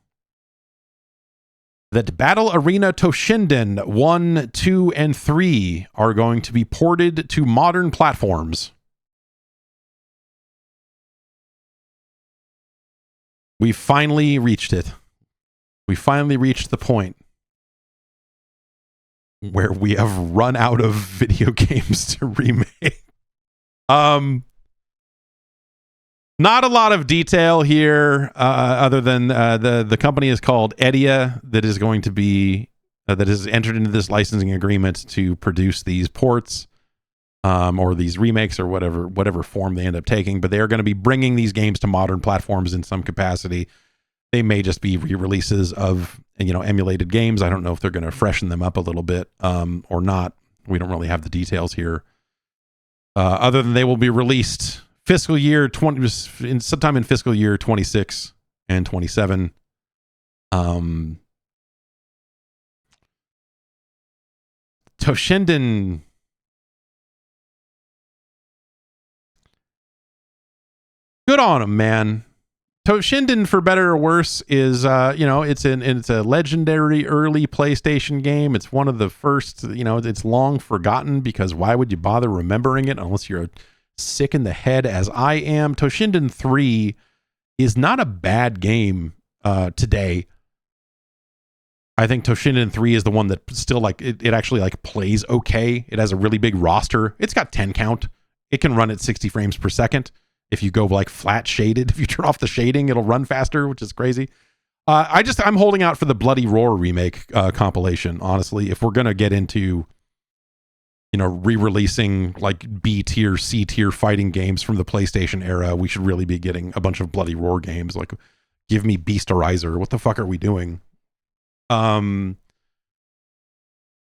that Battle Arena Toshinden 1, 2, and 3 are going to be ported to modern platforms. We finally reached it. We finally reached the point where we have run out of video games to remake. Not a lot of detail here, other than the company is called Edia, that is going to be that has entered into this licensing agreement to produce these ports, or these remakes, or whatever form they end up taking. But they are going to be bringing these games to modern platforms in some capacity. They may just be re-releases of emulated games. I don't know if they're going to freshen them up a little bit or not. We don't really have the details here. Other than they will be released sometime in fiscal year 26 and 27. Toshinden, good on them, man. Toshinden, for better or worse, is it's a legendary early PlayStation game. It's one of the first. It's long forgotten because why would you bother remembering it unless you're sick in the head as I am? Toshinden 3 is not a bad game today. I think Toshinden 3 is the one that still it actually plays okay. It has a really big roster. It's got 10 count. It can run at 60 frames per second. If you go flat shaded, if you turn off the shading, it'll run faster, which is crazy. I'm holding out for the Bloody Roar remake compilation, honestly. If we're going to get into re-releasing B tier, C tier fighting games from the PlayStation era, we should really be getting a bunch of Bloody Roar games. Give me Beasterizer. What the fuck are we doing?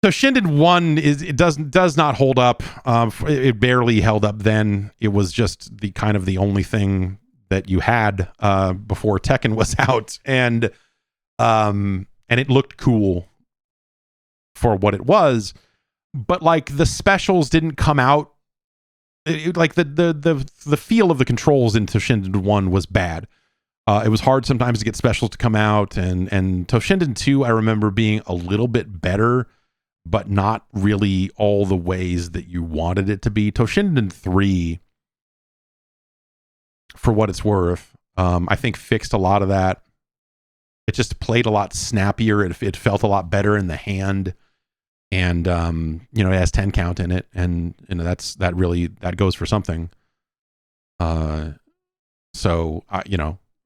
Toshinden 1 does not hold up. It barely held up then. It was just the only thing that you had before Tekken was out, and it looked cool for what it was. But the specials didn't come out. The feel of the controls in Toshinden 1 was bad. It was hard sometimes to get specials to come out, and Toshinden 2 I remember being a little bit better, but not really all the ways that you wanted it to be. Toshinden 3, for what it's worth, I think fixed a lot of that. It just played a lot snappier. It felt a lot better in the hand. And, it has 10 count in it. And, that goes for something. So,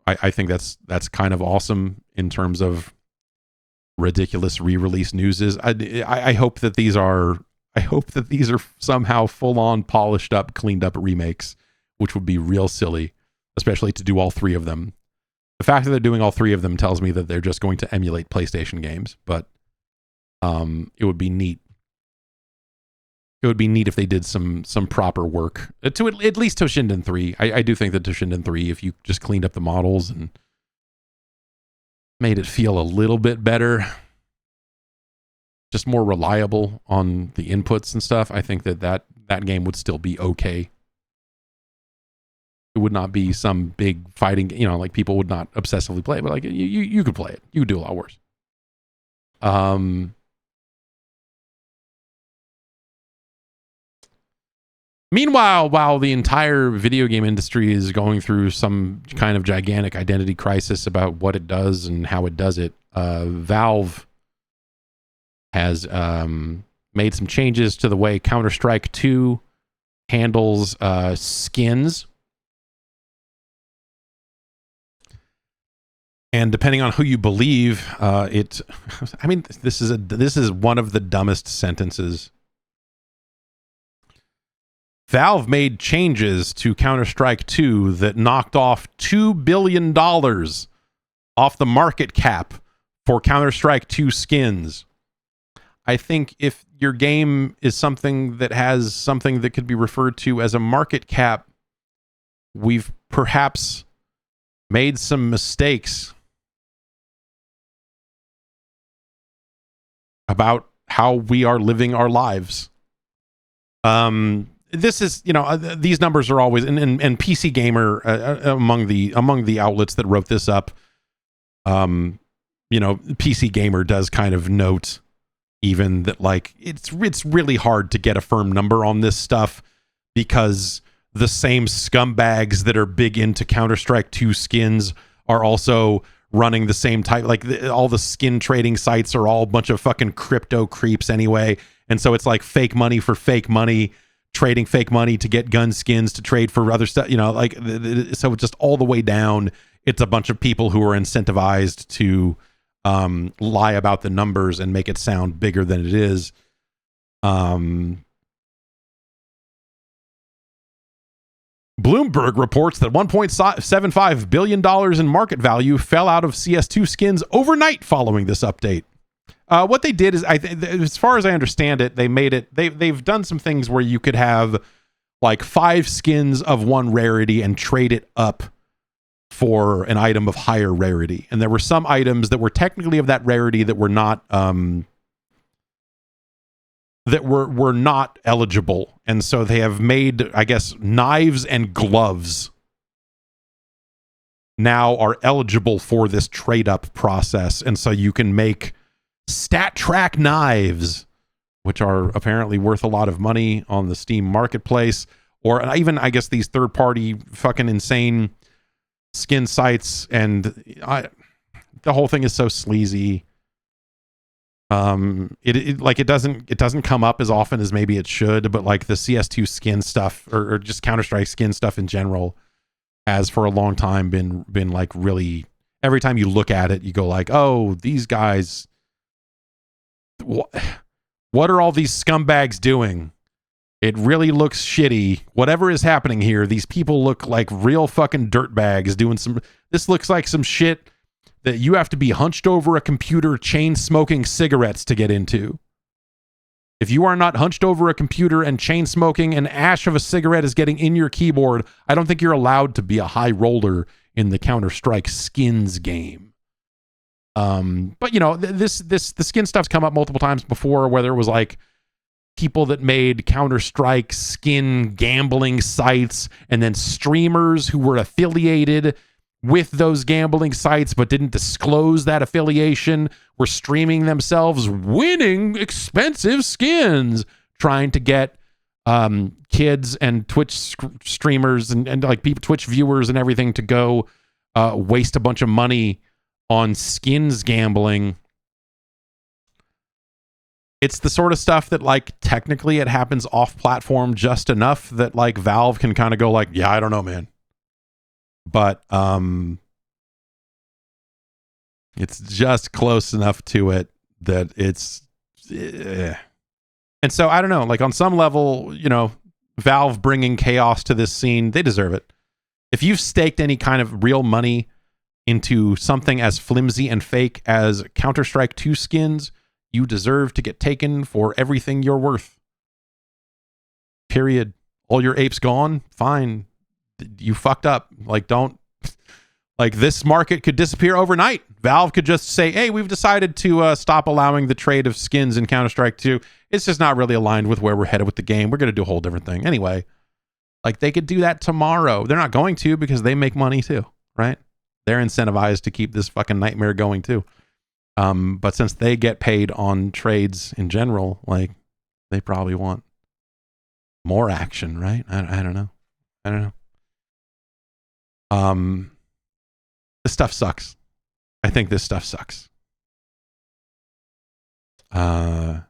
I think that's kind of awesome in terms of ridiculous re-release news. I hope that these are I hope that these are somehow full-on polished up, cleaned up remakes, which would be real silly, especially to do all three of them. The fact that they're doing all three of them tells me that they're just going to emulate PlayStation games, but it would be neat. It would be neat if they did some proper work to at least Toshinden 3. I do think that Toshinden 3, if you just cleaned up the models and made it feel a little bit better, just more reliable on the inputs and stuff, I think that game would still be okay. It would not be some big fighting, like people would not obsessively play it, but like you could play it. You could do a lot worse. Meanwhile, while the entire video game industry is going through some kind of gigantic identity crisis about what it does and how it does it, Valve has made some changes to the way Counter-Strike 2 handles skins. And depending on who you believe, this is one of the dumbest sentences. Valve made changes to Counter-Strike 2 that knocked off $2 billion off the market cap for Counter-Strike 2 skins. I think if your game is something that has something that could be referred to as a market cap, we've perhaps made some mistakes about how we are living our lives. This is, these numbers are always, and PC Gamer among the outlets that wrote this up, PC Gamer does kind of note even that like it's really hard to get a firm number on this stuff because the same scumbags that are big into Counter-Strike 2 skins are also running the same type, all the skin trading sites are all a bunch of fucking crypto creeps anyway, and so it's like fake money for fake money, trading fake money to get gun skins to trade for other stuff, so just all the way down, it's a bunch of people who are incentivized to lie about the numbers and make it sound bigger than it is. Bloomberg reports that $1.75 billion in market value fell out of CS2 skins overnight following this update. What they did is, as far as I understand it, they've done some things where you could have like 5 skins of one rarity and trade it up for an item of higher rarity. And there were some items that were technically of that rarity that were not were not eligible. And so they have made, I guess, knives and gloves now are eligible for this trade up process. And so you can make stat track knives, which are apparently worth a lot of money on the Steam marketplace, or even, I guess, these third party fucking insane skin sites. And the whole thing is so sleazy. It doesn't come up as often as maybe it should, but like the CS2 skin stuff or just Counter-Strike skin stuff in general has for a long time been like really, every time you look at it you go like, oh, these guys, what are all these scumbags doing? It really looks shitty. Whatever is happening here, these people look like real fucking dirtbags doing this looks like some shit that you have to be hunched over a computer chain smoking cigarettes to get into. If you are not hunched over a computer and chain smoking and ash of a cigarette is getting in your keyboard, I don't think you're allowed to be a high roller in the Counter-Strike skins game. But the skin stuff's come up multiple times before, whether it was like people that made Counter-Strike skin gambling sites and then streamers who were affiliated with those gambling sites but didn't disclose that affiliation were streaming themselves winning expensive skins, trying to get kids and Twitch streamers and like people, Twitch viewers and everything to go waste a bunch of money on skins gambling. It's the sort of stuff that like technically it happens off platform just enough that like Valve can kind of go like, yeah, I don't know, man. But it's just close enough to it that it's And so I don't know, like on some level, you know, Valve bringing chaos to this scene, they deserve it. If you've staked any kind of real money into something as flimsy and fake as Counter-Strike 2 skins, you deserve to get taken for everything you're worth. Period. All your apes gone? Fine. You fucked up. Like, don't... Like, this market could disappear overnight. Valve could just say, hey, we've decided to stop allowing the trade of skins in Counter-Strike 2. It's just not really aligned with where we're headed with the game. We're going to do a whole different thing. Anyway, like, they could do that tomorrow. They're not going to because they make money too, right? They're incentivized to keep this fucking nightmare going too. But since they get paid on trades in general, like, they probably want more action, right? I don't know. I don't know. This stuff sucks. I think this stuff sucks. That's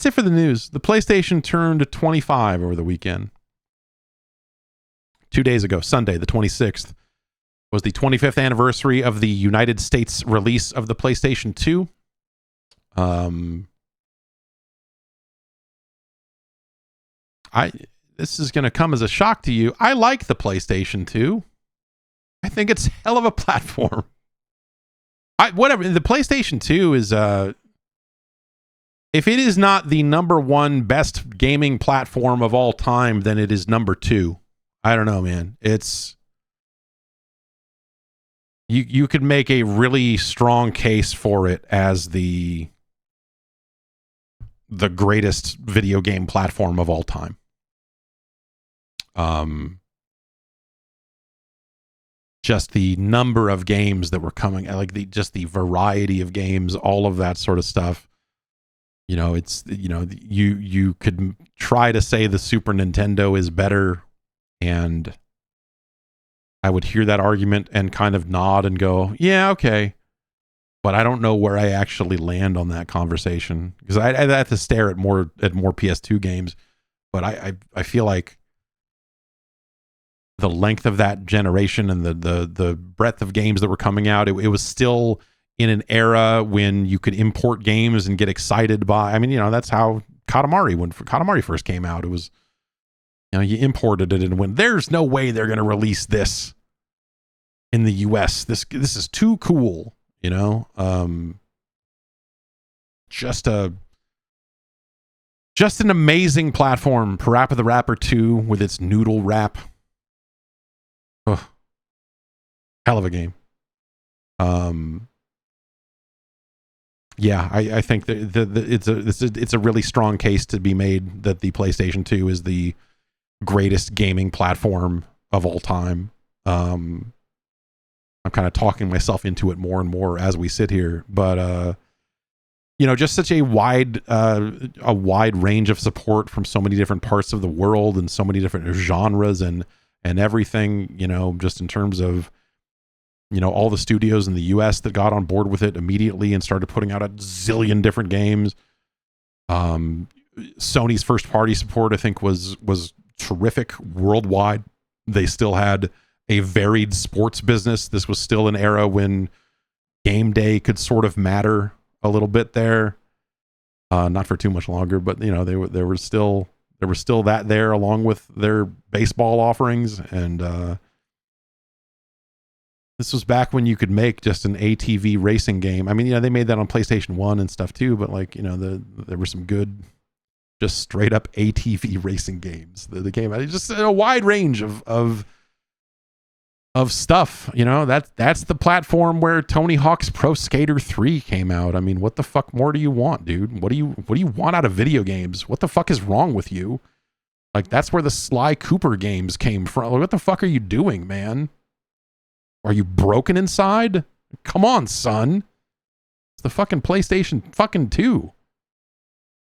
it for the news. The PlayStation turned 25 over the weekend. 2 days ago, Sunday, the 26th, was the 25th anniversary of the United States release of the PlayStation 2. This is going to come as a shock to you. I like the PlayStation 2. I think it's hell of a platform. Whatever. The PlayStation 2 is, if it is not the number one best gaming platform of all time, then it is number two. I don't know, man. It's, you could make a really strong case for it as the greatest video game platform of all time. Just the number of games that were coming, like the variety of games, all of that sort of stuff. You know, it's, you know, you could try to say the Super Nintendo is better, and I would hear that argument and kind of nod and go, yeah, okay. But I don't know where I actually land on that conversation, because I have to stare at more PS2 games. But I feel like the length of that generation and the breadth of games that were coming out, it was still in an era when you could import games and get excited by, I mean, you know, that's how Katamari, when Katamari first came out, it was, you know, you imported it and went, there's no way they're going to release this in the US. This is too cool, you know? Just an amazing platform. Parappa the Rapper 2 with its noodle rap. Ugh. Hell of a game. Yeah, I think that it's a really strong case to be made that the PlayStation 2 is the greatest gaming platform of all time. I'm kind of talking myself into it more and more as we sit here, but you know, just such a wide range of support from so many different parts of the world and so many different genres and everything, you know, just in terms of, you know, all the studios in the US that got on board with it immediately and started putting out a zillion different games. Sony's first party support, I think, was terrific worldwide. They still had a varied sports business. This was still an era when game day could sort of matter a little bit there. Not for too much longer, but you know, there was still that there, along with their baseball offerings. And this was back when you could make just an ATV racing game. I mean, you know, they made that on PlayStation 1 and stuff too, but like, you know, there were some good, just straight up ATV racing games that came out. Just a wide range of stuff, you know. That's the platform where Tony Hawk's Pro Skater 3 came out. I mean, what the fuck more do you want, dude? What do you want out of video games? What the fuck is wrong with you? Like, that's where the Sly Cooper games came from. Like, what the fuck are you doing, man? Are you broken inside? Come on, son. It's the fucking PlayStation fucking 2.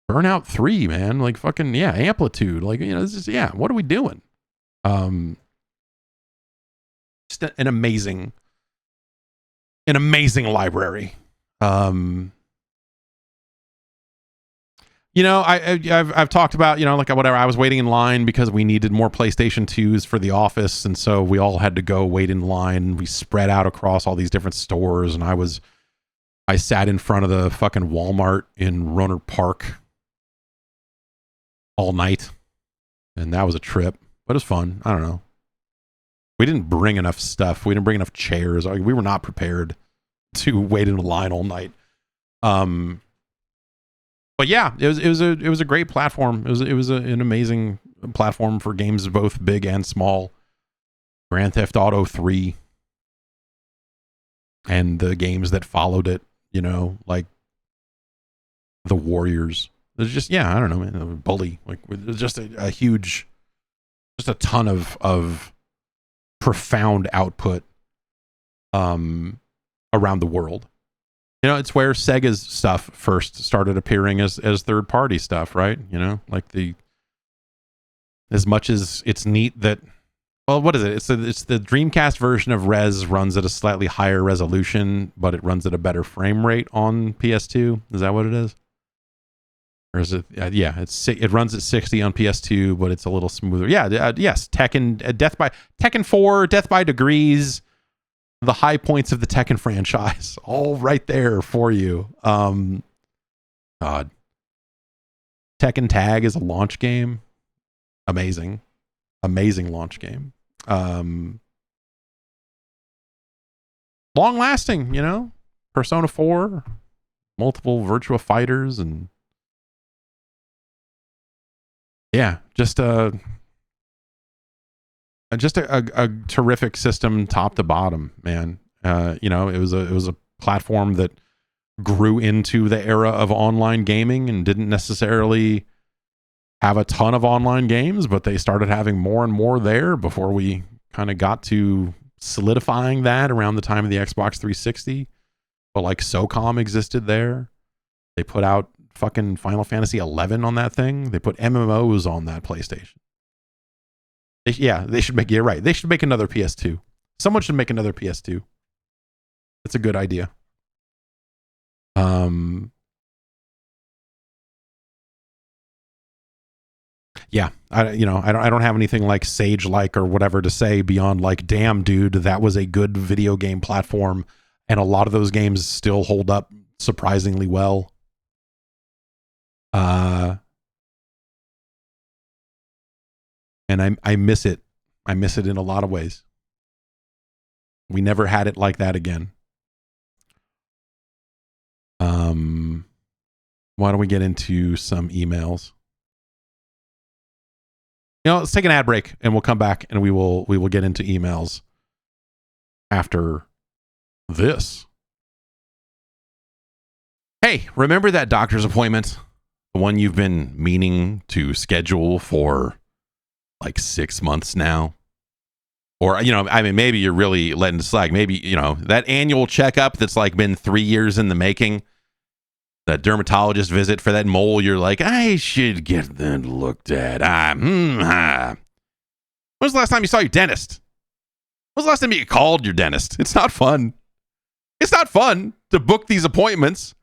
Burnout 3, man. Like, fucking, yeah, Amplitude. Like, you know, this is, yeah, what are we doing? Just an amazing library. You know, I've talked about, you know, like whatever, I was waiting in line because we needed more PlayStation 2s for the office, and so we all had to go wait in line. We spread out across all these different stores, and I was I sat in front of the fucking Walmart in Rohnert Park all night, and that was a trip, but it was fun. I don't know. We didn't bring enough stuff. We didn't bring enough chairs. We were not prepared to wait in a line all night. But yeah, it was a great platform. It was an amazing platform for games both big and small. Grand Theft Auto 3 and the games that followed it, you know, like the Warriors. There's just, yeah, I don't know, man, Bully. Like, there's just a huge, just a ton of profound output around the world. You know, it's where Sega's stuff first started appearing as third party stuff, right? You know, like as much as it's neat that, well, what is it? It's the Dreamcast version of Rez runs at a slightly higher resolution, but it runs at a better frame rate on PS2. Is that what it is? Or is it? Yeah, it runs at 60 on PS2, but it's a little smoother. Yeah, yes. Tekken 4, Death by Degrees, the high points of the Tekken franchise, all right there for you. God, Tekken Tag is a launch game. Amazing launch game. Long lasting, you know. Persona 4, multiple Virtua Fighters, and yeah, just a terrific system top to bottom, man. You know, it was a platform that grew into the era of online gaming and didn't necessarily have a ton of online games, but they started having more and more there before we kind of got to solidifying that around the time of the Xbox 360. But like SOCOM existed there. They put out fucking Final Fantasy 11 on that thing. They put MMOs on that PlayStation. They should make, you're right. They should make another PS2. Someone should make another PS2. That's a good idea. Yeah, I don't have anything like Sage-like or whatever to say beyond like, damn, dude, that was a good video game platform, and a lot of those games still hold up surprisingly well. And I miss it. I miss it in a lot of ways. We never had it like that again. Why don't we get into some emails? You know, let's take an ad break and we'll come back and we will get into emails after this. Hey, remember that doctor's appointment? The one you've been meaning to schedule for like 6 months now? Or, you know, I mean, maybe you're really letting it slack. Maybe, you know, that annual checkup that's like been 3 years in the making. That dermatologist visit for that mole, you're like, I should get that looked at. When was the last time you saw your dentist? When was the last time you called your dentist? It's not fun. It's not fun to book these appointments.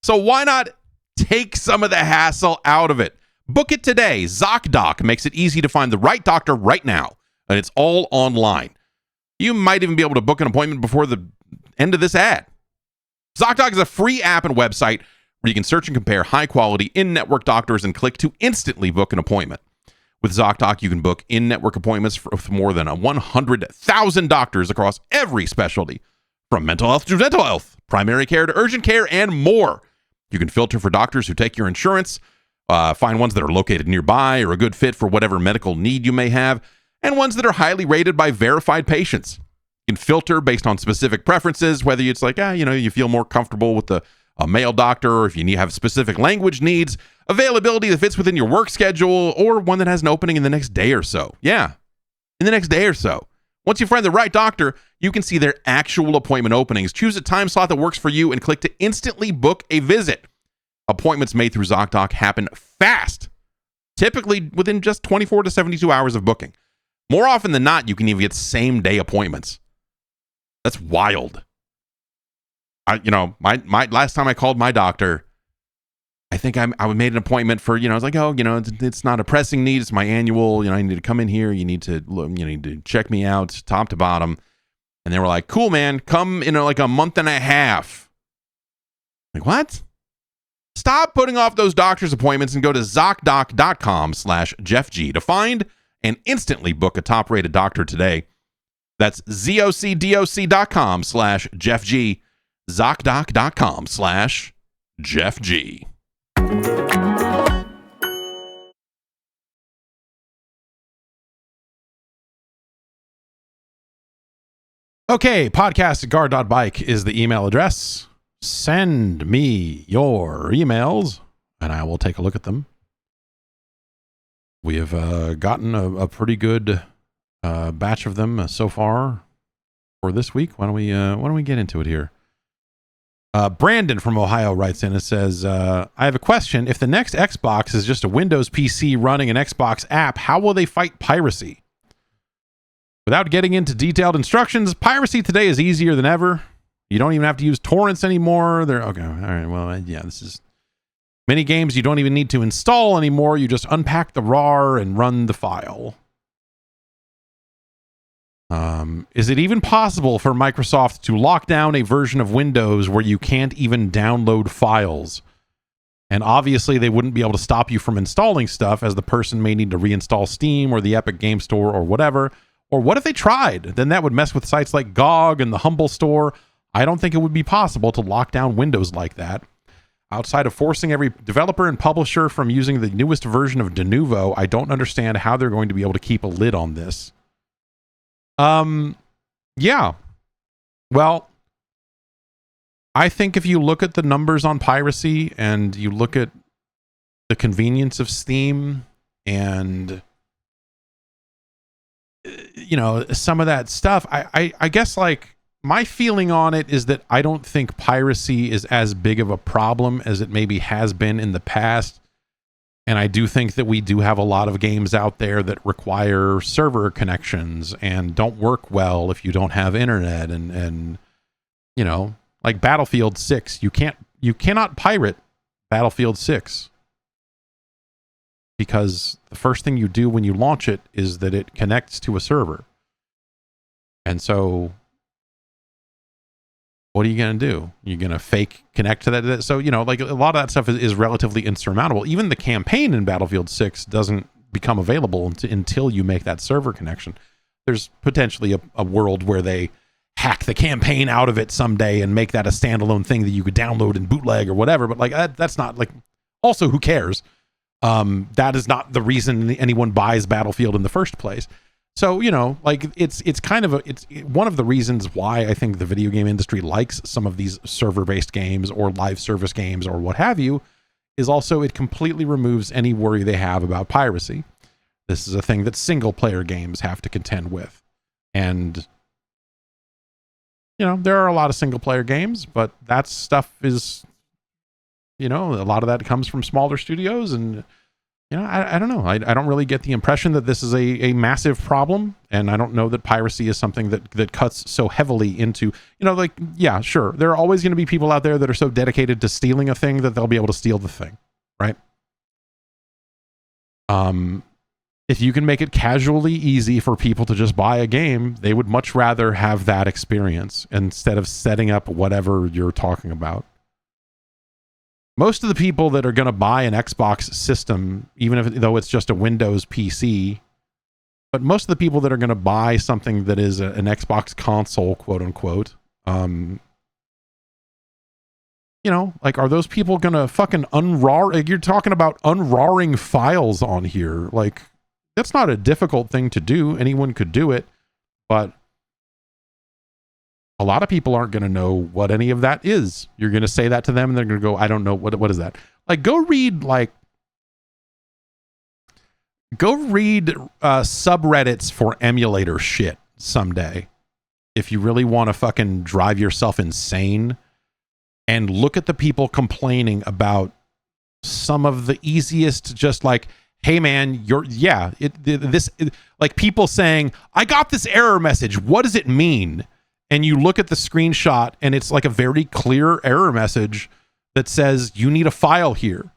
So why not take some of the hassle out of it? Book it today. ZocDoc makes it easy to find the right doctor right now, and it's all online. You might even be able to book an appointment before the end of this ad. ZocDoc is a free app and website where you can search and compare high-quality in-network doctors and click to instantly book an appointment. With ZocDoc, you can book in-network appointments for more than 100,000 doctors across every specialty, from mental health to dental health, primary care to urgent care, and more. You can filter for doctors who take your insurance, find ones that are located nearby or a good fit for whatever medical need you may have, and ones that are highly rated by verified patients. You can filter based on specific preferences, whether it's like, you feel more comfortable with a male doctor, or if you have specific language needs, availability that fits within your work schedule, or one that has an opening in the next day or so. Yeah, in the next day or so. Once you find the right doctor, you can see their actual appointment openings. Choose a time slot that works for you and click to instantly book a visit. Appointments made through ZocDoc happen fast, typically within just 24 to 72 hours of booking. More often than not, you can even get same-day appointments. That's wild. My last time I called my doctor, I think I made an appointment for, I was like, it's not a pressing need. It's my annual, I need to come in here. You need to check me out top to bottom. And they were like, cool, man, come in like a month and a half. Like, what? Stop putting off those doctor's appointments and go to ZocDoc.com/JeffG to find and instantly book a top-rated doctor today. That's ZocDoc.com/JeffG. ZocDoc.com/JeffG. Okay, podcast@guard.bike is the email address. Send me your emails, and I will take a look at them. We have gotten a pretty good batch of them so far for this week. Why don't we get into it here? Brandon from Ohio writes in and says, I have a question. If the next Xbox is just a Windows PC running an Xbox app, how will they fight piracy? Without getting into detailed instructions, piracy today is easier than ever. You don't even have to use torrents anymore. Okay, all right, well, yeah, this is... Many games you don't even need to install anymore. You just unpack the RAR and run the file. Is it even possible for Microsoft to lock down a version of Windows where you can't even download files? And obviously they wouldn't be able to stop you from installing stuff, as the person may need to reinstall Steam or the Epic Game Store or whatever. Or what if they tried? Then that would mess with sites like GOG and the Humble Store. I don't think it would be possible to lock down Windows like that. Outside of forcing every developer and publisher from using the newest version of Denuvo, I don't understand how they're going to be able to keep a lid on this. Yeah. Well, I think if you look at the numbers on piracy and you look at the convenience of Steam and, you know, some of that stuff, I guess, like, my feeling on it is that I don't think piracy is as big of a problem as it maybe has been in the past. And I do think that we do have a lot of games out there that require server connections and don't work well if you don't have internet. And you know, like Battlefield 6, you cannot pirate Battlefield 6 because the first thing you do when you launch it is that it connects to a server. And so what are you going to do? You're going to fake connect to that? So, you know, like a lot of that stuff is relatively insurmountable. Even the campaign in Battlefield 6 doesn't become available until you make that server connection. There's potentially a world where they hack the campaign out of it someday and make that a standalone thing that you could download and bootleg or whatever. But like that's not like, also who cares? That is not the reason anyone buys Battlefield in the first place. So, you know, like it's kind of it's one of the reasons why I think the video game industry likes some of these server-based games or live service games or what have you, is also it completely removes any worry they have about piracy. This is a thing that single-player games have to contend with. And, you know, there are a lot of single-player games, but that stuff is, you know, a lot of that comes from smaller studios. And, you know, I don't know. I don't really get the impression that this is a massive problem. And I don't know that piracy is something that cuts so heavily into, you know, like, yeah, sure. There are always going to be people out there that are so dedicated to stealing a thing that they'll be able to steal the thing, right? If you can make it casually easy for people to just buy a game, they would much rather have that experience instead of setting up whatever you're talking about. Most of the people that are going to buy an Xbox system, though it's just a Windows PC, but most of the people that are going to buy something that is an Xbox console, quote unquote, you know, like, are those people going to fucking unrar? Like, you're talking about unraring files on here. Like, that's not a difficult thing to do. Anyone could do it, but a lot of people aren't going to know what any of that is. You're going to say that to them and they're going to go, I don't know. What is that? Like, go read subreddits for emulator shit someday. If you really want to fucking drive yourself insane, and look at the people complaining about some of the easiest, just like, hey man, like people saying, I got this error message. What does it mean? And you look at the screenshot and it's like a very clear error message that says you need a file here.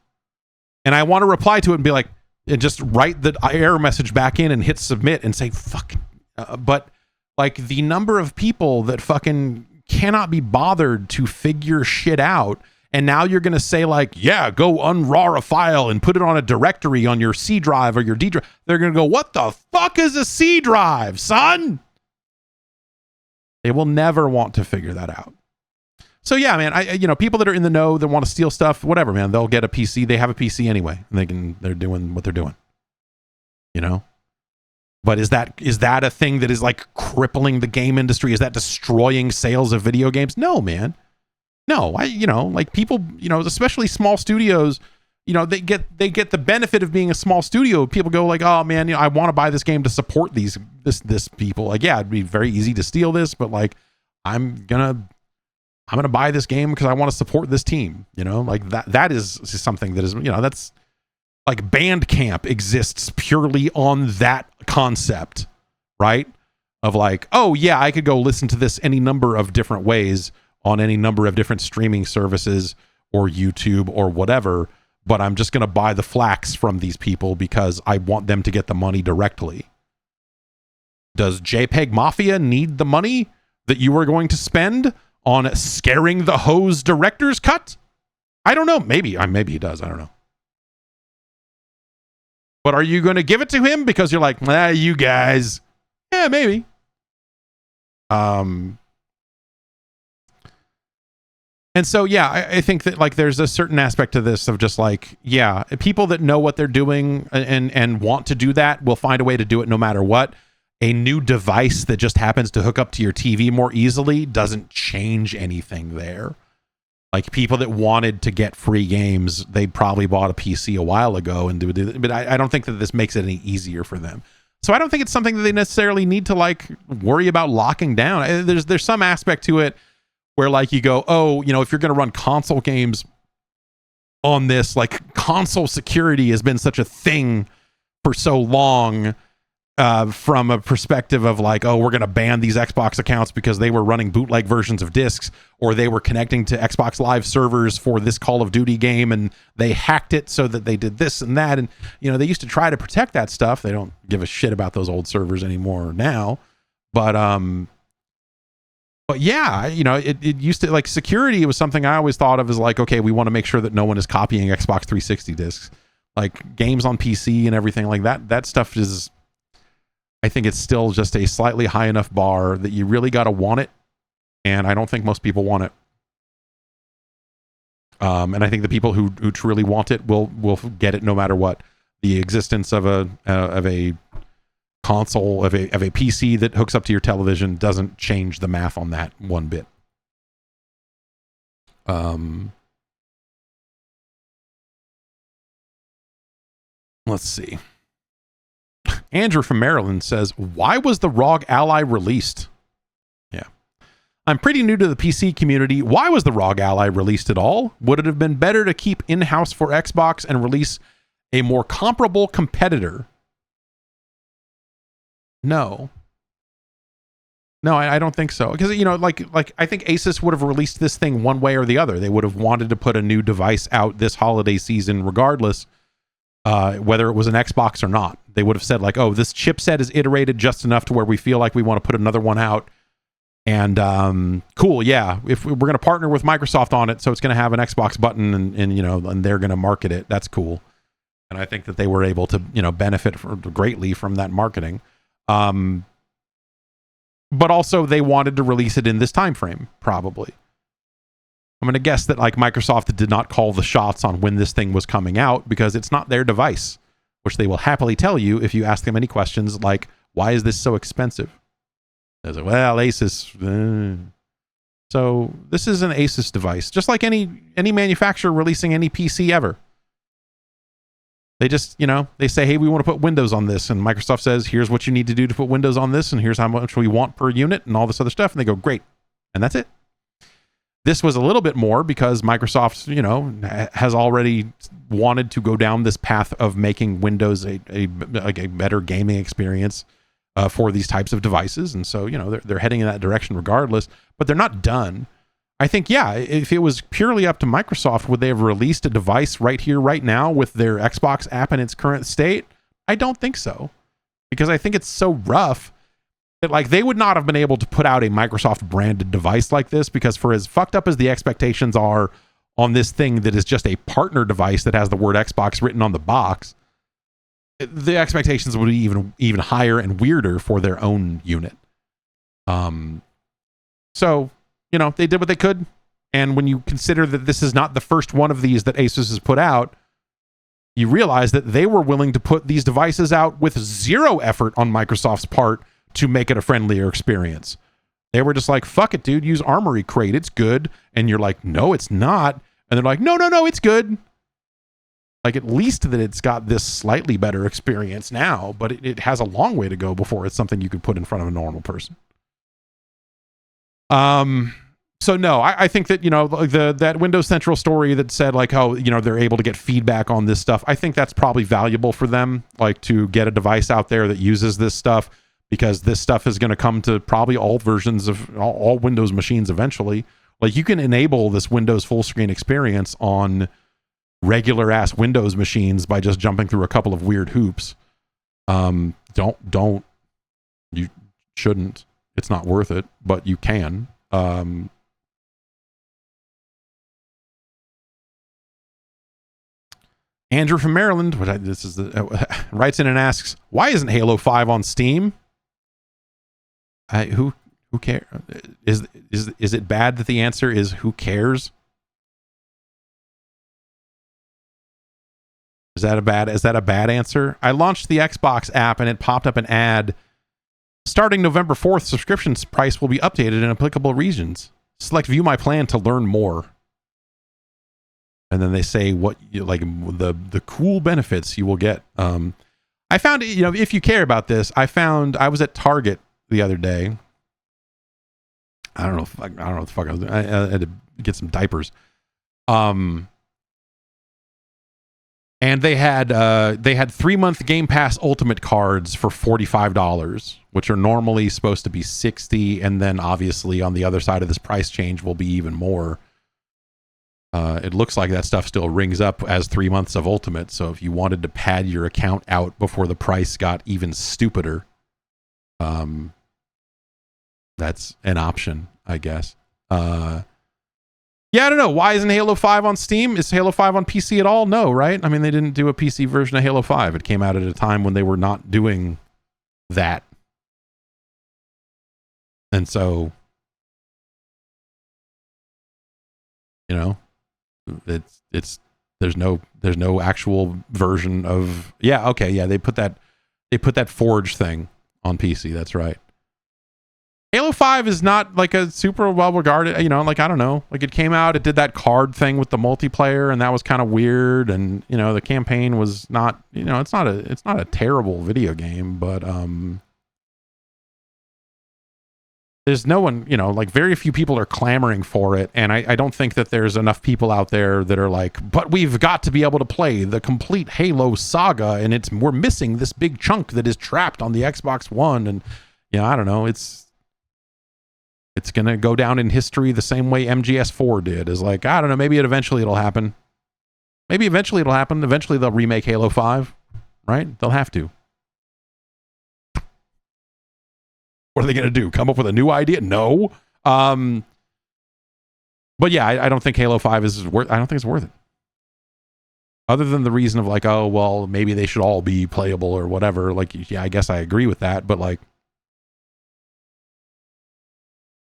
And I want to reply to it and be like, and just write the error message back in and hit submit and say, fuck. But like the number of people that fucking cannot be bothered to figure shit out And now you're going to say like, yeah, go unrar a file and put it on a directory on your C drive or your D drive. They're going to go, what the fuck is a C drive, son? They will never want to figure that out. So yeah, man, people that are in the know that want to steal stuff, whatever, man, they'll get a PC. They have a PC anyway, and they're doing what they're doing. But is that a thing that is like crippling the game industry? Is that destroying sales of video games? No, man. No, like people, especially small studios, they get the benefit of being a small studio. People go like, oh man, I want to buy this game to support this people. Like, yeah, it'd be very easy to steal this, but like, I'm gonna buy this game because I want to support this team. Like that is something that is, that's like Bandcamp exists purely on that concept, right? Of like, oh yeah, I could go listen to this any number of different ways on any number of different streaming services or YouTube or whatever, but I'm just going to buy the flax from these people because I want them to get the money directly. Does JPEG Mafia need the money that you are going to spend on scaring the hose director's cut? I don't know. Maybe he does. I don't know. But are you going to give it to him because you're like, you guys? Yeah, maybe. And so, yeah, I think that like there's a certain aspect to this of just like, yeah, people that know what they're doing and want to do that will find a way to do it no matter what. A new device that just happens to hook up to your TV more easily doesn't change anything there. Like people that wanted to get free games, they probably bought a PC a while ago and do it, but I don't think that this makes it any easier for them. So I don't think it's something that they necessarily need to like worry about locking down. There's some aspect to it where like you go, oh, if you're going to run console games on this, like console security has been such a thing for so long. From a perspective of like, oh, we're going to ban these Xbox accounts because they were running bootleg versions of discs, or they were connecting to Xbox Live servers for this Call of Duty game and they hacked it so that they did this and that. And, they used to try to protect that stuff. They don't give a shit about those old servers anymore now. But yeah, it used to, like, security was something I always thought of as like, okay, we want to make sure that no one is copying Xbox 360 discs, like games on PC and everything like that. That stuff is, I think it's still just a slightly high enough bar that you really got to want it. And I don't think most people want it. And I think the people who truly want it will get it no matter what. The existence of a console, of a PC that hooks up to your television doesn't change the math on that one bit. Let's see. Andrew from Maryland says, why was the ROG Ally released? Yeah. I'm pretty new to the PC community. Why was the ROG Ally released at all? Would it have been better to keep in-house for Xbox and release a more comparable competitor? No, I don't think so. Because, like I think Asus would have released this thing one way or the other. They would have wanted to put a new device out this holiday season regardless. Whether it was an Xbox or not, they would have said like, oh, this chipset is iterated just enough to where we feel like we want to put another one out. And cool, yeah, if we're going to partner with Microsoft on it, so it's going to have an Xbox button and they're going to market it. That's cool. And I think that they were able to, benefit greatly from that marketing. But also they wanted to release it in this time frame, probably. I'm going to guess that like Microsoft did not call the shots on when this thing was coming out because it's not their device, which they will happily tell you if you ask them any questions like, why is this so expensive? They say, well, Asus. So this is an Asus device, just like any manufacturer releasing any PC ever. They just, they say, hey, we want to put Windows on this. And Microsoft says, here's what you need to do to put Windows on this. And here's how much we want per unit and all this other stuff. And they go, great. And that's it. This was a little bit more because Microsoft, has already wanted to go down this path of making Windows a better gaming experience for these types of devices. And so, they're heading in that direction regardless, but they're not done. I think, yeah, if it was purely up to Microsoft, would they have released a device right here, right now with their Xbox app in its current state? I don't think so, because I think it's so rough. Like, they would not have been able to put out a Microsoft branded device like this, because for as fucked up as the expectations are on this thing that is just a partner device that has the word Xbox written on the box, the expectations would be even higher and weirder for their own unit. So, you know, they did what they could. And when you consider that this is not the first one of these that Asus has put out, you realize that they were willing to put these devices out with zero effort on Microsoft's part to make it a friendlier experience. They were just like, fuck it, dude, use Armory Crate, it's good. And you're like, no, it's not. And they're like, no, it's good. Like, at least that it's got this slightly better experience now, but it has a long way to go before it's something you could put in front of a normal person. So no, I think that, you know, that Windows Central story that said like, oh, you know, they're able to get feedback on this stuff. I think that's probably valuable for them, like to get a device out there that uses this stuff, because this stuff is going to come to probably all versions of all Windows machines eventually. Like, you can enable this Windows full screen experience on regular ass Windows machines by just jumping through a couple of weird hoops. You shouldn't. It's not worth it, but you can. Andrew from Maryland, writes in and asks, why isn't Halo 5 on Steam? Who cares? Is it bad that the answer is who cares? Is that a bad answer? I launched the Xbox app and it popped up an ad. Starting November 4th, subscription price will be updated in applicable regions. Select view my plan to learn more. And then they say what you like, the cool benefits you will get. I found, you know, if you care about this, I was at Target the other day. I don't know what the fuck I was doing. I had to get some diapers. And they had 3-month Game Pass Ultimate cards for $45, which are normally supposed to be $60, and then obviously on the other side of this price change will be even more. It looks like that stuff still rings up as 3 months of Ultimate, so if you wanted to pad your account out before the price got even stupider, that's an option, I guess. Yeah, I don't know. Why isn't Halo 5 on Steam? Is Halo 5 on PC at all? No, right? I mean, they didn't do a PC version of Halo 5. It came out at a time when they were not doing that. And so, you know, there's no actual version of, yeah, okay, yeah, they put that Forge thing on PC, that's right. Halo 5 is not like a super well regarded, you know, like, I don't know, like it came out, it did that card thing with the multiplayer and that was kind of weird, and you know, the campaign was not, you know, it's not a terrible video game, but there's no one, you know, like very few people are clamoring for it, and I don't think that there's enough people out there that are like, but we've got to be able to play the complete Halo saga, and we're missing this big chunk that is trapped on the Xbox One, and you know, I don't know, it's going to go down in history the same way MGS4 did. Is like, I don't know, maybe eventually it'll happen. Maybe eventually it'll happen. Eventually they'll remake Halo 5, right? They'll have to. What are they going to do? Come up with a new idea? No. But yeah, I don't think Halo 5 is worth, I don't think it's worth it. Other than the reason of like, oh, well, maybe they should all be playable or whatever. Like, yeah, I guess I agree with that, but like,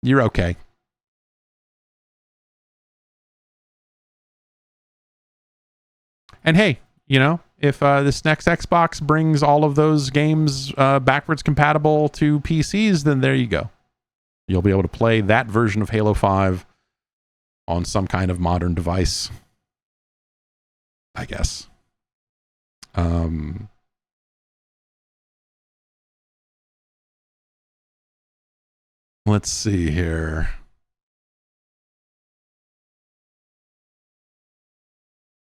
you're okay. And hey, you know, if this next Xbox brings all of those games backwards compatible to PCs, then there you go. You'll be able to play that version of Halo 5 on some kind of modern device, I guess. Let's see here.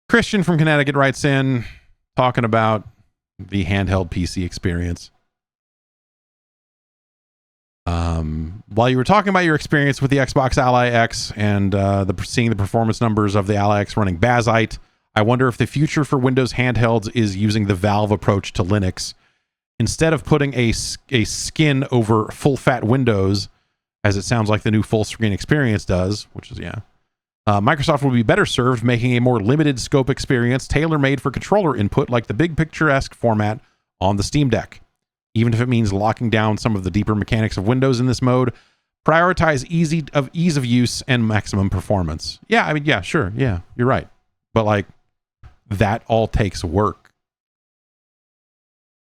Christian from Connecticut writes in, talking about the handheld PC experience. While you were talking about your experience with the Xbox Ally X and seeing the performance numbers of the Ally X running Bazite, I wonder if the future for Windows handhelds is using the Valve approach to Linux. Instead of putting a skin over full-fat Windows, as it sounds like the new full-screen experience does, which is, yeah, Microsoft will be better served making a more limited scope experience tailor-made for controller input like the big picture-esque format on the Steam Deck. Even if it means locking down some of the deeper mechanics of Windows in this mode, prioritize ease of use and maximum performance. Yeah, I mean, yeah, sure. Yeah, you're right. But like, that all takes work.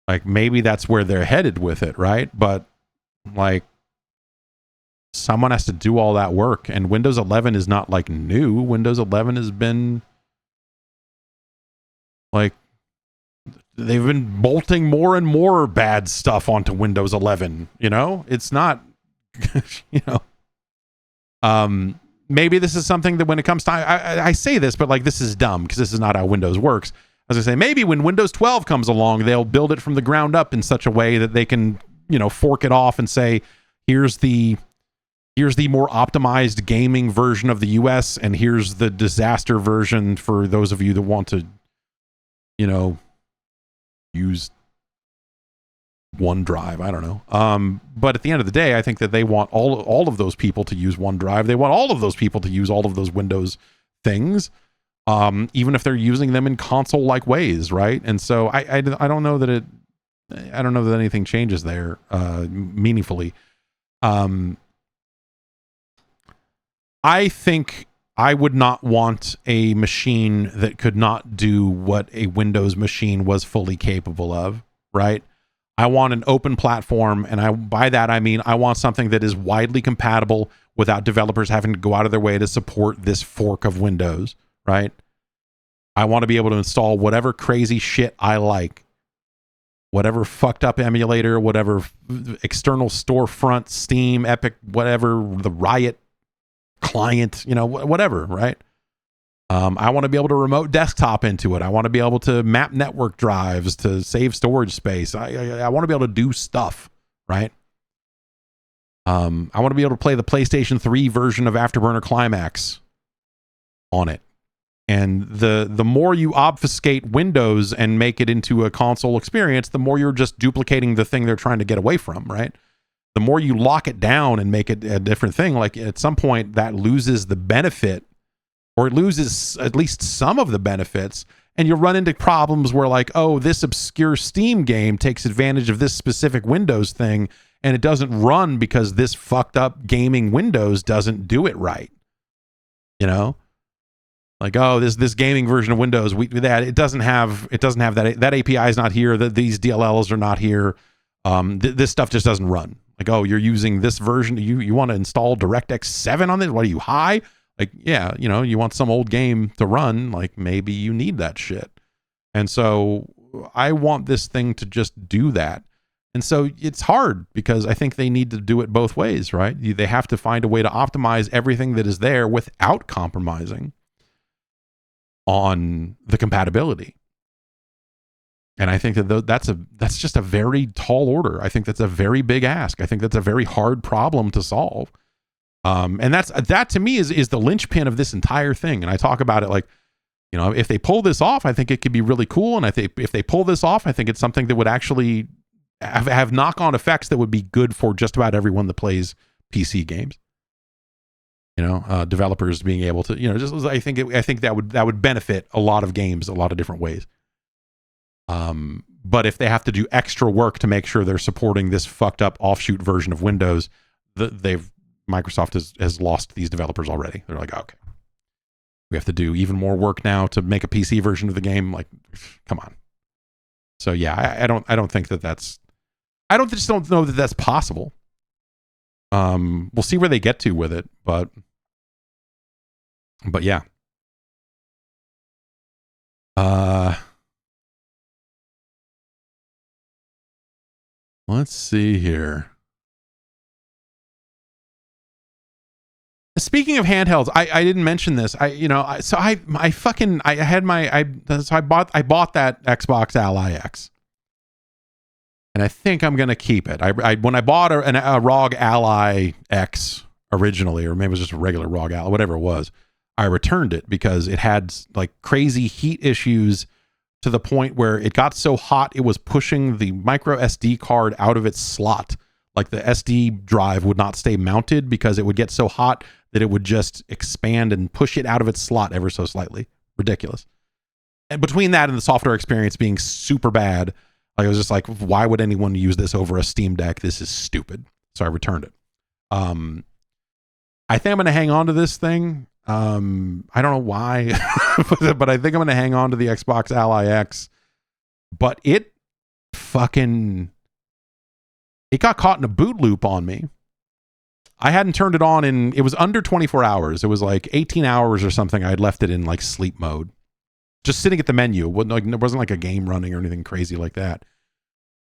Like, maybe that's where they're headed with it, right? But like, someone has to do all that work, and Windows 11 is not like new. Windows 11 has been like, they've been bolting more and more bad stuff onto Windows 11. You know, it's not, you know, maybe this is something that when it comes to, I say this, but like, this is dumb because this is not how Windows works. As I say, maybe when Windows 12 comes along, they'll build it from the ground up in such a way that they can, you know, fork it off and say, here's the more optimized gaming version of the US, and here's the disaster version for those of you that want to, you know, use OneDrive. I don't know. But at the end of the day, I think that they want all of those people to use OneDrive. They want all of those people to use all of those Windows things, even if they're using them in console-like ways, right? And so I don't know that I don't know that anything changes there meaningfully. I think I would not want a machine that could not do what a Windows machine was fully capable of, right? I want an open platform, and by that I mean I want something that is widely compatible without developers having to go out of their way to support this fork of Windows, right? I want to be able to install whatever crazy shit I like, whatever fucked up emulator, whatever external storefront, Steam, Epic, whatever, the Riot client, you know, whatever, right? I want to be able to remote desktop into it. I want to be able to map network drives to save storage space. I want to be able to do stuff, right? I want to be able to play the PlayStation 3 version of Afterburner Climax on it. And the more you obfuscate Windows and make it into a console experience, the more you're just duplicating the thing they're trying to get away from, right? The more you lock it down and make it a different thing, like at some point that loses the benefit, or it loses at least some of the benefits, and you'll run into problems where like, oh, this obscure Steam game takes advantage of this specific Windows thing, and it doesn't run because this fucked up gaming Windows doesn't do it right. You know? Like, oh, this gaming version of Windows, it doesn't have that API is not here, these DLLs are not here. This stuff just doesn't run. Like, oh, you're using this version. You want to install DirectX 7 on this? What are you, high? Like, yeah, you know, you want some old game to run. Like, maybe you need that shit. And so I want this thing to just do that. And so it's hard because I think they need to do it both ways, right? They have to find a way to optimize everything that is there without compromising on the compatibility. And I think that that's just a very tall order. I think that's a very big ask. I think that's a very hard problem to solve. And that to me is the linchpin of this entire thing. And I talk about it like, you know, if they pull this off, I think it could be really cool. And I think if they pull this off, I think it's something that would actually have knock-on effects that would be good for just about everyone that plays PC games. You know, developers being able to, you know, just I think that would benefit a lot of games a lot of different ways. But if they have to do extra work to make sure they're supporting this fucked up offshoot version of Windows, Microsoft has lost these developers already. They're like, okay, we have to do even more work now to make a PC version of the game. Like, come on. So yeah, I don't think that's, I just don't know that that's possible. We'll see where they get to with it, but yeah. Let's see here. Speaking of handhelds, I didn't mention this. I bought that Xbox Ally X, and I think I'm gonna keep it. When I bought a ROG Ally X originally, or maybe it was just a regular ROG Ally, whatever it was, I returned it because it had like crazy heat issues to the point where it got so hot it was pushing the micro SD card out of its slot. Like the SD drive would not stay mounted because it would get so hot that it would just expand and push it out of its slot ever so slightly. Ridiculous. And between that and the software experience being super bad, I was just like, why would anyone use this over a Steam Deck? This is stupid. So I returned it. I think I'm going to hang on to this thing. I don't know why, but I think I'm going to hang on to the Xbox Ally X. But it got caught in a boot loop on me. I hadn't turned it on it was under 24 hours. It was like 18 hours or something. I had left it in like sleep mode. Just sitting at the menu. It wasn't like a game running or anything crazy like that.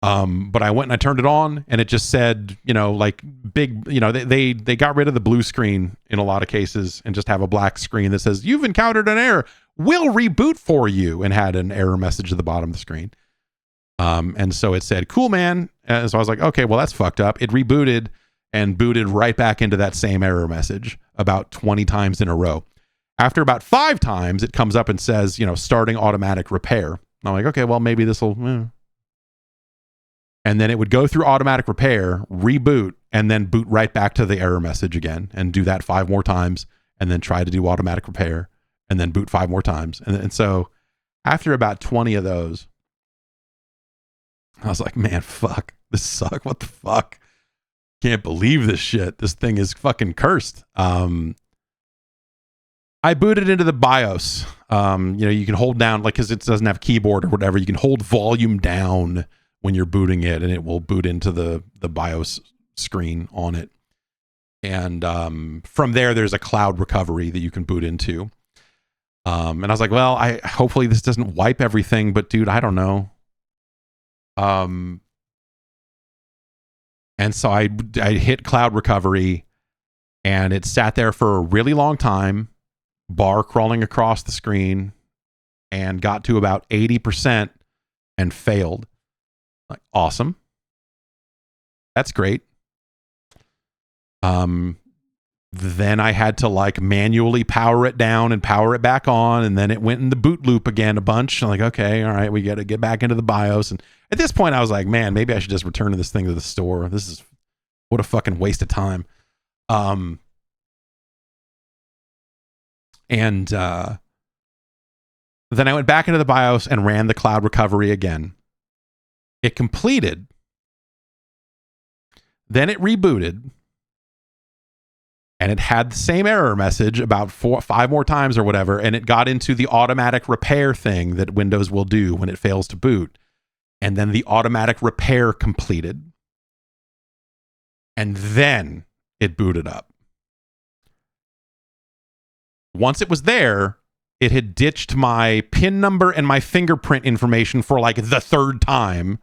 But I went and I turned it on and it just said, like big, they got rid of the blue screen in a lot of cases and just have a black screen that says, you've encountered an error. We'll reboot for you, and had an error message at the bottom of the screen. And so it said, cool, man. And so I was like, okay, well, that's fucked up. It rebooted and booted right back into that same error message about 20 times in a row. After about 5 times, it comes up and says, starting automatic repair. And I'm like, okay, well, maybe this will... And then it would go through automatic repair, reboot, and then boot right back to the error message again, and do that 5 more times, and then try to do automatic repair, and then boot 5 more times. And so after about 20 of those, I was like, man, fuck, this sucks. What the fuck? Can't believe this shit. This thing is fucking cursed. I booted into the BIOS. You can hold down, like, because it doesn't have keyboard or whatever, you can hold volume down when you're booting it, and it will boot into the BIOS screen on it. And from there, there's a cloud recovery that you can boot into. And I was like, well, hopefully this doesn't wipe everything, but dude, I don't know. And so I hit cloud recovery, and it sat there for a really long time, bar crawling across the screen, and got to about 80% and failed. Like, awesome. That's great. Then I had to like manually power it down and power it back on, and then it went in the boot loop again a bunch. I'm like, okay, all right, we got to get back into the BIOS. And at this point I was like, man, maybe I should just return this thing to the store. This is what a fucking waste of time. And then I went back into the BIOS and ran the cloud recovery again. It completed. Then it rebooted. And it had the same error message about 5 more times or whatever. And it got into the automatic repair thing that Windows will do when it fails to boot. And then the automatic repair completed. And then it booted up. Once it was there, it had ditched my PIN number and my fingerprint information for like the 3rd time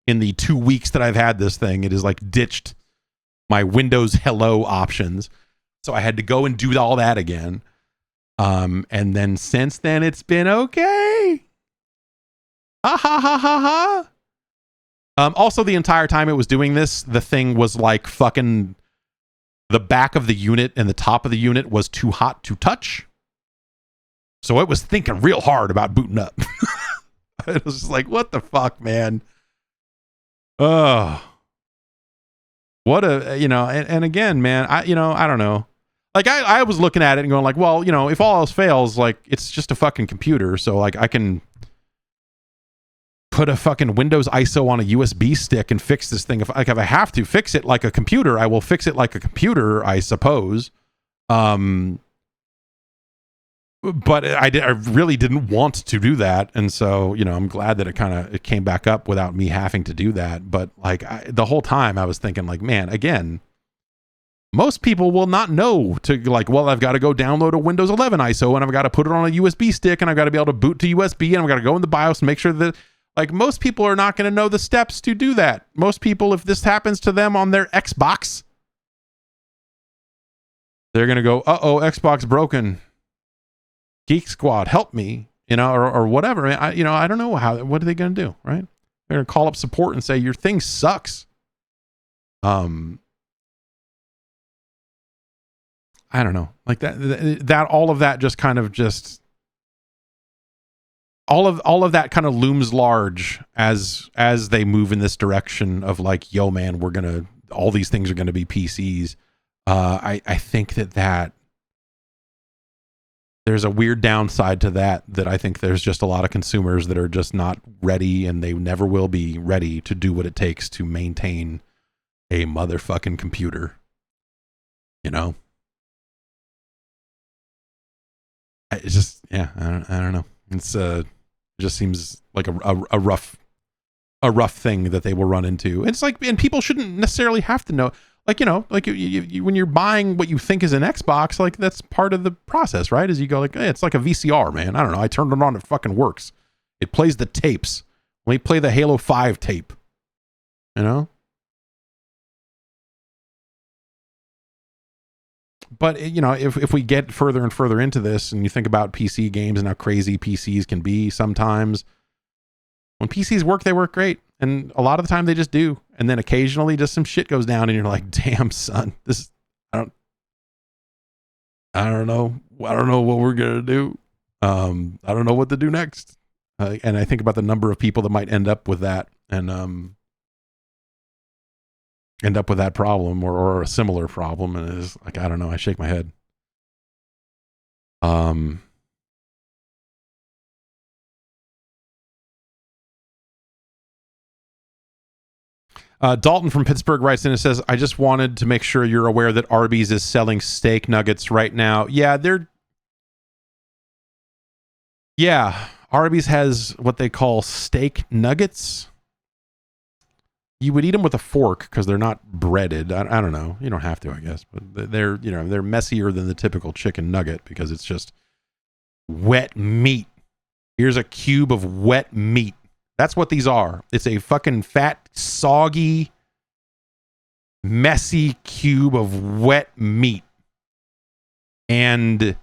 in the 2 weeks that I've had this thing. It is like ditched my Windows Hello options. So I had to go and do all that again. And then since then, it's been okay. Ha ha ha ha ha. Also, the entire time it was doing this, the thing was like fucking... The back of the unit and the top of the unit was too hot to touch. So it was thinking real hard about booting up. It was just like, what the fuck, man? Oh. What a, and again, man, I don't know. Like, I was looking at it and going like, well, if all else fails, like, it's just a fucking computer. So, like, I can put a fucking Windows ISO on a USB stick and fix this thing. If I have to fix it like a computer, I will fix it like a computer, I suppose. But I really didn't want to do that. And so, I'm glad that it came back up without me having to do that. But like the whole time I was thinking like, man, again, most people will not know to like, well, I've got to go download a Windows 11 ISO and I've got to put it on a USB stick and I've got to be able to boot to USB and I've got to go in the BIOS and make sure that like most people are not going to know the steps to do that. Most people, if this happens to them on their Xbox, they're going to go, uh-oh, Xbox broken. Geek Squad, help me, or whatever. I don't know what are they going to do, right? They're going to call up support and say, your thing sucks. I don't know. Like that all of that just kind of just all of that kind of looms large as they move in this direction of like, yo man, we're going to all these things are going to be PCs. I think that there's a weird downside to that I think there's just a lot of consumers that are just not ready, and they never will be ready to do what it takes to maintain a motherfucking computer. You know? It's just, yeah, I don't know. It's it just seems like a rough thing that they will run into. It's like, and people shouldn't necessarily have to know. Like, you know, like you when you're buying what you think is an Xbox, like that's part of the process, right? Is you go like, hey, it's like a VCR, man. I don't know. I turned it on, it fucking works. It plays the tapes. Let me play the Halo 5 tape. You know? But, you know, if we get further and further into this and you think about PC games and how crazy PCs can be sometimes, when PCs work, they work great. And a lot of the time they just do. And then occasionally just some shit goes down and you're like, damn, son, this, I don't know. I don't know what we're going to do. I don't know what to do next. And I think about the number of people that might end up with that and end up with that problem or a similar problem. And it's like, I don't know. I shake my head. Dalton from Pittsburgh writes in and says, I just wanted to make sure you're aware that Arby's is selling steak nuggets right now. Yeah, Arby's has what they call steak nuggets. You would eat them with a fork because they're not breaded. I don't know. You don't have to, I guess. But they're, you know, they're messier than the typical chicken nugget because it's just wet meat. Here's a cube of wet meat. That's what these are. It's a fucking fat, soggy, messy cube of wet meat. And,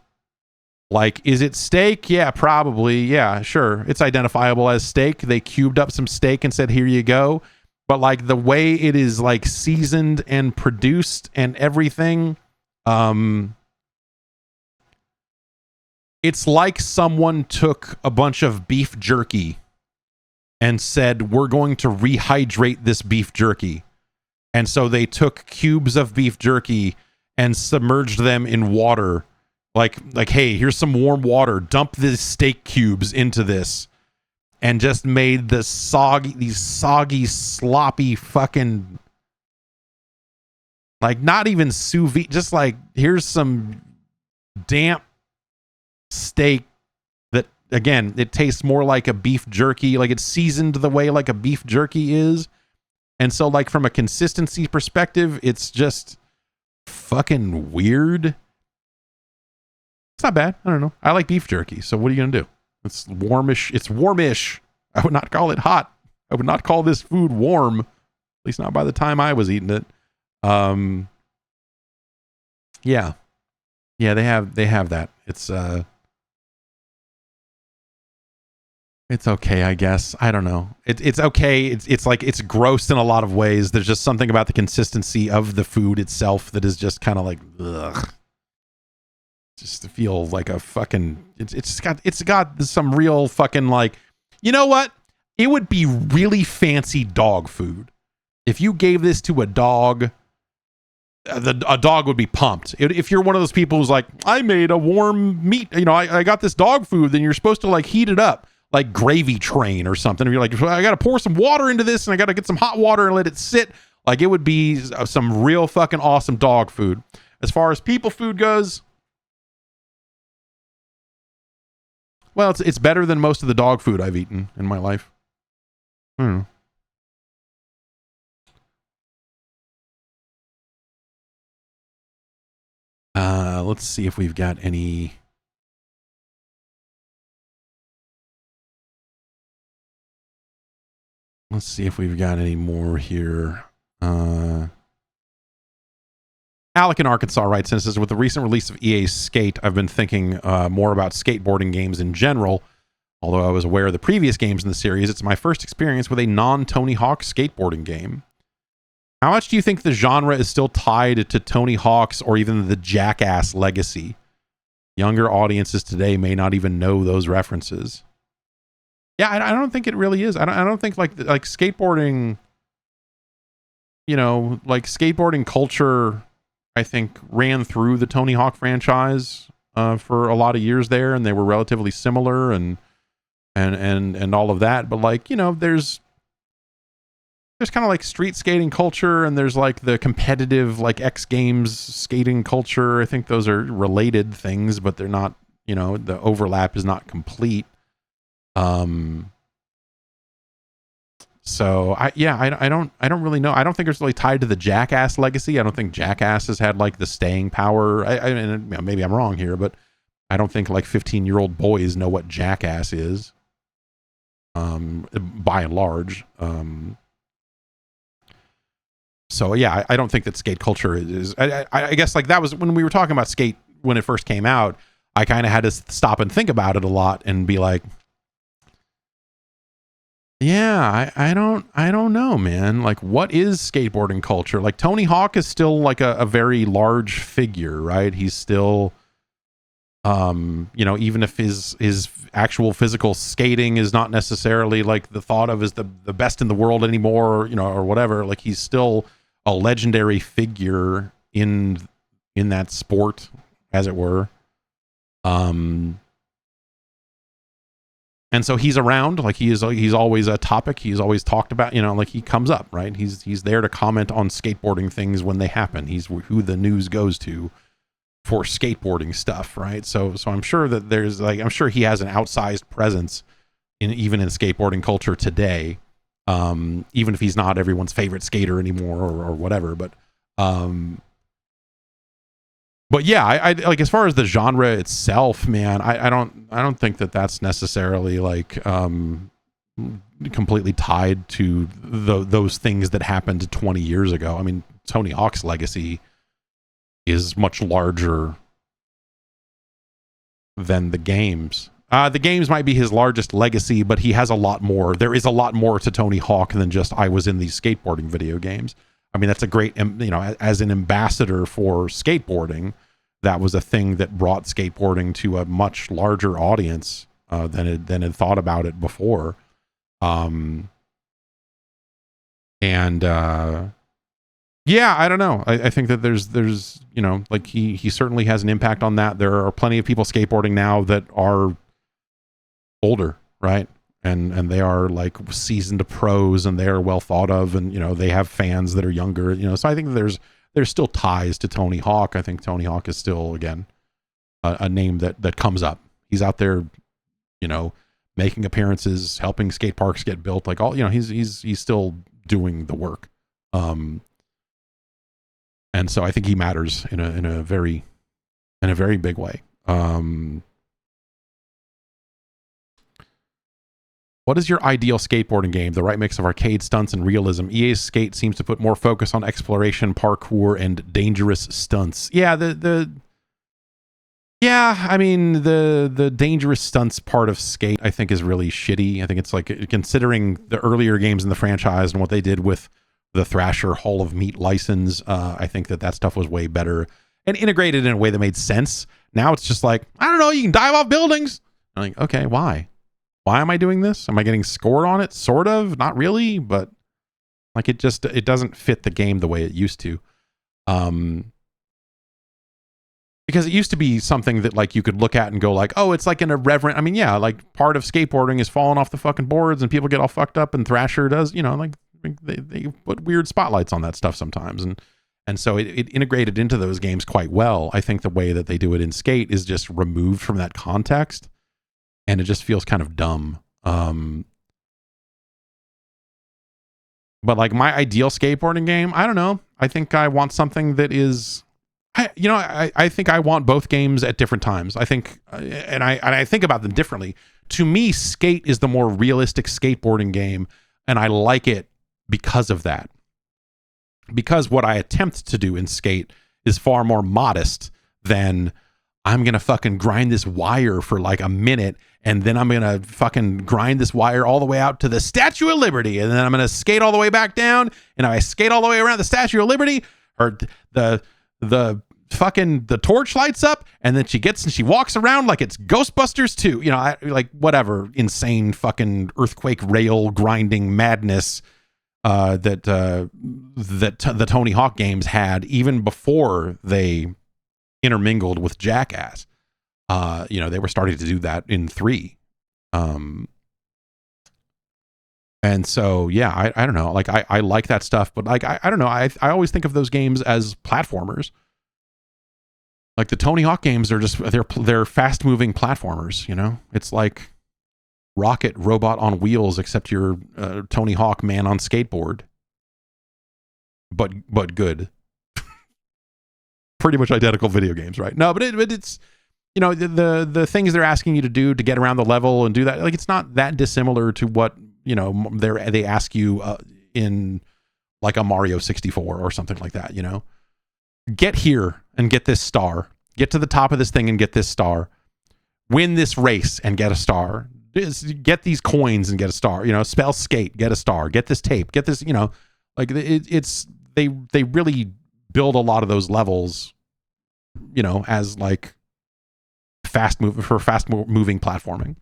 like, is it steak? Yeah, probably. Yeah, sure. It's identifiable as steak. They cubed up some steak and said, here you go. But, like, the way it is, like, seasoned and produced and everything, it's like someone took a bunch of beef jerky and said, we're going to rehydrate this beef jerky. And so they took cubes of beef jerky and submerged them in water. Like, hey, here's some warm water. Dump these steak cubes into this. And just made these soggy, sloppy fucking, like, not even sous vide, just like, here's some damp steak. Again, it tastes more like a beef jerky. Like, it's seasoned the way like a beef jerky is. And so, like, from a consistency perspective, it's just fucking weird. It's not bad. I don't know. I like beef jerky. So what are you going to do? It's warmish. It's warmish. I would not call it hot. I would not call this food warm. At least not by the time I was eating it. Yeah. Yeah, they have that. It's okay, I guess. I don't know. It's okay. It's like, it's gross in a lot of ways. There's just something about the consistency of the food itself that is just kind of like, ugh. Just to feel like a fucking, it's got some real fucking, like, you know what? It would be really fancy dog food. If you gave this to a dog, a dog would be pumped. If you're one of those people who's like, I made a warm meat, you know, I got this dog food, then you're supposed to, like, heat it up. Like Gravy Train or something. If you're like, I got to pour some water into this and I got to get some hot water and let it sit. Like, it would be some real fucking awesome dog food. As far as people food goes, well, it's better than most of the dog food I've eaten in my life. Let's see if we've got any. Let's see if we've got any more here. Alec in Arkansas writes and says, with the recent release of EA's Skate, I've been thinking more about skateboarding games in general. Although I was aware of the previous games in the series, it's my first experience with a non-Tony Hawk skateboarding game. How much do you think the genre is still tied to Tony Hawk's or even the Jackass legacy? Younger audiences today may not even know those references. Yeah, I don't think it really is. I don't think like skateboarding. you know, like skateboarding culture, I think, ran through the Tony Hawk franchise for a lot of years there, and they were relatively similar and all of that. But like, you know, there's kind of like street skating culture, and there's like the competitive like X Games skating culture. I think those are related things, but they're not, you know, the overlap is not complete. So I don't really know. I don't think it's really tied to the Jackass legacy. I don't think Jackass has had like the staying power. And maybe I'm wrong here, but I don't think like 15-year-old boys know what Jackass is. By and large. So yeah, I don't think that skate culture is. I guess like that was when we were talking about skate when it first came out. I kind of had to stop and think about it a lot and be like, yeah, I don't know, man. Like, what is skateboarding culture? Like, Tony Hawk is still like a very large figure, right? He's still, you know, even if his actual physical skating is not necessarily like the thought of as the best in the world anymore, or, you know, or whatever. Like, he's still a legendary figure in that sport, as it were. And so he's around, like he's always a topic. He's always talked about, you know, like he comes up, right? He's there to comment on skateboarding things when they happen. He's who the news goes to for skateboarding stuff, right? So I'm sure that there's like, I'm sure he has an outsized presence even in skateboarding culture today. Even if he's not everyone's favorite skater anymore or whatever, but yeah, I like, as far as the genre itself, man, I don't think that that's necessarily like completely tied to those things that happened 20 years ago. I mean, Tony Hawk's legacy is much larger than the games. The games might be his largest legacy, but he has a lot more. There is a lot more to Tony Hawk than just I was in these skateboarding video games. I mean, that's a great, you know, as an ambassador for skateboarding, that was a thing that brought skateboarding to a much larger audience than had thought about it before. Yeah, I don't know. I think that there's, you know, like he certainly has an impact on that. There are plenty of people skateboarding now that are older, right? And they are like seasoned pros, and they are well thought of, and, you know, they have fans that are younger, you know. So I think there's still ties to Tony Hawk. I think Tony Hawk is still, again, a name that comes up. He's out there, you know, making appearances, helping skate parks get built, like all, you know, he's still doing the work. And so I think he matters in a very big way. What is your ideal skateboarding game? The right mix of arcade stunts and realism. EA's Skate seems to put more focus on exploration, parkour, and dangerous stunts. Yeah, I mean, the dangerous stunts part of Skate, I think, is really shitty. I think it's like, considering the earlier games in the franchise and what they did with the Thrasher Hall of Meat license, I think that stuff was way better and integrated in a way that made sense. Now it's just like, I don't know, you can dive off buildings. I'm like, okay, why? Why am I doing this? Am I getting scored on it? Sort of, not really, but like it doesn't fit the game the way it used to. Because it used to be something that like you could look at and go like, oh, it's like an irreverent. I mean, yeah, like part of skateboarding is falling off the fucking boards and people get all fucked up, and Thrasher does, you know, like they put weird spotlights on that stuff sometimes. And so it integrated into those games quite well. I think the way that they do it in Skate is just removed from that context, and it just feels kind of dumb. But like my ideal skateboarding game, I don't know. I think I want something that is, I think I want both games at different times. I think, and I think about them differently. To me, Skate is the more realistic skateboarding game, and I like it because of that. Because what I attempt to do in Skate is far more modest than I'm going to fucking grind this wire for like a minute, and then I'm going to fucking grind this wire all the way out to the Statue of Liberty, and then I'm going to skate all the way back down, and if I skate all the way around the Statue of Liberty, or the torch lights up, and then she gets and she walks around like it's Ghostbusters 2. You know, like whatever insane fucking earthquake rail grinding madness the Tony Hawk games had even before they intermingled with Jackass. They were starting to do that in 3. And so, yeah, I don't know. Like, I like that stuff, but like, I don't know. I always think of those games as platformers. Like the Tony Hawk games are just, they're fast moving platformers, It's like Rocket Robot on wheels, except you're Tony Hawk man on skateboard. But good. Pretty much identical video games, right? No, but it's, the things they're asking you to do to get around the level and do that, like, it's not that dissimilar to what, they ask you in like a Mario 64 or something like that, Get here and get this star. Get to the top of this thing and get this star. Win this race and get a star. Get these coins and get a star. Spell skate, get a star. Get this tape, get this, like it's they really build a lot of those levels, as like fast moving platforming,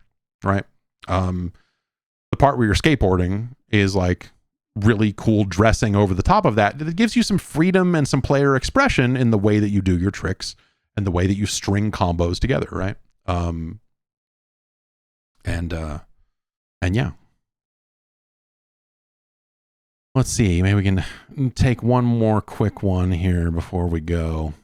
right? The part where you're skateboarding is like really cool dressing over the top of that. It gives you some freedom and some player expression in the way that you do your tricks and the way that you string combos together, right? And yeah. Let's see. Maybe we can take one more quick one here before we go.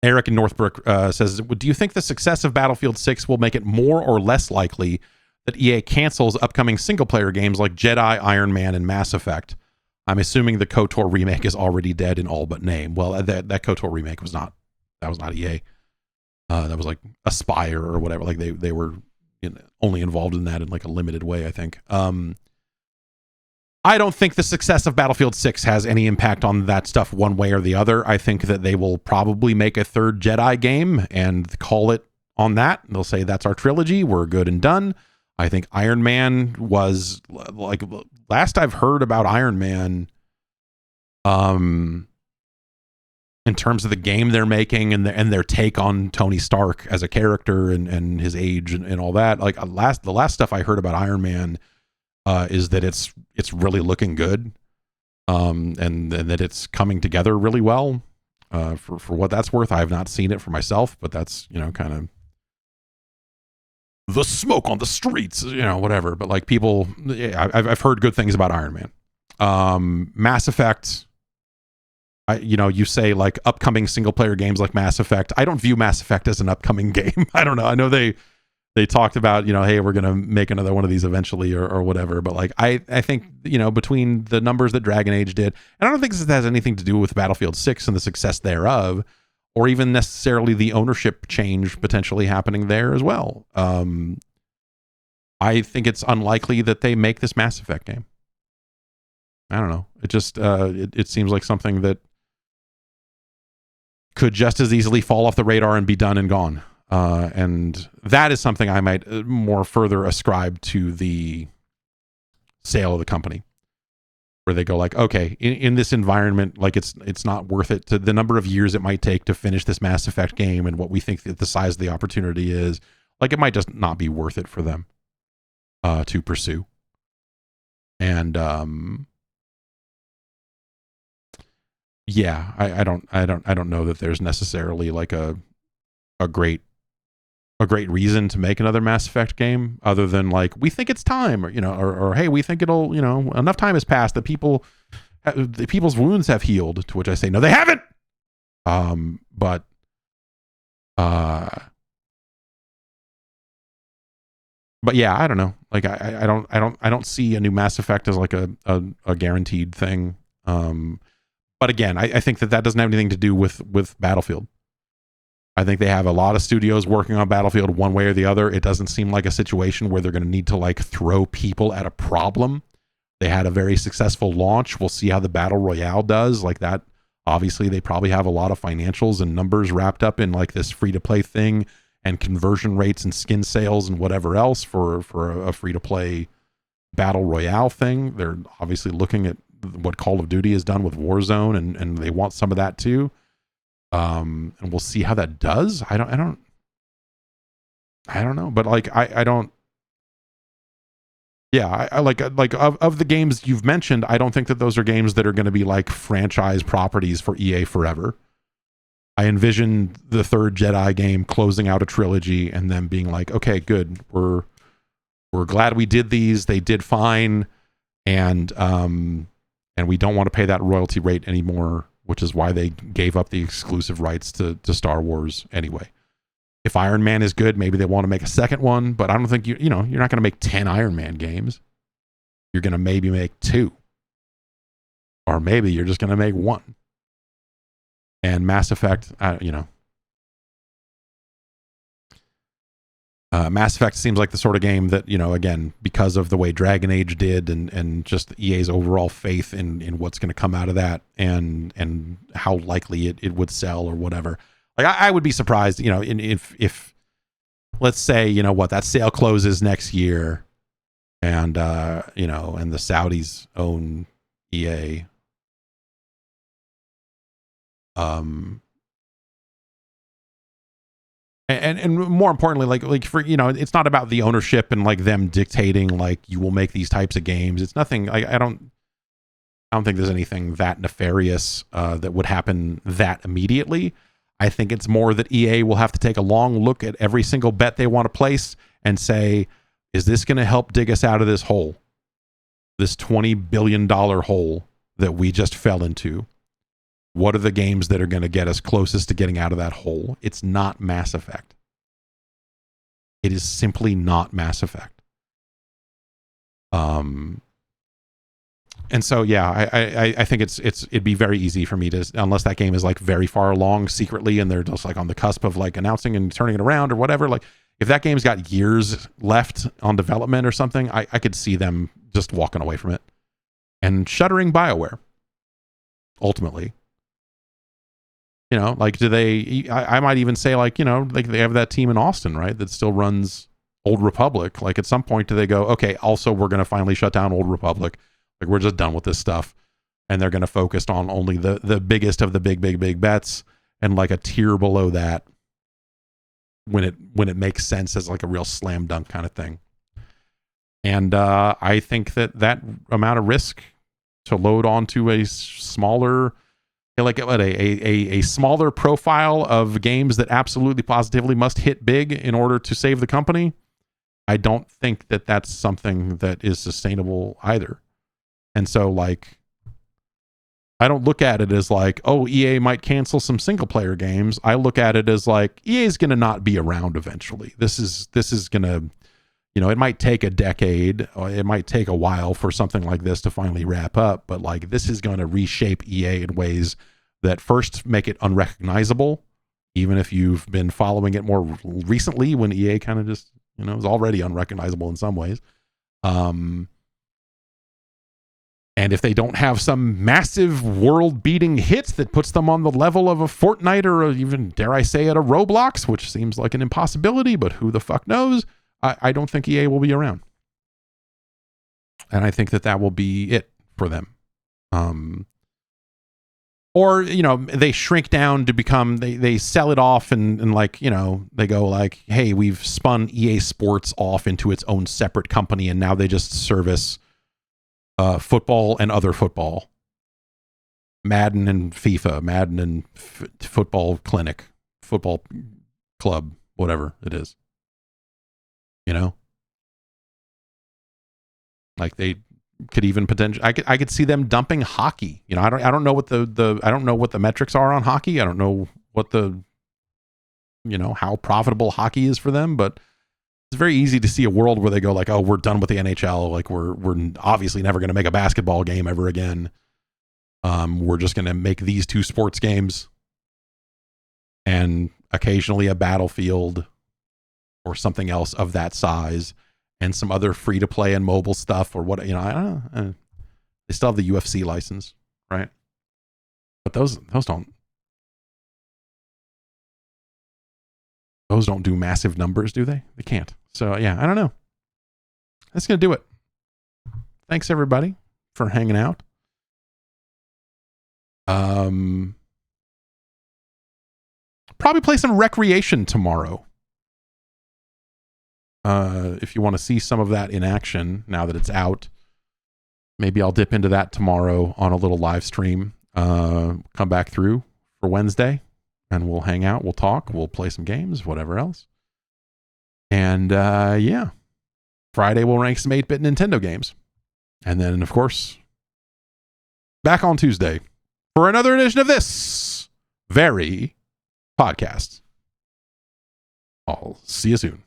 Eric in Northbrook says, do you think the success of Battlefield 6 will make it more or less likely that EA cancels upcoming single-player games like Jedi, Iron Man, and Mass Effect? I'm assuming the KOTOR remake is already dead in all but name. Well, that KOTOR remake was not EA. That was like Aspire or whatever. Like they were only involved in that in like a limited way, I think. I don't think the success of Battlefield 6 has any impact on that stuff one way or the other. I think that they will probably make a third Jedi game and call it on that. They'll say that's our trilogy. We're good and done. I think Iron Man was like, last I've heard about Iron Man, in terms of the game they're making and their take on Tony Stark as a character and his age and all that. Like the last stuff I heard about Iron Man is that it's really looking good, and that it's coming together really well. For what that's worth, I have not seen it for myself, but that's kind of the smoke on the streets, whatever. But like people, I've heard good things about Iron Man. Mass Effect. You say like upcoming single player games like Mass Effect. I don't view Mass Effect as an upcoming game. I don't know. I know they talked about, hey, we're going to make another one of these eventually or whatever. But like, I think, between the numbers that Dragon Age did, and I don't think this has anything to do with Battlefield 6 and the success thereof, or even necessarily the ownership change potentially happening there as well. I think it's unlikely that they make this Mass Effect game. I don't know. It just, it seems like something that could just as easily fall off the radar and be done and gone. And that is something I might more further ascribe to the sale of the company, where they go like, okay, in this environment, like it's not worth it to the number of years it might take to finish this Mass Effect game and what we think that the size of the opportunity is. Like, it might just not be worth it for them to pursue. And yeah, I don't know that there's necessarily like a great reason to make another Mass Effect game, other than like, we think it's time, or hey, we think it'll, enough time has passed that people's wounds have healed. To which I say, no, they haven't. But yeah, I don't know. Like, I don't see a new Mass Effect as like a guaranteed thing. But again, I think that doesn't have anything to do with Battlefield. I think they have a lot of studios working on Battlefield one way or the other. It doesn't seem like a situation where they're going to need to like throw people at a problem. They had a very successful launch. We'll see how the Battle Royale does. Like that, obviously they probably have a lot of financials and numbers wrapped up in like this free-to-play thing and conversion rates and skin sales and whatever else for a free-to-play Battle Royale thing. They're obviously looking at what Call of Duty has done with Warzone, and they want some of that too. And we'll see how that does. I don't know, but like, I don't, Yeah, I like of the games you've mentioned, I don't think that those are games that are going to be like franchise properties for EA forever. I envision the third Jedi game closing out a trilogy and them being like, okay, good, we're glad we did these. They did fine, and we don't want to pay that royalty rate anymore, which is why they gave up the exclusive rights to Star Wars anyway. If Iron Man is good, maybe they want to make a second one, but I don't think you're not going to make 10 Iron Man games. You're going to maybe make 2. Or maybe you're just going to make 1. And Mass Effect, Mass Effect seems like the sort of game that, again, because of the way Dragon Age did and just EA's overall faith in what's going to come out of that and how likely it would sell or whatever. Like I would be surprised, if let's say, that sale closes next year and, and the Saudis own EA. And more importantly, like for, it's not about the ownership and like them dictating, like you will make these types of games. It's nothing. I don't think there's anything that nefarious that would happen that immediately. I think it's more that EA will have to take a long look at every single bet they want to place and say, is this going to help dig us out of this hole? This $20 billion hole that we just fell into? What are the games that are going to get us closest to getting out of that hole? It's not Mass Effect. It is simply not Mass Effect. And so, yeah, I think it'd be very easy for me to, unless that game is like very far along secretly and they're just like on the cusp of like announcing and turning it around or whatever. Like if that game's got years left on development or something, I could see them just walking away from it and shuttering BioWare. Ultimately, like do they? I might even say like like they have that team in Austin, right? That still runs Old Republic. Like at some point, do they go, okay, also we're going to finally shut down Old Republic? Like we're just done with this stuff, and they're going to focus on only the biggest of the big bets, and like a tier below that when it makes sense as like a real slam dunk kind of thing. And I think that amount of risk to load onto a smaller, like a smaller profile of games that absolutely positively must hit big in order to save the company, I don't think that that's something that is sustainable either. And so, like, I don't look at it as like, oh, EA might cancel some single player games. I look at it as like, EA is going to not be around eventually. This is going to, it might take a decade, or it might take a while for something like this to finally wrap up. But like, this is going to reshape EA in ways that first make it unrecognizable, even if you've been following it more recently when EA kind of just, is already unrecognizable in some ways. And if they don't have some massive world-beating hit that puts them on the level of a Fortnite or even, dare I say it, a Roblox, which seems like an impossibility, but who the fuck knows, I don't think EA will be around. And I think that will be it for them. Or, they shrink down to become, they sell it off and like, they go like, hey, we've spun EA Sports off into its own separate company and now they just service football and other football, Madden and FIFA, Madden and football clinic, football club, whatever it is, like they could even potentially, I could see them dumping hockey. I don't know what I don't know what the metrics are on hockey. I don't know what how profitable hockey is for them, but it's very easy to see a world where they go like, oh, we're done with the NHL. Like we're obviously never going to make a basketball game ever again. We're just going to make these 2 sports games and occasionally a Battlefield or something else of that size and some other free to play and mobile stuff or what, I don't know. They still have the UFC license, right? But those don't do massive numbers, do they? They can't. So yeah, I don't know. That's going to do it. Thanks everybody for hanging out. Probably play some Wreckreation tomorrow. if you want to see some of that in action now that it's out, maybe I'll dip into that tomorrow on a little live stream. Come back through for Wednesday and we'll hang out, we'll talk, we'll play some games, whatever else. And yeah, Friday we'll rank some 8-bit Nintendo games. And then, of course, back on Tuesday for another edition of this very podcast. I'll see you soon.